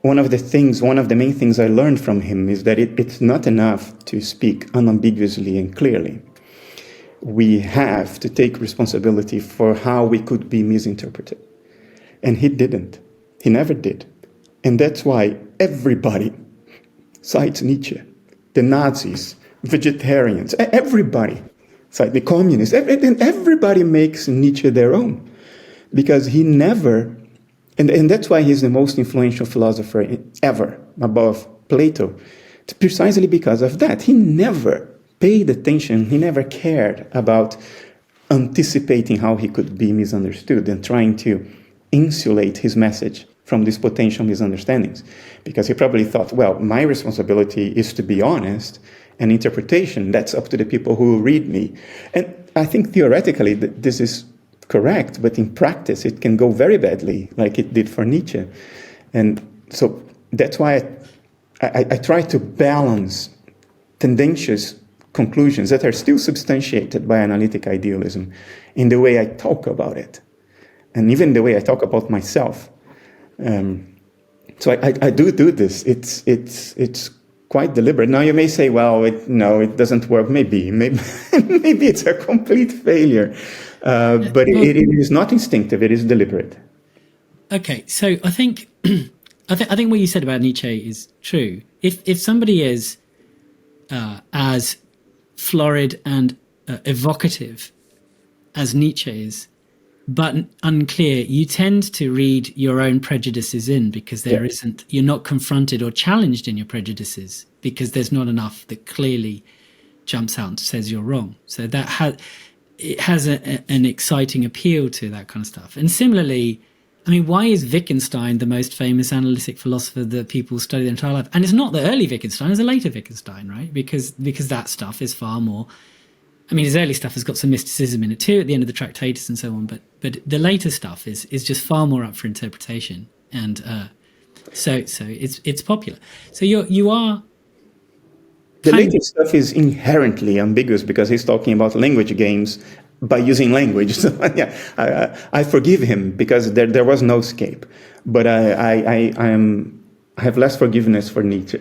one of the main things I learned from him is that it's not enough to speak unambiguously and clearly. We have to take responsibility for how we could be misinterpreted. And he didn't. He never did. And that's why everybody cites Nietzsche. The Nazis, vegetarians, everybody, cites the communists, everybody makes Nietzsche their own. Because he never, and that's why he's the most influential philosopher ever, above Plato, precisely because of that. He never paid attention, he never cared about anticipating how he could be misunderstood and trying to insulate his message from these potential misunderstandings. Because he probably thought, well, my responsibility is to be honest, and interpretation, that's up to the people who read me. And I think theoretically this is correct, but in practice it can go very badly, like it did for Nietzsche. And so that's why I try to balance tendentious conclusions that are still substantiated by analytic idealism in the way I talk about it, and even the way I talk about myself. So I do this. It's quite deliberate. Now you may say, well, it doesn't work. Maybe it's a complete failure. But it is not instinctive. It is deliberate. Okay, so I think I think what you said about Nietzsche is true. If somebody is as florid and evocative as Nietzsche is, but unclear, you tend to read your own prejudices in, because you're not confronted or challenged in your prejudices, because there's not enough that clearly jumps out and says you're wrong. So it has an exciting appeal to that kind of stuff. And similarly, I mean, why is Wittgenstein the most famous analytic philosopher that people study their entire life? And it's not the early Wittgenstein, it's the later Wittgenstein, right? Because that stuff is far more... I mean, his early stuff has got some mysticism in it too, at the end of the Tractatus and so on, but the later stuff is just far more up for interpretation, and so it's popular. So you are... The later stuff is inherently ambiguous because he's talking about language games by using language. So yeah, I forgive him because there was no escape, but I have less forgiveness for Nietzsche.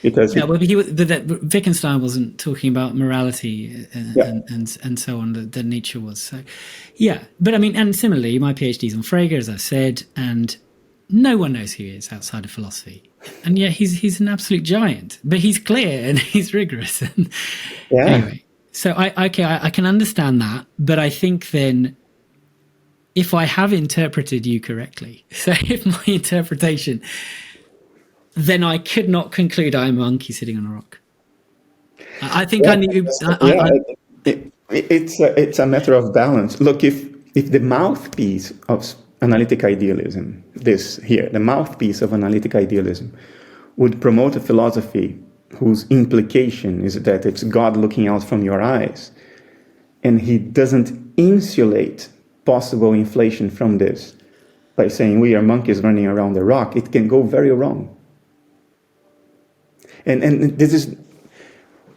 Because Wittgenstein wasn't talking about morality and so on that Nietzsche was. So, yeah, but I mean, and similarly, my PhD's on Frege, as I said, and no one knows who he is outside of philosophy, and yet he's an absolute giant. But he's clear and he's rigorous. And anyway, so I can understand that, but I think then, if I have interpreted you correctly, so if my interpretation, then I could not conclude I am a monkey sitting on a rock. I think it's a matter of balance. Look, if the mouthpiece of analytic idealism, the mouthpiece of analytic idealism, would promote a philosophy whose implication is that it's God looking out from your eyes, and he doesn't insulate possible inflation from this by saying we are monkeys running around the rock, it can go very wrong. And this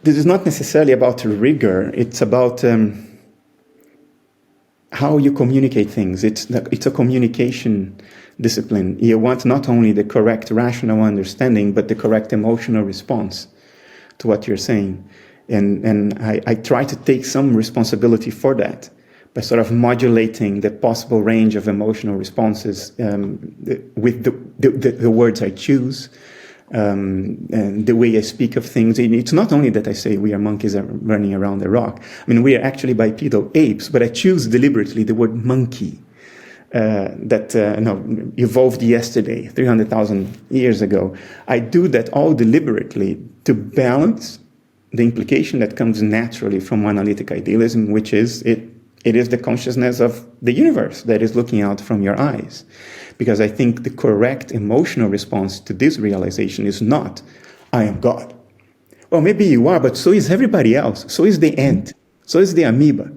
is not necessarily about rigor. It's about how you communicate things. It's a communication discipline. You want not only the correct rational understanding, but the correct emotional response to what you're saying. And I try to take some responsibility for that by sort of modulating the possible range of emotional responses with the words I choose, and the way I speak of things. It's not only that I say we are monkeys running around the rock. I mean, we are actually bipedal apes, but I choose deliberately the word monkey that evolved yesterday, 300,000 years ago. I do that all deliberately to balance the implication that comes naturally from analytic idealism, which is it is the consciousness of the universe that is looking out from your eyes. Because I think the correct emotional response to this realization is not, I am God. Well, maybe you are, but so is everybody else. So is the ant. So is the amoeba.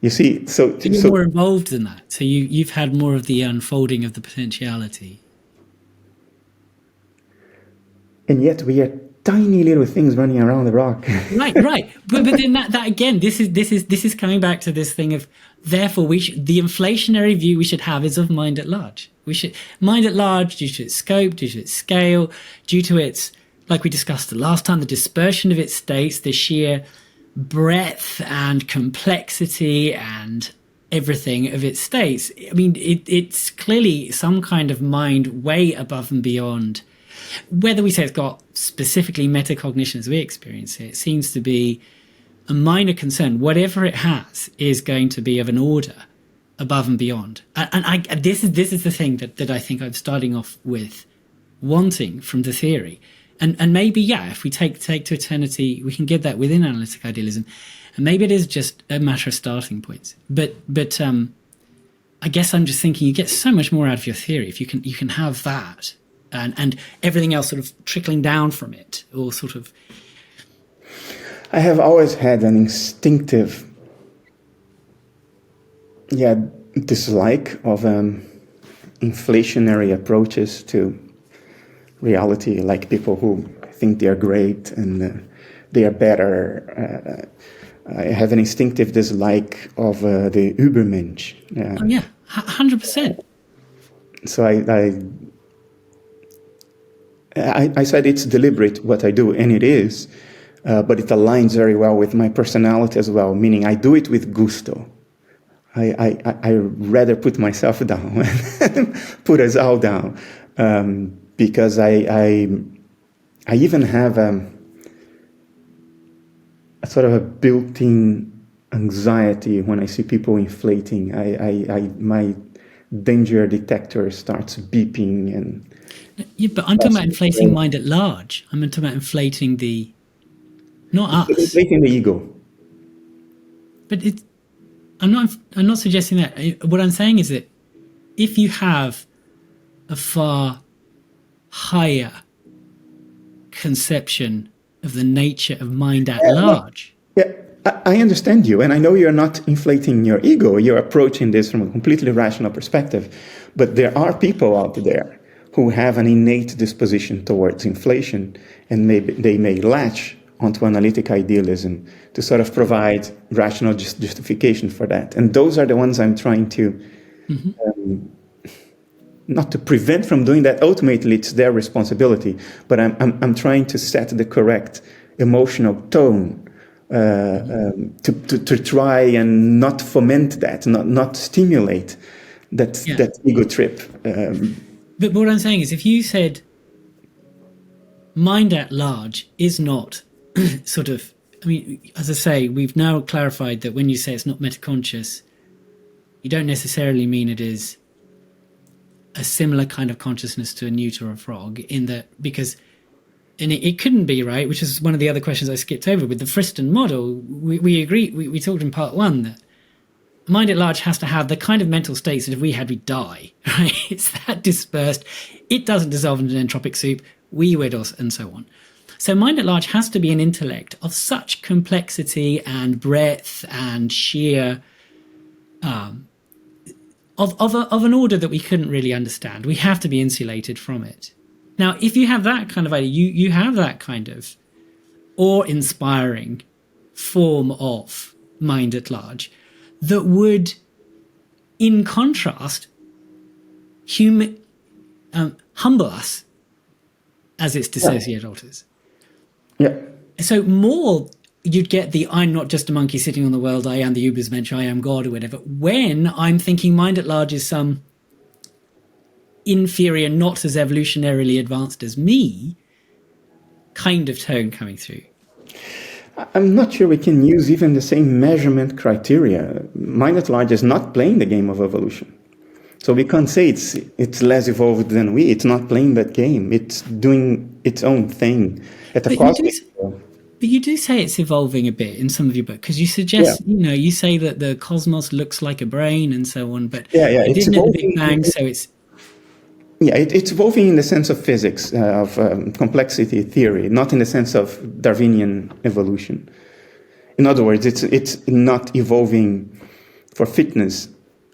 You see, so you're more involved than that. So you've had more of the unfolding of the potentiality. And yet we are tiny little things running around the rock. Right. But then that again, this is coming back to this thing of, therefore the inflationary view we should have is of mind at large. We should mind at large due to its scope, due to its scale, due to its, like we discussed the last time, the dispersion of its states, the sheer breadth and complexity and everything of its states. I mean, it's clearly some kind of mind way above and beyond. Whether we say it's got specifically metacognition as we experience it, seems to be a minor concern. Whatever it has is going to be of an order above and beyond. And this is the thing that I think I'm starting off with wanting from the theory. And maybe, if we take to eternity, we can get that within analytic idealism. And maybe it is just a matter of starting points. But I guess I'm just thinking you get so much more out of your theory if you can have that. And everything else sort of trickling down from it, or sort of... I have always had an instinctive, dislike of inflationary approaches to reality, like people who think they are great and they are better. I have an instinctive dislike of the Übermensch. 100%. So I said it's deliberate what I do, and it is, but it aligns very well with my personality as well, meaning I do it with gusto. I rather put myself down and put us all down, because I even have a sort of a built-in anxiety when I see people inflating. My danger detector starts beeping and... Yeah, but I'm talking about inflating mind at large. I'm talking about inflating not us. Inflating the ego. But I'm not suggesting that. What I'm saying is that if you have a far higher conception of the nature of mind at large. Yeah, I understand you, and I know you're not inflating your ego. You're approaching this from a completely rational perspective. But there are people out there who have an innate disposition towards inflation, and maybe they may latch onto analytic idealism to sort of provide rational justification for that. And those are the ones I'm trying to, not to prevent from doing that. Ultimately, it's their responsibility, but I'm trying to set the correct emotional tone to try and not foment that, not stimulate that ego trip. But what I'm saying is, if you said mind at large is not sort of, I mean, as I say, we've now clarified that when you say it's not metaconscious, you don't necessarily mean it is a similar kind of consciousness to a newt or a frog, in that, because, and it couldn't be, right, which is one of the other questions I skipped over with the Friston model. We agreed, we talked in part one that mind at large has to have the kind of mental states that if we had, we'd die, right? It's that dispersed. It doesn't dissolve into an entropic soup. We would, and so on. So mind at large has to be an intellect of such complexity and breadth and sheer, of an order that we couldn't really understand. We have to be insulated from it. Now, if you have that kind of idea, you have that kind of awe-inspiring form of mind at large that would, in contrast, humble us as its dissociate alters. Yeah. So more you'd get the I'm not just a monkey sitting on the world, I am the Übermensch, I am God, or whatever. When I'm thinking mind at large is some inferior, not as evolutionarily advanced as me kind of tone coming through. I'm not sure we can use even the same measurement criteria. Mind at large is not playing the game of evolution. So we can't say it's less evolved than we. It's not playing that game. It's doing its own thing at a cosmic scale. But you do say it's evolving a bit in some of your books, because you suggest, you say that the cosmos looks like a brain and so on, but it didn't at the Big Bang, so it's... Yeah, it's evolving in the sense of physics, of complexity theory, not in the sense of Darwinian evolution. In other words, it's not evolving for fitness.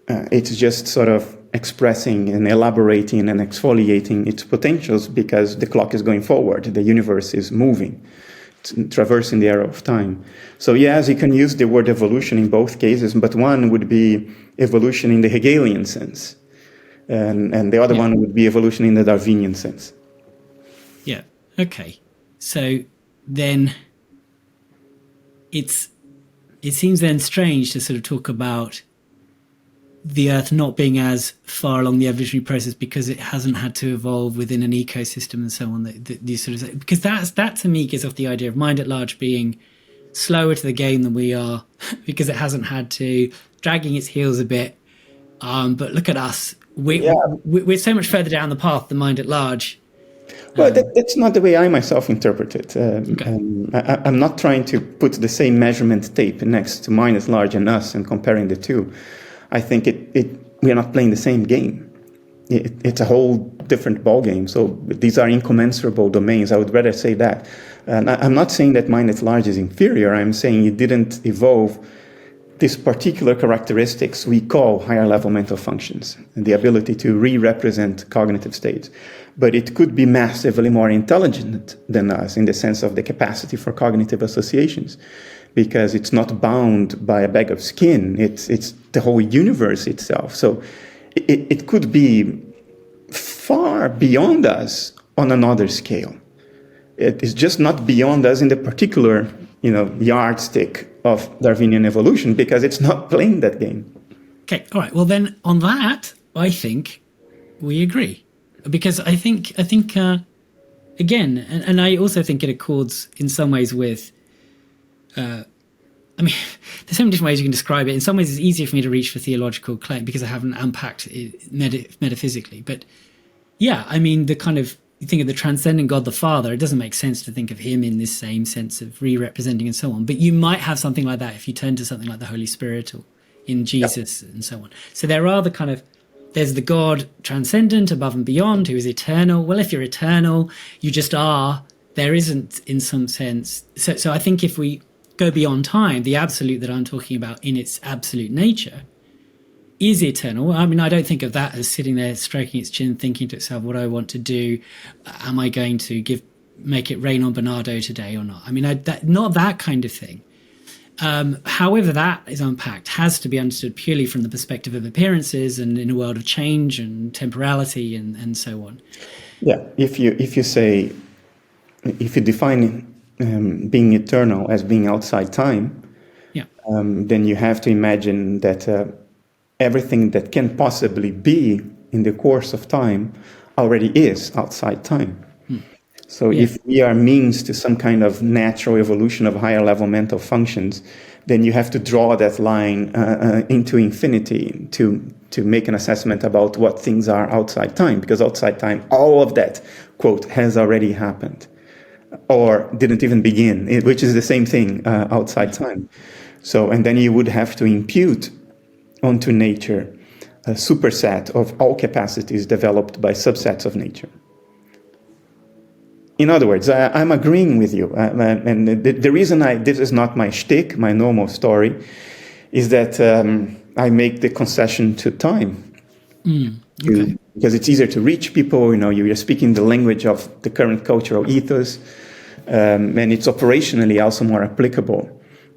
It's just sort of expressing and elaborating and exfoliating its potentials because the clock is going forward, the universe is moving, it's traversing the arrow of time. So yes, you can use the word evolution in both cases, but one would be evolution in the Hegelian sense, and the other one would be evolution in the Darwinian sense. Yeah, okay. So then it seems then strange to sort of talk about the Earth not being as far along the evolutionary process because it hasn't had to evolve within an ecosystem and so on. These sort of, because that to me gives off the idea of mind at large being slower to the game than we are because it hasn't had to, dragging its heels a bit. But look at us. We're so much further down the path than mind at large. Well, that's not the way I myself interpret it. I'm not trying to put the same measurement tape next to mind at large and us and comparing the two. I think we are not playing the same game. It's a whole different ball game. So these are incommensurable domains. I would rather say that. And I'm not saying that mind at large is inferior. I'm saying it didn't evolve these particular characteristics we call higher level mental functions and the ability to re-represent cognitive states. But it could be massively more intelligent than us in the sense of the capacity for cognitive associations, because it's not bound by a bag of skin. It's the whole universe itself. So it could be far beyond us on another scale. It is just not beyond us in the particular, yardstick of Darwinian evolution, because it's not playing that game. Okay, all right. Well, then on that, I think we agree, because I think again, and I also think it accords in some ways with. There's so many different ways you can describe it. In some ways, it's easier for me to reach for theological claim because I haven't unpacked it metaphysically. But yeah, the kind of, you think of the transcendent God the Father, it doesn't make sense to think of him in this same sense of re-representing and so on. But you might have something like that if you turn to something like the Holy Spirit or in Jesus and so on. So there are there's the God transcendent, above and beyond, who is eternal. Well, if you're eternal, you just are. There isn't, in some sense. So I think if we go beyond time, the absolute that I'm talking about in its absolute nature is eternal. I don't think of that as sitting there stroking its chin, thinking to itself, what do I want to do? Am I going to make it rain on Bernardo today or not? Not that kind of thing. However that is unpacked has to be understood purely from the perspective of appearances and in a world of change and temporality and so on. Yeah, if you define being eternal as being outside time, then you have to imagine that everything that can possibly be in the course of time already is outside time. So if we are means to some kind of natural evolution of higher level mental functions, then you have to draw that line into infinity to make an assessment about what things are outside time, because outside time, all of that, quote, has already happened or didn't even begin, which is the same thing outside time. So, and then you would have to impute onto nature a superset of all capacities developed by subsets of nature. In other words, I'm agreeing with you. And the reason this is not my shtick, my normal story, is that I make the concession to time. Okay. Because it's easier to reach people, you're speaking the language of the current cultural ethos, and it's operationally also more applicable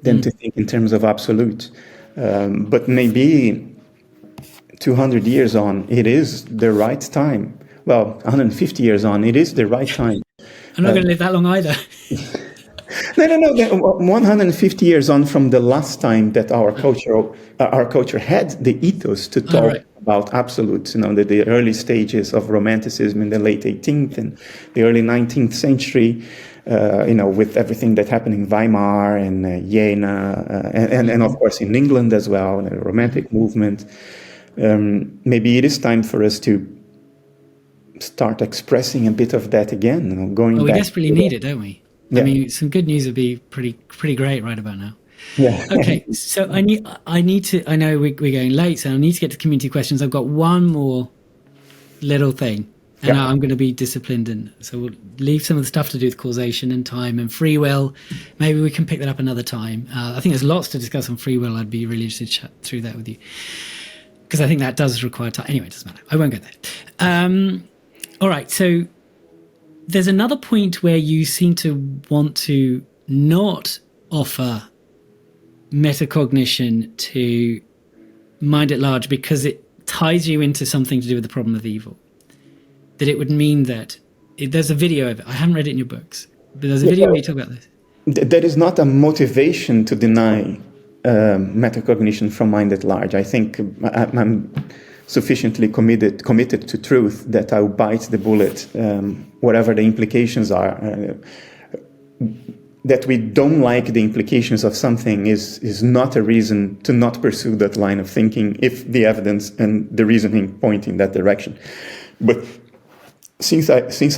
than to think in terms of absolute. But maybe 200 years on, it is the right time. Well, 150 years on, it is the right time. I'm not going to live that long either. No. 150 years on from the last time that our culture had the ethos to talk right. about absolutes. The early stages of Romanticism in the late 18th and the early 19th century. With everything that happened in Weimar and Jena, and of course in England as well, the Romantic movement. Maybe it is time for us to start expressing a bit of that again. Going Well, we back desperately need it, don't we? Yeah. I mean, some good news would be pretty great right about now. Yeah. Okay, so I need to. I know we're going late, so I need to get to community questions. I've got one more little thing. And I'm going to be disciplined, and so we'll leave some of the stuff to do with causation and time and free will. Maybe we can pick that up another time. I think there's lots to discuss on free will. I'd be really interested to chat through that with you, because I think that does require time. Anyway, it doesn't matter. I won't go there. All right, so there's another point where you seem to want to not offer metacognition to mind at large because it ties you into something to do with the problem of evil. That it would mean that there's a video of it. I haven't read it in your books, but there's a video where you talk about this. There is not a motivation to deny metacognition from mind at large. I think I'm sufficiently committed to truth that I'll bite the bullet, whatever the implications are. That we don't like the implications of something is not a reason to not pursue that line of thinking if the evidence and the reasoning point in that direction. But since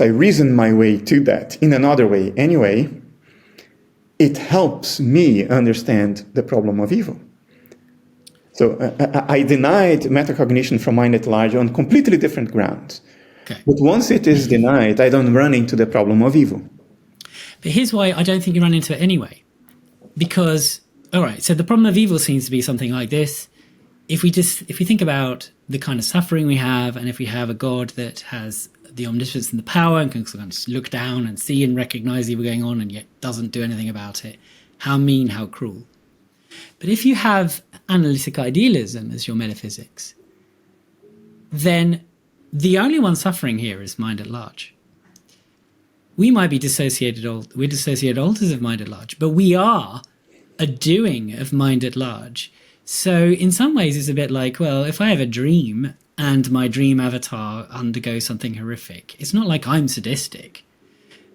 I reason my way to that in another way anyway, it helps me understand the problem of evil. So I denied metacognition from mind at large on completely different grounds. Okay. But once it is denied, I don't run into the problem of evil. But here's why I don't think you run into it anyway. Because, all right, so the problem of evil seems to be something like this. If we think about the kind of suffering we have, and if we have a God that has the omnipotence and the power and can sort of look down and see and recognize evil going on and yet doesn't do anything about it, how mean, how cruel. But if you have analytic idealism as your metaphysics, then the only one suffering here is mind at large. We might be dissociated alters of mind at large, but we are a doing of mind at large. So in some ways it's a bit like, well, if I have a dream and my dream avatar undergoes something horrific, it's not like I'm sadistic.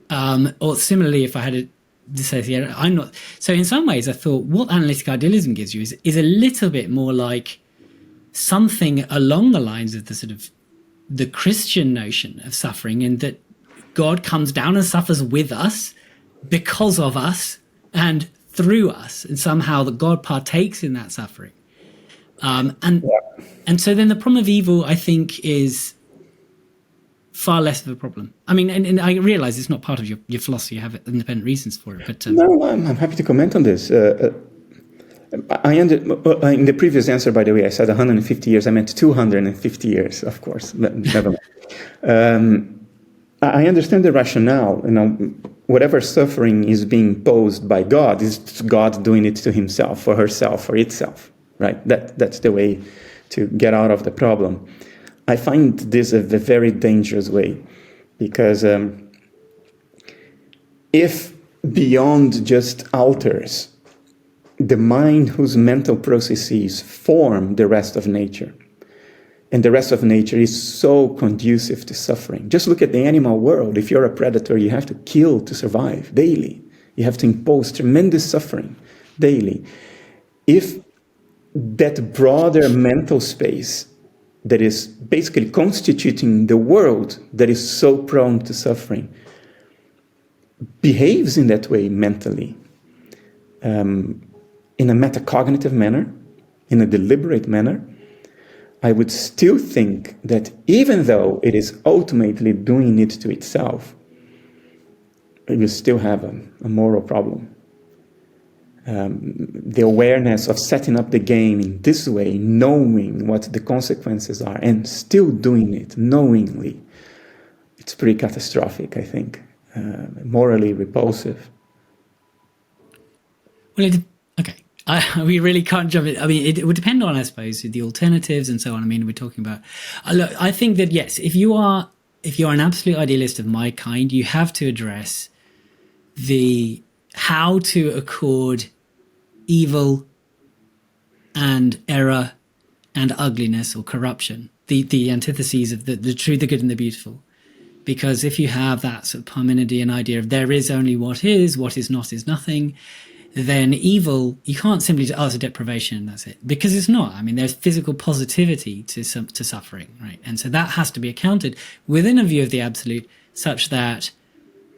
Or similarly, if I had a dissociated, I'm not. So in some ways I thought what analytic idealism gives you is a little bit more like something along the lines of the sort of the Christian notion of suffering, and that God comes down and suffers with us because of us and through us, and somehow that God partakes in that suffering. And so then the problem of evil, I think, is far less of a problem. I mean, and I realize it's not part of your philosophy, you have independent reasons for it. But No, I'm happy to comment on this. In the previous answer, by the way, I said 150 years. I meant 250 years, of course. But never mind. I understand the rationale. Whatever suffering is being posed by God is God doing it to himself, or herself, or itself, right? That's the way to get out of the problem. I find this a very dangerous way, because if beyond just alters the mind whose mental processes form the rest of nature, and the rest of nature is so conducive to suffering. Just look at the animal world. If you're a predator, you have to kill to survive daily. You have to impose tremendous suffering daily. If that broader mental space that is basically constituting the world that is so prone to suffering behaves in that way mentally, in a metacognitive manner, in a deliberate manner, I would still think that even though it is ultimately doing it to itself, it will still have a moral problem. The awareness of setting up the game in this way, knowing what the consequences are, and still doing it knowingly, it's pretty catastrophic, I think. Morally repulsive. Well, okay. We really can't jump in. I mean, it would depend on, I suppose, the alternatives and so on. I mean, we're talking about. Look, I think that yes, if you are an absolute idealist of my kind, you have to address the how to accord evil and error and ugliness or corruption, the antitheses of the true, the good, and the beautiful. Because if you have that sort of Parmenidean idea of there is only what is not is nothing, then evil, you can't simply say, oh, it's a deprivation and that's it. Because it's not. I mean, there's physical positivity to suffering, right? And so that has to be accounted within a view of the absolute, such that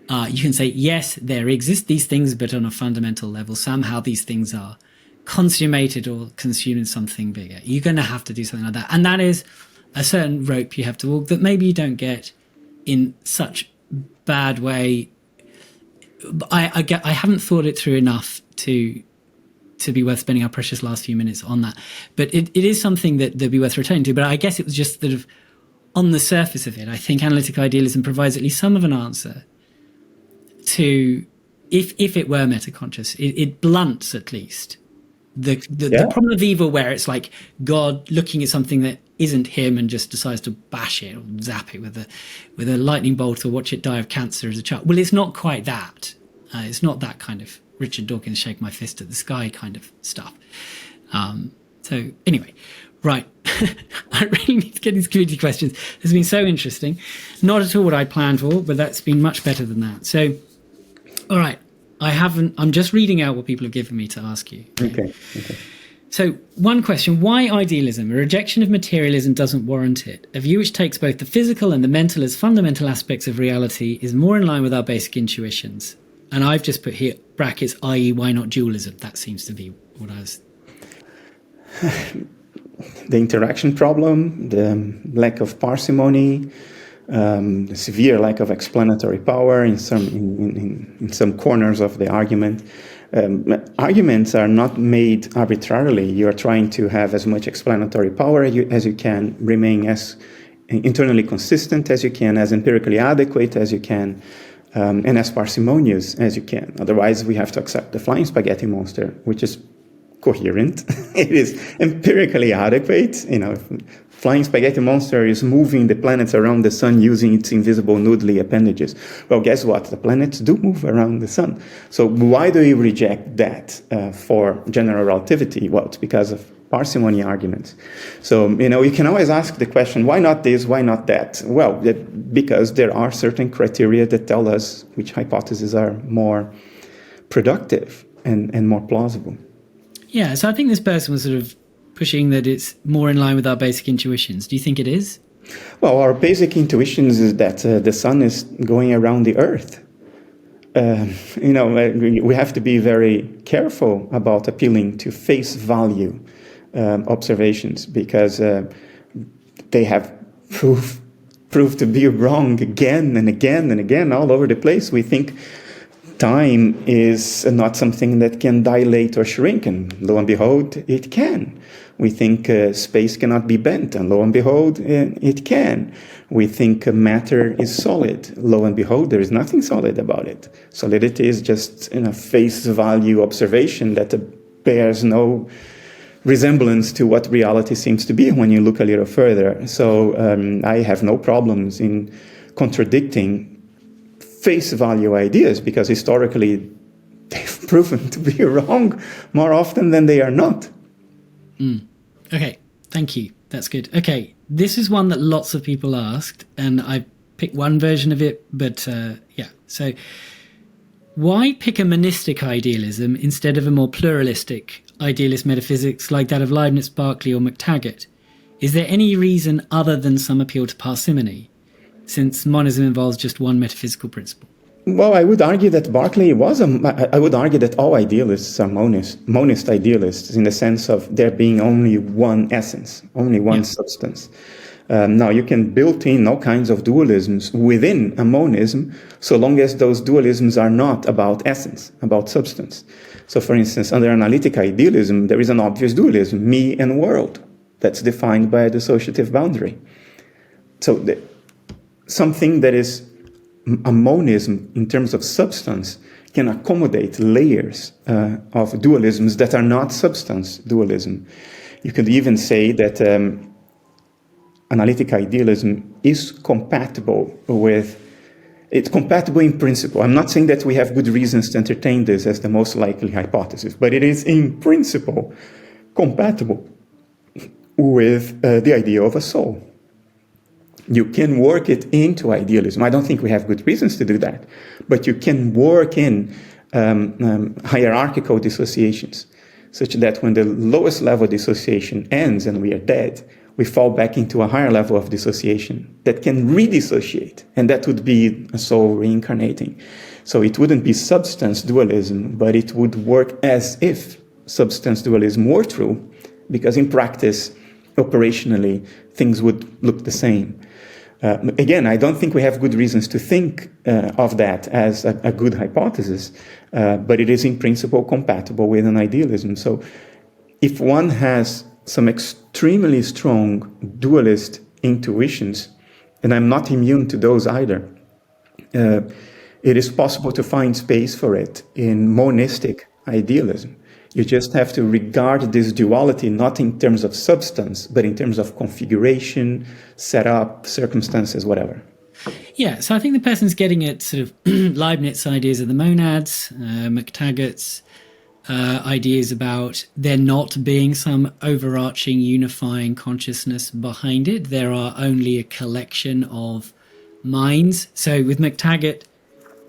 you can say, yes, there exist these things, but on a fundamental level, somehow these things are consummated or consumed in something bigger. You're going to have to do something like that. And that is a certain rope you have to walk that maybe you don't get in such bad way. I haven't thought it through enough to be worth spending our precious last few minutes on that. But it is something that'd be worth returning to. But I guess it was just sort of on the surface of it. I think analytic idealism provides at least some of an answer to, if it were metaconscious, it blunts at least the problem of evil, where it's like God looking at something that isn't him and just decides to bash it or zap it with a lightning bolt or watch it die of cancer as a child. Well, it's not quite that. It's not that kind of Richard Dawkins shake my fist at the sky kind of stuff. So anyway, right. I really need to get these community questions. This has been so interesting. Not at all what I planned for, but that's been much better than that. So, all right. I'm just reading out what people have given me to ask you. Okay. So one question, why idealism? A rejection of materialism doesn't warrant it. A view which takes both the physical and the mental as fundamental aspects of reality is more in line with our basic intuitions. And I've just put here brackets, i.e. why not dualism? That seems to be what I was... The interaction problem, the lack of parsimony, the severe lack of explanatory power in some corners of the argument. Arguments are not made arbitrarily. You are trying to have as much explanatory power as you can, remain as internally consistent as you can, as empirically adequate as you can, and as parsimonious as you can. Otherwise, we have to accept the flying spaghetti monster, which is coherent. It is empirically adequate. Flying spaghetti monster is moving the planets around the sun using its invisible noodly appendages. Well, guess what? The planets do move around the sun. So why do we reject that for general relativity? Well, it's because of parsimony arguments. So, you can always ask the question, why not this, why not that? Well, because there are certain criteria that tell us which hypotheses are more productive and more plausible. Yeah, so I think this person was sort of pushing that it's more in line with our basic intuitions. Do you think it is? Well, our basic intuitions is that the sun is going around the earth. We have to be very careful about appealing to face value observations, because they have proved to be wrong again and again and again all over the place. We think time is not something that can dilate or shrink, and lo and behold, it can. We think space cannot be bent, and lo and behold, it can. We think matter is solid. Lo and behold, there is nothing solid about it. Solidity is just face value observation that bears no resemblance to what reality seems to be when you look a little further. So I have no problems in contradicting face value ideas, because historically they've proven to be wrong more often than they are not. Okay, thank you. That's good. Okay, this is one that lots of people asked, and I picked one version of it, but yeah. So why pick a monistic idealism instead of a more pluralistic idealist metaphysics like that of Leibniz, Berkeley, or McTaggart? Is there any reason other than some appeal to parsimony, since monism involves just one metaphysical principle? Well, I would argue that Berkeley I would argue that all idealists are monist idealists, in the sense of there being only one essence, only one substance. Now, you can build in all kinds of dualisms within a monism, so long as those dualisms are not about essence, about substance. So, for instance, under analytic idealism, there is an obvious dualism, me and world, that's defined by a dissociative boundary. So, something that is a monism in terms of substance can accommodate layers of dualisms that are not substance dualism. You could even say that analytic idealism is compatible with It's compatible in principle. I'm not saying that we have good reasons to entertain this as the most likely hypothesis, but it is in principle compatible with the idea of a soul. You can work it into idealism. I don't think we have good reasons to do that, but you can work in hierarchical dissociations, such that when the lowest level dissociation ends and we are dead, we fall back into a higher level of dissociation that can redissociate, and that would be a soul reincarnating. So it wouldn't be substance dualism, but it would work as if substance dualism were true, because in practice, operationally, things would look the same. Again, I don't think we have good reasons to think of that as a good hypothesis, but it is in principle compatible with an idealism. So if one has some extremely strong dualist intuitions, and I'm not immune to those either, it is possible to find space for it in monistic idealism. You just have to regard this duality not in terms of substance, but in terms of configuration, setup, circumstances, whatever. Yeah, so I think the person's getting at sort of Leibniz ideas of the monads, McTaggart's ideas about there not being some overarching unifying consciousness behind it. There are only a collection of minds. So with McTaggart,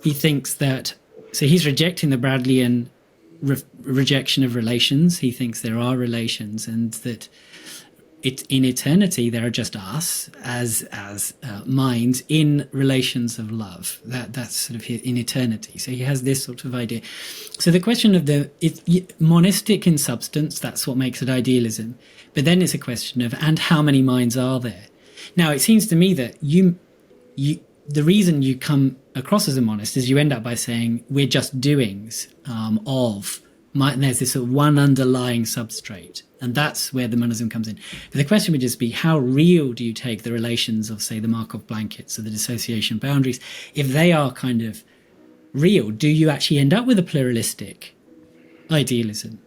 he thinks that, so he's rejecting the Bradleyan rejection of relations. He thinks there are relations, and that in eternity there are just us as minds in relations of love. That's sort of in eternity. So he has this sort of idea. So the question of monistic in substance, that's what makes it idealism. But then it's a question of, and how many minds are there? Now it seems to me that the reason you come across as a monist is you end up by saying we're just doings and there's this sort of one underlying substrate, and that's where the monism comes in. But the question would just be, how real do you take the relations of, say, the Markov blankets or the dissociation boundaries? If they are kind of real, do you actually end up with a pluralistic idealism?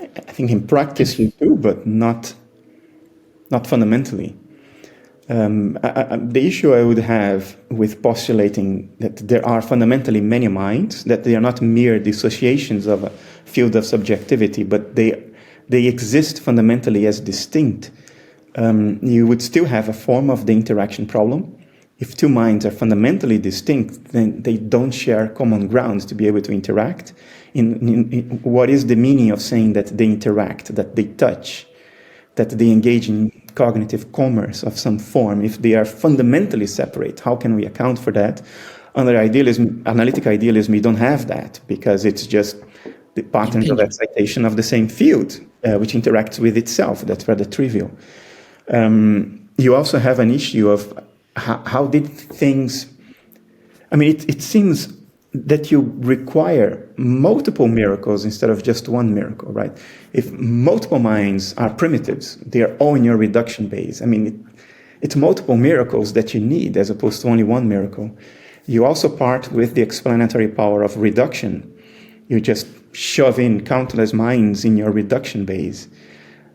I think in practice you do, but not fundamentally. The issue I would have with postulating that there are fundamentally many minds, that they are not mere dissociations of a field of subjectivity, but they exist fundamentally as distinct, you would still have a form of the interaction problem. If two minds are fundamentally distinct, then they don't share common grounds to be able to interact. In what is the meaning of saying that they interact, that they touch, that they engage in cognitive commerce of some form, if they are fundamentally separate? How can we account for that? Under idealism, analytic idealism, you don't have that, because it's just the patterns of excitation of the same field, which interacts with itself. That's rather trivial. You also have an issue of how did things... I mean, it seems that you require multiple miracles instead of just one miracle, right? If multiple minds are primitives, they are all in your reduction base. I mean, it's multiple miracles that you need as opposed to only one miracle. You also part with the explanatory power of reduction. You just shove in countless minds in your reduction base.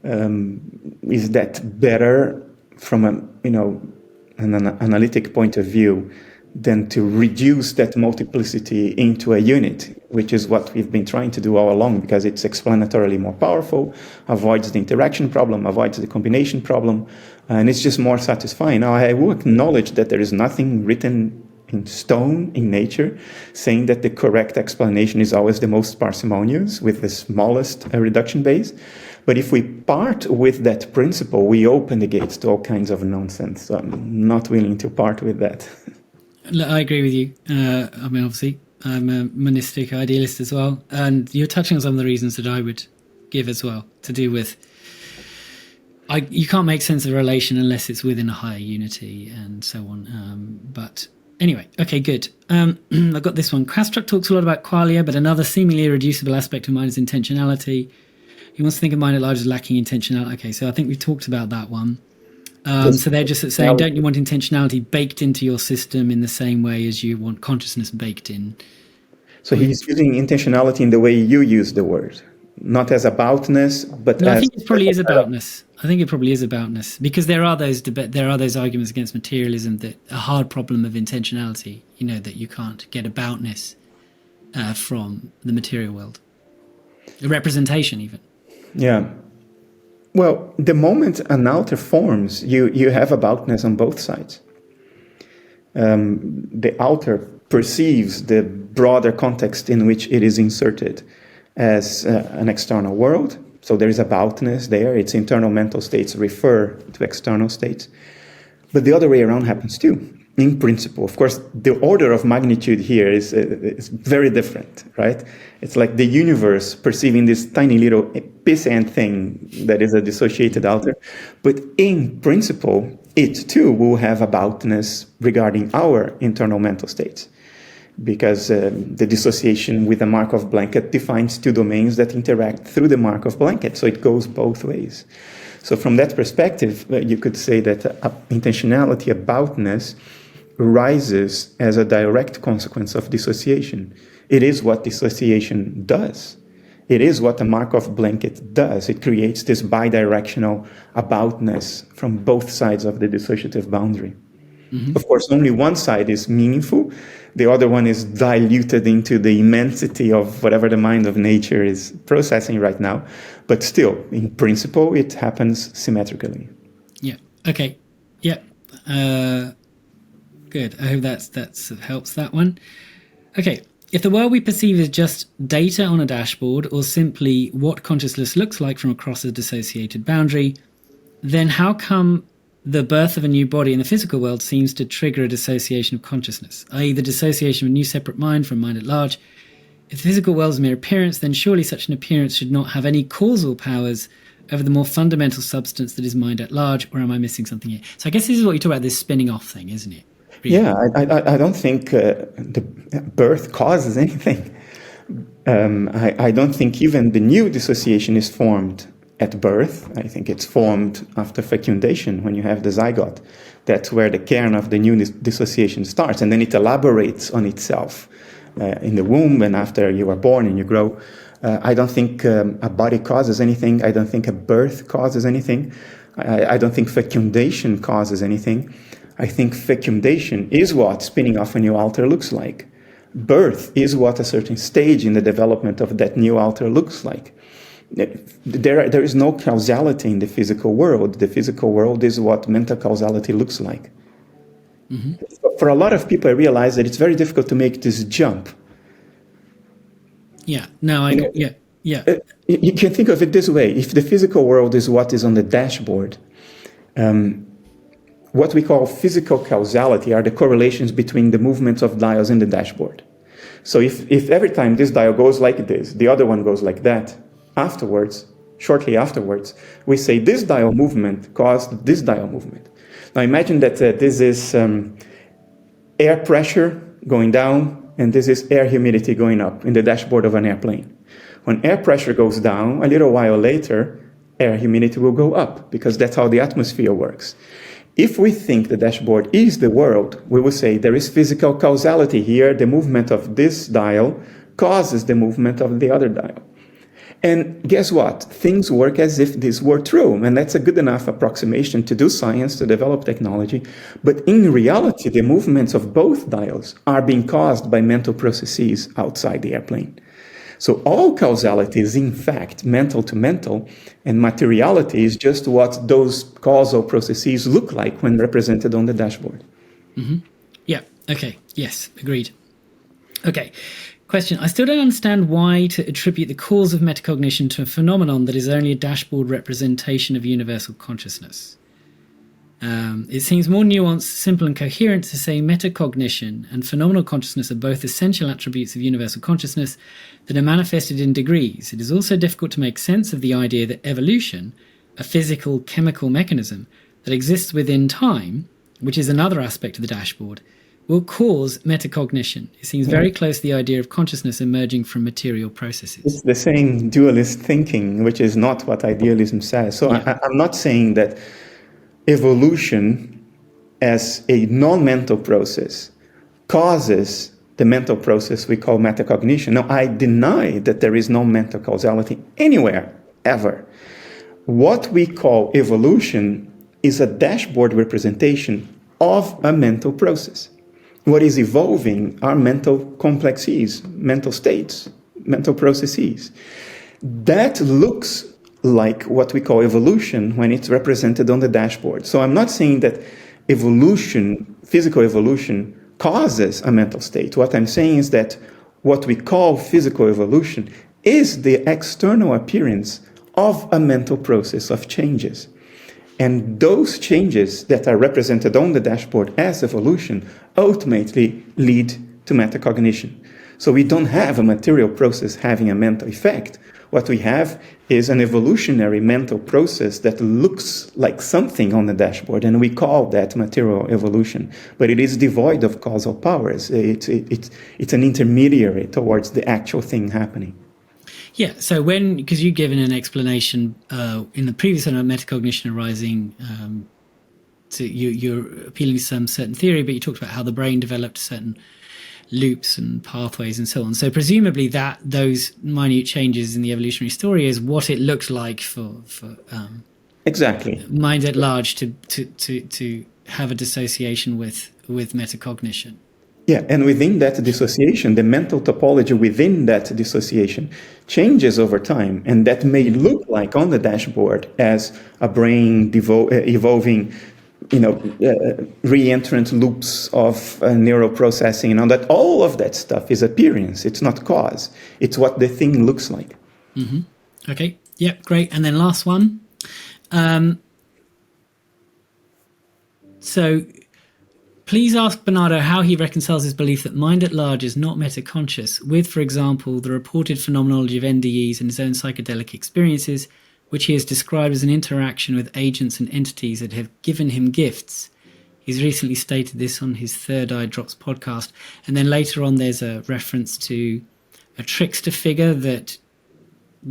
Is that better from an analytic point of view than to reduce that multiplicity into a unit, which is what we've been trying to do all along, because it's explanatorily more powerful, avoids the interaction problem, avoids the combination problem, and it's just more satisfying. Now, I will acknowledge that there is nothing written in stone in nature saying that the correct explanation is always the most parsimonious with the smallest reduction base. But if we part with that principle, we open the gates to all kinds of nonsense. So I'm not willing to part with that. I agree with you. I mean, obviously, I'm a monistic idealist as well. And you're touching on some of the reasons that I would give as well, to do with... you can't make sense of a relation unless it's within a higher unity and so on. But anyway, okay, good. I've got this one. Kastrup talks a lot about qualia, but another seemingly irreducible aspect of mind is intentionality. He wants to think of mind at large as lacking intentionality. Okay, so I think we talked about that one. So they're just saying, don't you want intentionality baked into your system in the same way as you want consciousness baked in? So he's using intentionality in the way you use the word. not as aboutness, but No, I as think it probably is aboutness. I think it probably is aboutness, because there are those arguments against materialism, that a hard problem of intentionality, that you can't get aboutness from the material world, the representation even. Yeah. Well, the moment an outer forms, you have aboutness on both sides. The outer perceives the broader context in which it is inserted as an external world. So there is aboutness there. Its internal mental states refer to external states. But the other way around happens too, in principle. Of course, the order of magnitude here is very different, right? It's like the universe perceiving this tiny little pissant thing that is a dissociated outer. But in principle, it too will have aboutness regarding our internal mental states, because the dissociation with the Markov blanket defines two domains that interact through the Markov blanket. So it goes both ways. So from that perspective, you could say that intentionality, aboutness, arises as a direct consequence of dissociation. It is what dissociation does. It is what the Markov blanket does. It creates this bidirectional aboutness from both sides of the dissociative boundary. Mm-hmm. Of course, only one side is meaningful. The other one is diluted into the immensity of whatever the mind of nature is processing right now. But still, in principle, it happens symmetrically. Yeah. Okay. Yeah. Good. I hope that helps that one. Okay. If the world we perceive is just data on a dashboard, or simply what consciousness looks like from across a dissociated boundary, then how come the birth of a new body in the physical world seems to trigger a dissociation of consciousness, i.e. the dissociation of a new separate mind from mind at large? If the physical world is mere appearance, then surely such an appearance should not have any causal powers over the more fundamental substance that is mind at large, or am I missing something here? So I guess this is what you talk about, this spinning off thing, isn't it? Really? Yeah, I don't think the birth causes anything. I don't think even the new dissociation is formed at birth. I think it's formed after fecundation, when you have the zygote. That's where the kern of the new dissociation starts, and then it elaborates on itself in the womb and after you are born and you grow. I don't think a body causes anything. I don't think a birth causes anything. I don't think fecundation causes anything. I think fecundation is what spinning off a new alter looks like. Birth is what a certain stage in the development of that new alter looks like. There is no causality in the physical world. The physical world is what mental causality looks like. Mm-hmm. For a lot of people, I realize that it's very difficult to make this jump. Yeah, no, yeah. You can think of it this way. If the physical world is what is on the dashboard, what we call physical causality are the correlations between the movements of dials in the dashboard. So if every time this dial goes like this, the other one goes like that, shortly afterwards, we say this dial movement caused this dial movement. Now imagine that this is air pressure going down, and this is air humidity going up in the dashboard of an airplane. When air pressure goes down, a little while later, air humidity will go up, because that's how the atmosphere works. If we think the dashboard is the world, we will say there is physical causality here. The movement of this dial causes the movement of the other dial. And guess what? Things work as if this were true. And that's a good enough approximation to do science, to develop technology. But in reality, the movements of both dials are being caused by mental processes outside the airplane. So all causality is, in fact, mental to mental, and materiality is just what those causal processes look like when represented on the dashboard. Mm-hmm. Yeah. Okay. Yes. Agreed. Okay. Question. I still don't understand why to attribute the cause of metacognition to a phenomenon that is only a dashboard representation of universal consciousness. It seems more nuanced, simple, and coherent to say metacognition and phenomenal consciousness are both essential attributes of universal consciousness that are manifested in degrees. It is also difficult to make sense of the idea that evolution, a physical chemical mechanism that exists within time, which is another aspect of the dashboard, will cause metacognition. It seems very close to the idea of consciousness emerging from material processes. It's the same dualist thinking, which is not what idealism says. So I'm not saying that evolution as a non-mental process causes the mental process we call metacognition. Now, I deny that there is no mental causality anywhere, ever. What we call evolution is a dashboard representation of a mental process. What is evolving are mental complexes, mental states, mental processes. That looks like what we call evolution when it's represented on the dashboard. So I'm not saying that evolution, physical evolution, causes a mental state. What I'm saying is that what we call physical evolution is the external appearance of a mental process of changes. And those changes that are represented on the dashboard as evolution ultimately lead to metacognition. So we don't have a material process having a mental effect. What we have is an evolutionary mental process that looks like something on the dashboard, and we call that material evolution. But it is devoid of causal powers. It's an intermediary towards the actual thing happening. Yeah, so because you've given an explanation in the previous one of metacognition arising, you're appealing to some certain theory, but you talked about how the brain developed certain loops and pathways and so on. So presumably those minute changes in the evolutionary story is what it looked like for exactly mind at large to have a dissociation with metacognition. Yeah, and within that dissociation, the mental topology within that dissociation changes over time, and that may look like on the dashboard as a brain evolving, re-entrant loops of neural processing, and that all of that stuff is appearance. It's not cause. It's what the thing looks like. Mm-hmm. Okay. Yeah. Great. And then last one. So. Please ask Bernardo how he reconciles his belief that mind at large is not metaconscious with, for example, the reported phenomenology of NDEs and his own psychedelic experiences, which he has described as an interaction with agents and entities that have given him gifts. He's recently stated this on his Third Eye Drops podcast. And then later on, there's a reference to a trickster figure that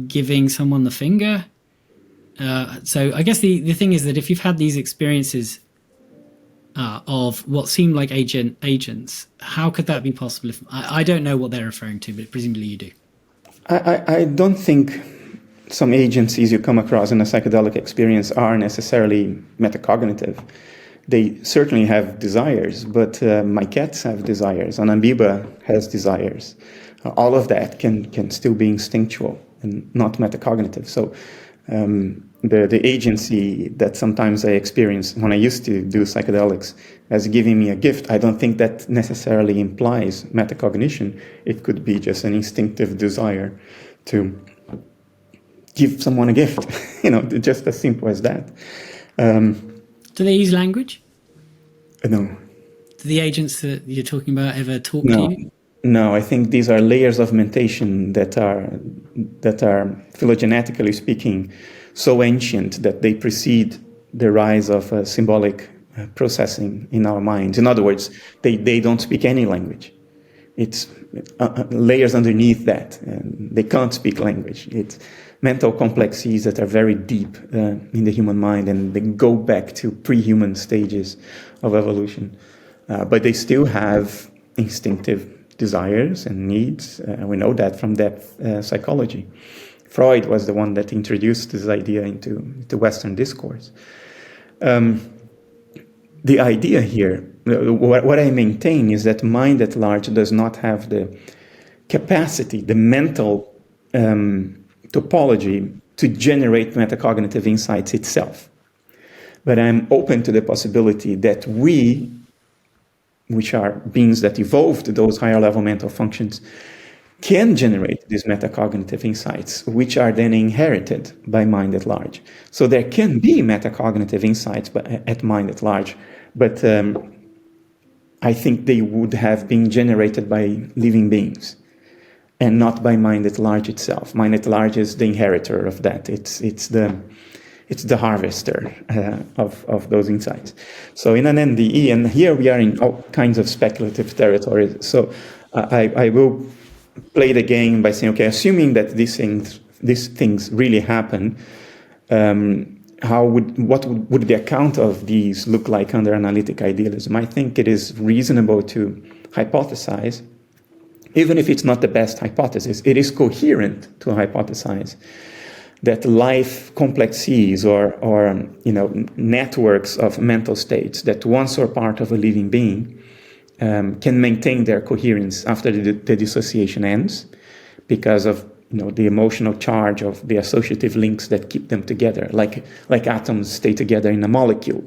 giving someone the finger. So I guess the thing is that if you've had these experiences of what seemed like agents, how could that be possible? I don't know what they're referring to, but presumably you do. I don't think some agencies you come across in a psychedelic experience are necessarily metacognitive. They certainly have desires, but my cats have desires, and Amoeba has desires. All of that can still be instinctual and not metacognitive. So the agency that sometimes I experience when I used to do psychedelics as giving me a gift, I don't think that necessarily implies metacognition. It could be just an instinctive desire to give someone a gift, just as simple as that. Do they use language? No. Do the agents that you're talking about ever talk to you? No, I think these are layers of mentation that are phylogenetically speaking so ancient that they precede the rise of symbolic processing in our minds. In other words, they don't speak any language. It's layers underneath that. And they can't speak language. It's mental complexes that are very deep in the human mind, and they go back to pre-human stages of evolution. But they still have instinctive desires and needs. We know that from depth psychology. Freud was the one that introduced this idea into Western discourse. The idea here, what I maintain is that mind at large does not have the capacity, the mental topology to generate metacognitive insights itself. But I'm open to the possibility that we, which are beings that evolved those higher level mental functions, can generate these metacognitive insights, which are then inherited by mind at large. So there can be metacognitive insights at mind at large, but I think they would have been generated by living beings and not by mind at large itself. Mind at large is the inheritor of that. It's the harvester of those insights. So in an NDE, and here we are in all kinds of speculative territory. So I will play the game by saying, okay, assuming that these things really happen, what would the account of these look like under analytic idealism? I think it is reasonable to hypothesize even if it's not the best hypothesis, it is coherent to hypothesize that life complexes or networks of mental states that once are part of a living being can maintain their coherence after the dissociation ends because of the emotional charge of the associative links that keep them together, like atoms stay together in a molecule.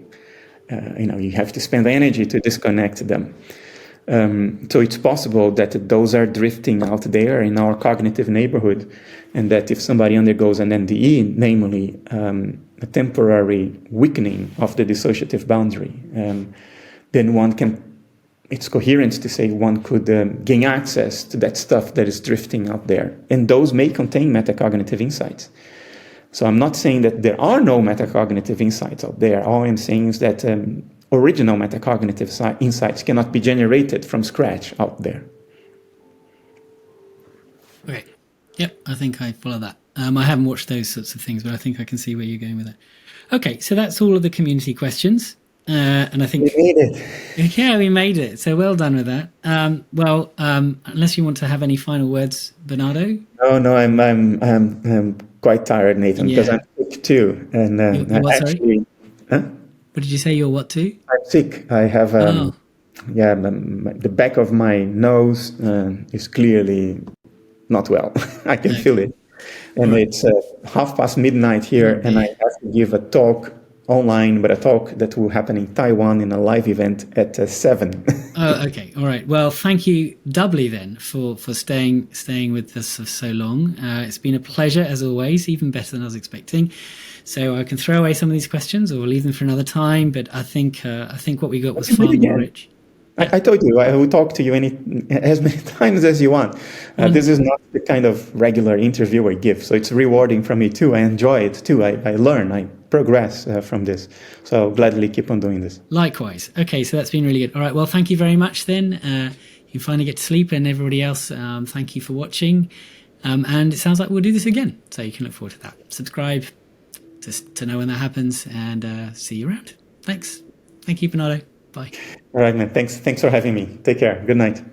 You have to spend energy to disconnect them. So it's possible that those are drifting out there in our cognitive neighborhood, and that if somebody undergoes an NDE, namely a temporary weakening of the dissociative boundary, then it's coherent to say one could gain access to that stuff that is drifting out there. And those may contain metacognitive insights. So I'm not saying that there are no metacognitive insights out there. All I'm saying is that original metacognitive insights cannot be generated from scratch out there. Okay. Yep, I think I follow that. I haven't watched those sorts of things, but I think I can see where you're going with that. Okay, so that's all of the community questions. And I think we made it. Yeah, we made it. So well done with that. Unless you want to have any final words, Bernardo. No, I'm quite tired, Nathan, because I'm sick too. And you're what, actually, What did you say? You're what too? I'm sick. I have the back of my nose is clearly not well. I can feel it, and it's midnight here, and I have to give a talk online, but a talk that will happen in Taiwan in a live event at 7. Oh, okay. All right. Well, thank you doubly then for staying with us for so long. It's been a pleasure as always, even better than I was expecting. So I can throw away some of these questions or leave them for another time, but I think what we got was far more rich. I told you, I will talk to you as many times as you want. This is not the kind of regular interview I give, so it's rewarding for me too. I enjoy it too. I learn, I progress from this. So I'll gladly keep on doing this. Likewise. Okay, so that's been really good. All right, well, thank you very much then. You finally get to sleep, and everybody else, thank you for watching. And it sounds like we'll do this again, so you can look forward to that. Subscribe to know when that happens, and see you around. Thanks. Thank you, Bernardo. Bye. All right, man. Thanks for having me. Take care. Good night.